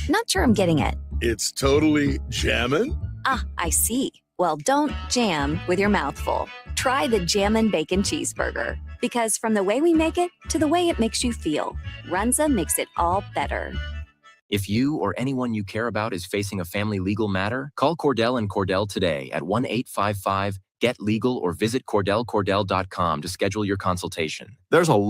Not sure I'm getting it. It's totally jammin'? Ah, I see. Well, don't jam with your mouth full. Try the Jammin' Bacon Cheeseburger. Because from the way we make it to the way it makes you feel, Runza makes it all better. If you or anyone you care about is facing a family legal matter, call Cordell and Cordell today at 1-855-GET-LEGAL or visit CordellCordell.com to schedule your consultation. There's a lot